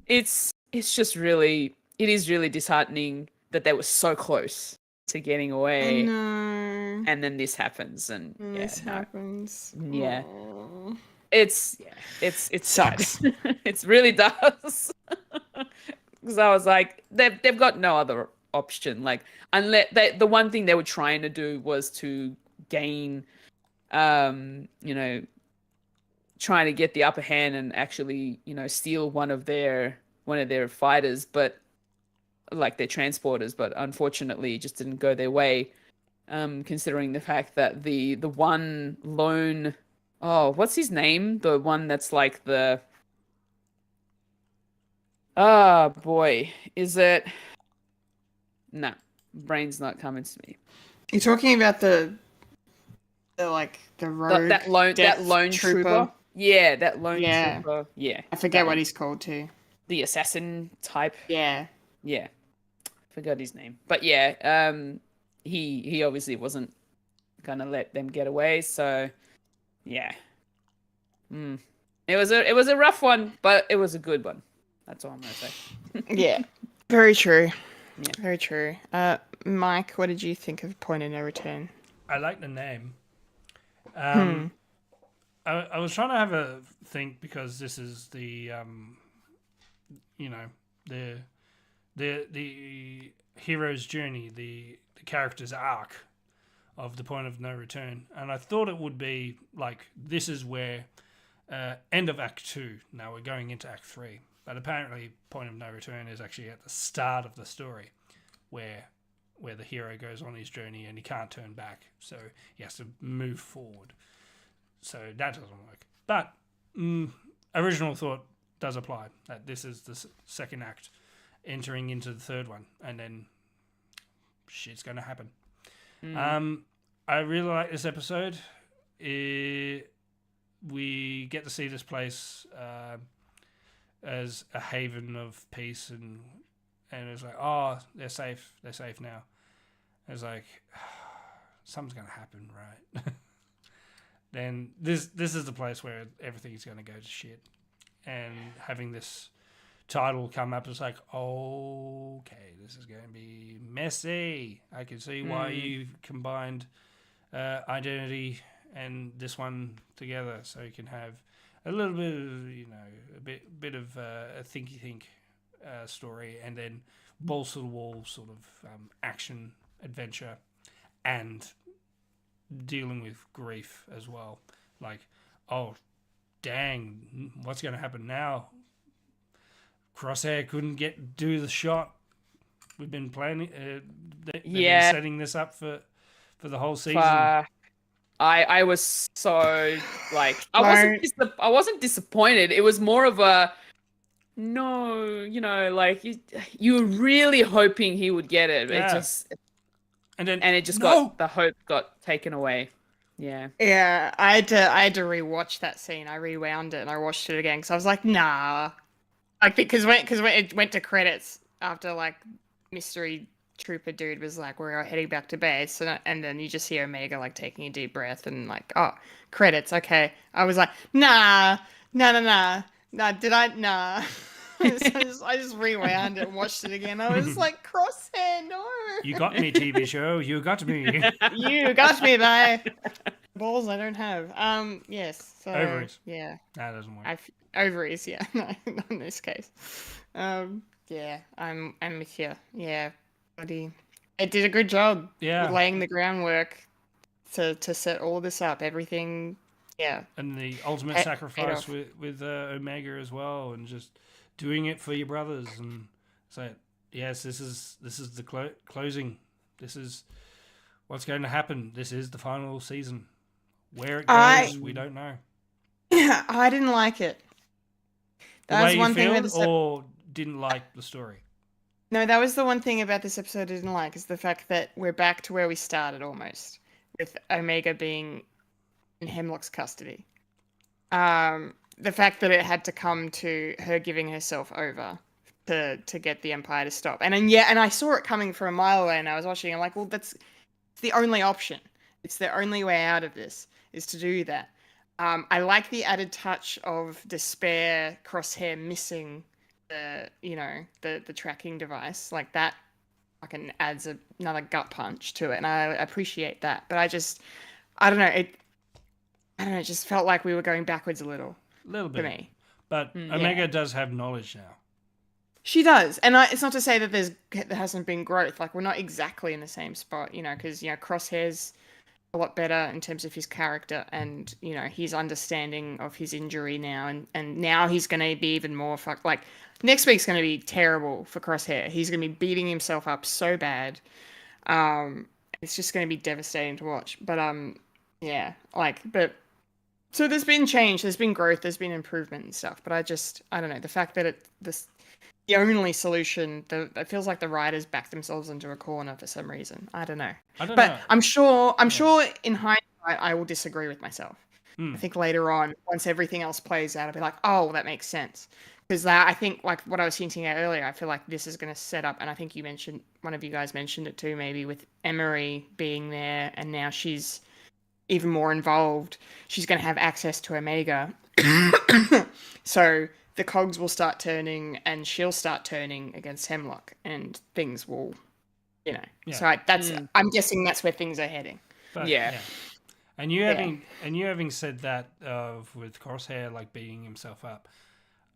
it's just really disheartening that they were so close to getting away. I know. And then this happens, and This happens. Yeah. Aw. It's Sucks. sad. It really does. Because I was like, they've got no other option. Like, unless the one thing they were trying to do was to gain, trying to get the upper hand and actually, steal one of their fighters, but like their transporters. But unfortunately, it just didn't go their way. Considering the fact that the one lone, what's his name? The one that's like the, boy, is it? No, brain's not coming to me. You're talking about the road That lone trooper. Yeah, that lone trooper. Yeah, I forget what he's called too. The assassin type. Yeah. Yeah, forgot his name. But yeah, he obviously wasn't gonna let them get away. So yeah, it was a rough one, but it was a good one. That's all I'm gonna say. Yeah. Very true. Yeah. Very true. Mike, what did you think of Point of No Return? I like the name. I was trying to have a think because this is the the hero's journey, the character's arc of the Point of No Return, and I thought it would be like this is where end of Act 2. Now we're going into Act 3, but apparently Point of No Return is actually at the start of the story, where the hero goes on his journey and he can't turn back, so he has to move forward. So that doesn't work. But original thought does apply, that this is the second act entering into the third one, and then shit's going to happen. I really like this episode. We get to see this place as a haven of peace, and it's like, oh, they're safe now. It's like, something's going to happen, right? Then this is the place where everything's going to go to shit. And having this title come up, it's like, okay, this is going to be messy. I can see why you combined Identity and this one together, so you can have a little bit of, a bit of a thinky story, and then balls to the wall sort of action adventure, and dealing with grief as well. Like, oh, dang, what's going to happen now? Crosshair couldn't do the shot. We've been planning. They've been setting this up for the whole season. I was so like I wasn't disappointed. It was more of a no, like you were really hoping he would get it. Yeah. The hope got taken away. Yeah. Yeah, I had to rewatch that scene. I rewound it and I watched it again because I was like, nah. Like, because when it went to credits after, like, mystery trooper dude was like, we're heading back to base, and then you just hear Omega like taking a deep breath and like, oh, credits, okay. I was like, nah. Did I? Nah. So I just rewound it and watched it again. I was like, Crosshair, no. You got me, TV show. You got me. You got me by balls I don't have. Yes. So, Ovaries. Yeah. That doesn't work. Ovaries, yeah. No, not in this case. Yeah, I'm with you. Yeah, buddy. It did a good job. Yeah. Laying the groundwork to set all this up. Everything. Yeah. And the ultimate sacrifice with Omega as well, and just doing it for your brothers, and so yes, this is the closing. This is what's going to happen. This is the final season. Where it goes, we don't know. I didn't like it. That was one thing or didn't like the story. No, that was the one thing about this episode I didn't like, is the fact that we're back to where we started almost. with Omega being in Hemlock's custody. The fact that it had to come to her giving herself over to get the Empire to stop. And I saw it coming from a mile away, and I was watching. I'm like, well, that's the only option. It's the only way out of this is to do that. I like the added touch of Despair Crosshair missing the tracking device. Like that fucking adds another gut punch to it, and I appreciate that. But I don't know, it just felt like we were going backwards a little little for bit. me. But Omega does have knowledge now. She does, and it's not to say that there hasn't been growth. Like, we're not exactly in the same spot, because Crosshair's a lot better in terms of his character and his understanding of his injury now, and now he's going to be even more fucked. Like, next week's going to be terrible for Crosshair. He's going to be beating himself up so bad. It's just going to be devastating to watch. But so there's been change, there's been growth, there's been improvement and stuff. But I don't know, the fact that the only solution, it feels like the writers backed themselves into a corner for some reason. I don't know. But I'm sure in hindsight, I will disagree with myself. I think later on, once everything else plays out, I'll be like, oh, that makes sense. Because I think, like what I was hinting at earlier, I feel like this is going to set up, and I think one of you guys mentioned it too, maybe with Emery being there, and now she's even more involved. She's going to have access to Omega. So the cogs will start turning, and she'll start turning against Hemlock, and things will, Yeah. So I'm guessing that's where things are heading. But, Yeah. And you having said that with Crosshair like beating himself up,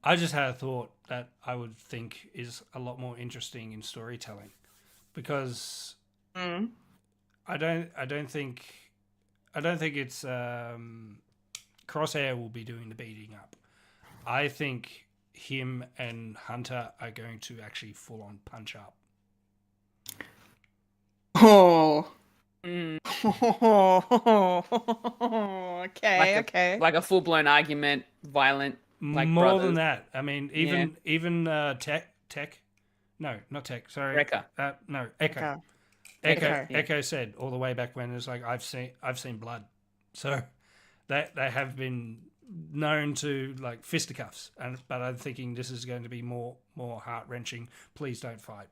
I just had a thought that I would think is a lot more interesting in storytelling, because I don't think it's Crosshair will be doing the beating up. I think him and Hunter are going to actually full on punch up. Oh. Okay. Like a full blown argument, violent. Like more brothers. than that. I mean, even Tech. No, not Tech. Sorry. Wrecker. No, Echo. Echo said all the way back when, it's like I've seen blood. So they have been known to like fisticuffs, but I'm thinking this is going to be more heart wrenching. Please don't fight.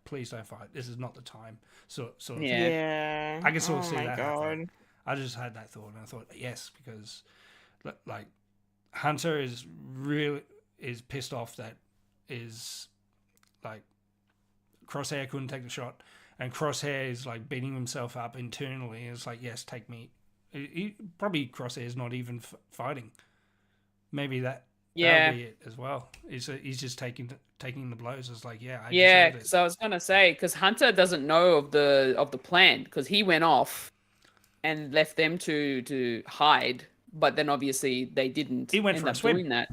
This is not the time. Sort of thing. Yeah. I can sort of see my that God. happening. I just had that thought, and I thought yes, because like Hunter is pissed off that is like Crosshair couldn't take the shot, and Crosshair is like beating himself up internally. It's like, yes, take me. Probably Crosshair's not even fighting. Maybe that'll be it as well. He's just taking the blows. It's like, I deserve it. Because I was gonna say, because Hunter doesn't know of the plan, because he went off and left them to hide, but then obviously they didn't. He went end for a up swim. doing that.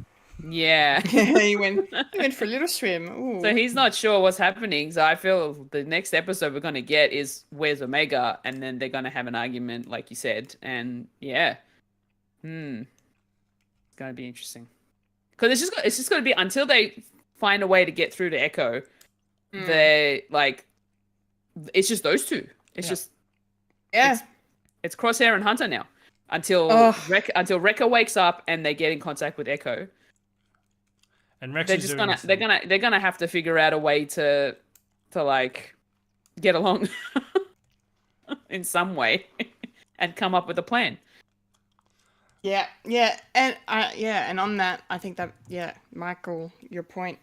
Yeah. he went for a little swim. Ooh. So he's not sure what's happening. So I feel the next episode we're gonna get is where's Omega, and then they're gonna have an argument, like you said, and it's gonna be interesting. Because it's just gonna be until they find a way to get through to Echo. They like it's just those two. It's just it's Crosshair and Hunter now until Wrecker wakes up and they get in contact with Echo. And Rex They're is just doing they're gonna have to figure out a way to like get along in some way and come up with a plan. And and on that, I think that Michael, your point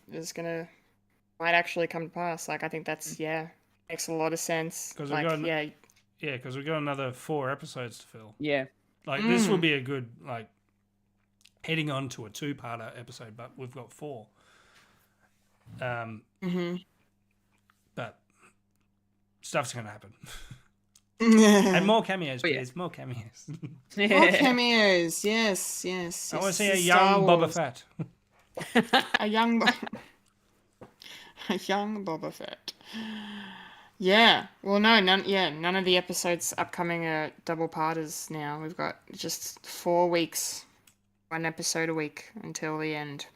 might actually come to pass. Like, I think that's makes a lot of sense. Because like, because we've got another 4 episodes to fill. Yeah, like this will be a good like heading on to a 2-parter episode, but we've got 4. But stuff's gonna happen. And more cameos, please. More cameos. More cameos. Yes. I want to see a young Boba Fett. a young Boba Fett. Yeah. Well, none of the episodes upcoming are double parters now. We've got just 4 weeks, 1 episode a week until the end.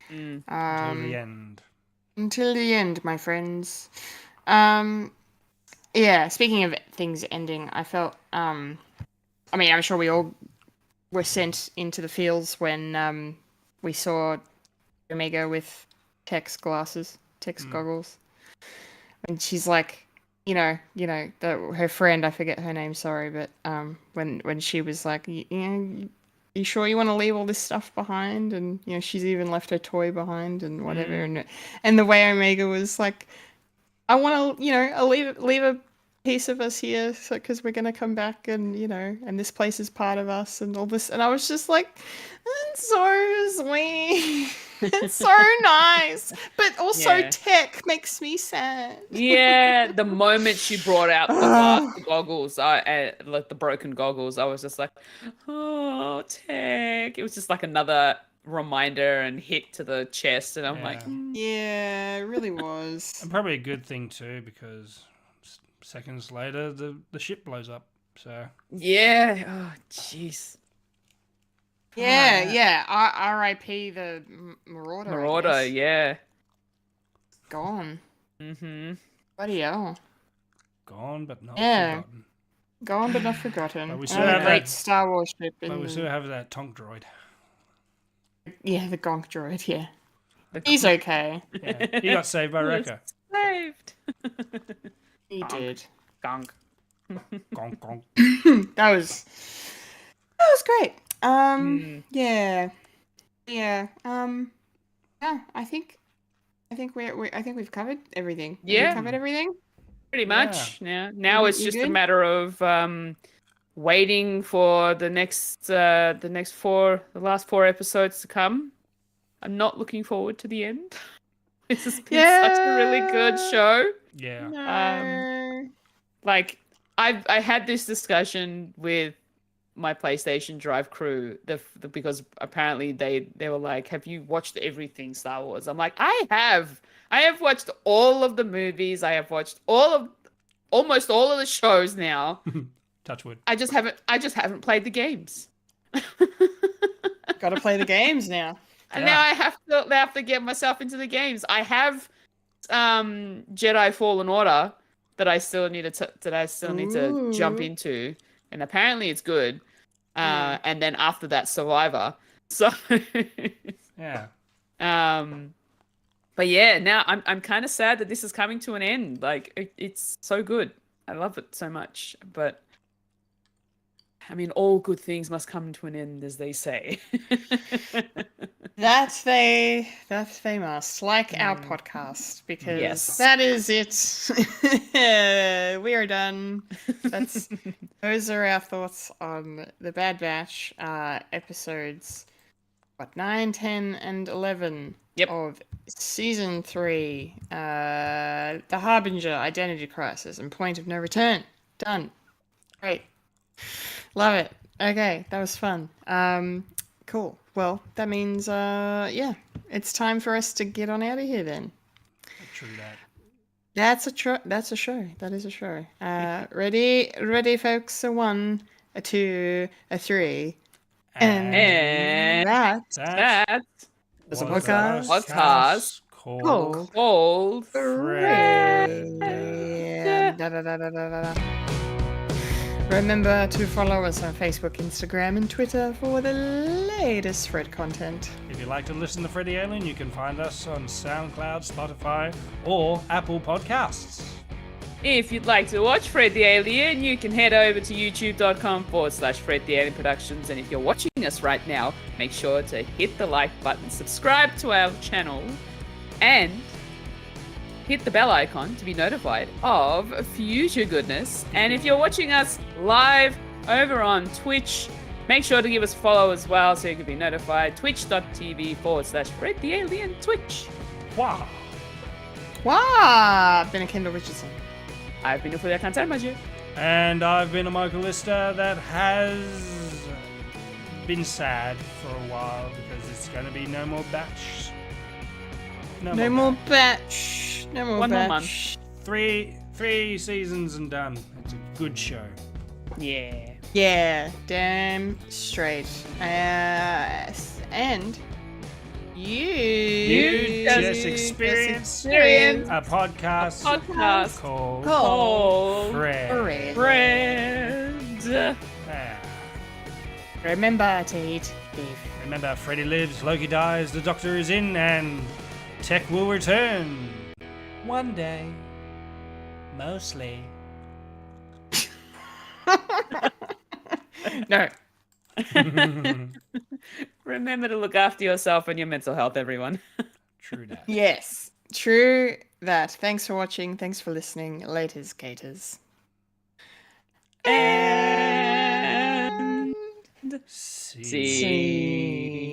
Until the end. Until the end, my friends. Speaking of things ending, I felt I mean, I'm sure we all were sent into the fields when we saw Omega with Tech's goggles. And she's like, her friend, I forget her name, sorry, but when she was like, you sure you want to leave all this stuff behind? And she's even left her toy behind and whatever. And the way Omega was like, I want to, I'll leave a piece of us here because we're gonna come back and and this place is part of us and all this. And I was just like, that's so sweet. It's so nice, but also Tech makes me sad. Yeah, the moment she brought out the goggles, like the broken goggles, I was just like, oh, Tech. It was just like another reminder and hit to the chest, and I'm like, yeah, it really was. And probably a good thing too, because seconds later the ship blows up. So yeah, oh jeez. Yeah. R.I.P. the Marauder. Marauder, yeah. Gone. Mm-hmm. Bloody hell. Gone but not forgotten. Gone but not forgotten. But we A still have great that Star Wars ship. But we still have that Tonk droid. Yeah, the Gonk droid, yeah. He's okay. Yeah. He got saved by Wrecker. Saved. He did. Gonk. Gonk gonk. That was great. Yeah. I think we've covered everything. Yeah. Have we covered everything. Pretty much. Now it's just a matter of waiting for the last 4 episodes to come. I'm not looking forward to the end. It's just been such a really good show. Yeah. No. Like I had this discussion with my PlayStation Drive crew because apparently they were like, have you watched everything Star Wars? I'm like, I have watched all of the movies. I have watched almost all of the shows now. Touch wood. I just haven't played the games. Gotta play the games now. And now I have to get myself into the games. I have Jedi Fallen Order that I still need to jump into, and apparently it's good. And then after that, Survivor. So yeah. But yeah, now I'm kind of sad that this is coming to an end. Like it's so good. I love it so much, but I mean, all good things must come to an end, as they say. That they must, like our podcast, because that is it. We are done. Those are our thoughts on the Bad Batch episodes 9, 10, and 11 of season 3. The Harbinger, Identity Crisis, and Point of No Return. Done. Great. Love it. Okay, that was fun. Cool. Well, that means, it's time for us to get on out of here then. True that. That's a show. That is a show. Ready, folks? A 1, a 2, a 3, and that's a podcast called Friend. Remember to follow us on Facebook, Instagram, and Twitter for the latest Fred content. If you'd like to listen to Freddy Alien, you can find us on SoundCloud, Spotify, or Apple Podcasts. If you'd like to watch Fred the Alien, you can head over to youtube.com/Fred the Alien Productions. And if you're watching us right now, make sure to hit the like button, subscribe to our channel, and hit the bell icon to be notified of future goodness. And if you're watching us live over on Twitch, make sure to give us a follow as well so you can be notified. Twitch.tv/Fred the Alien Twitch. Wow. Wow. Been a Kendall Richardson. I've been a Fulya and And I've been a Michael Lister that has been sad for a while because it's going to be no more batch. No more batch. No more One batch. more month. Three seasons and done. It's a good show. Yeah. Yeah, damn straight. And you just experienced a podcast called Fred. Fred. Ah. Remember to eat beef. Remember, Freddy lives, Loki dies, the Doctor is in, and Tech will return. One day. Mostly. No. Remember to look after yourself and your mental health, everyone. True that. Yes. True that. Thanks for watching. Thanks for listening. Laters, Gators. And See. see.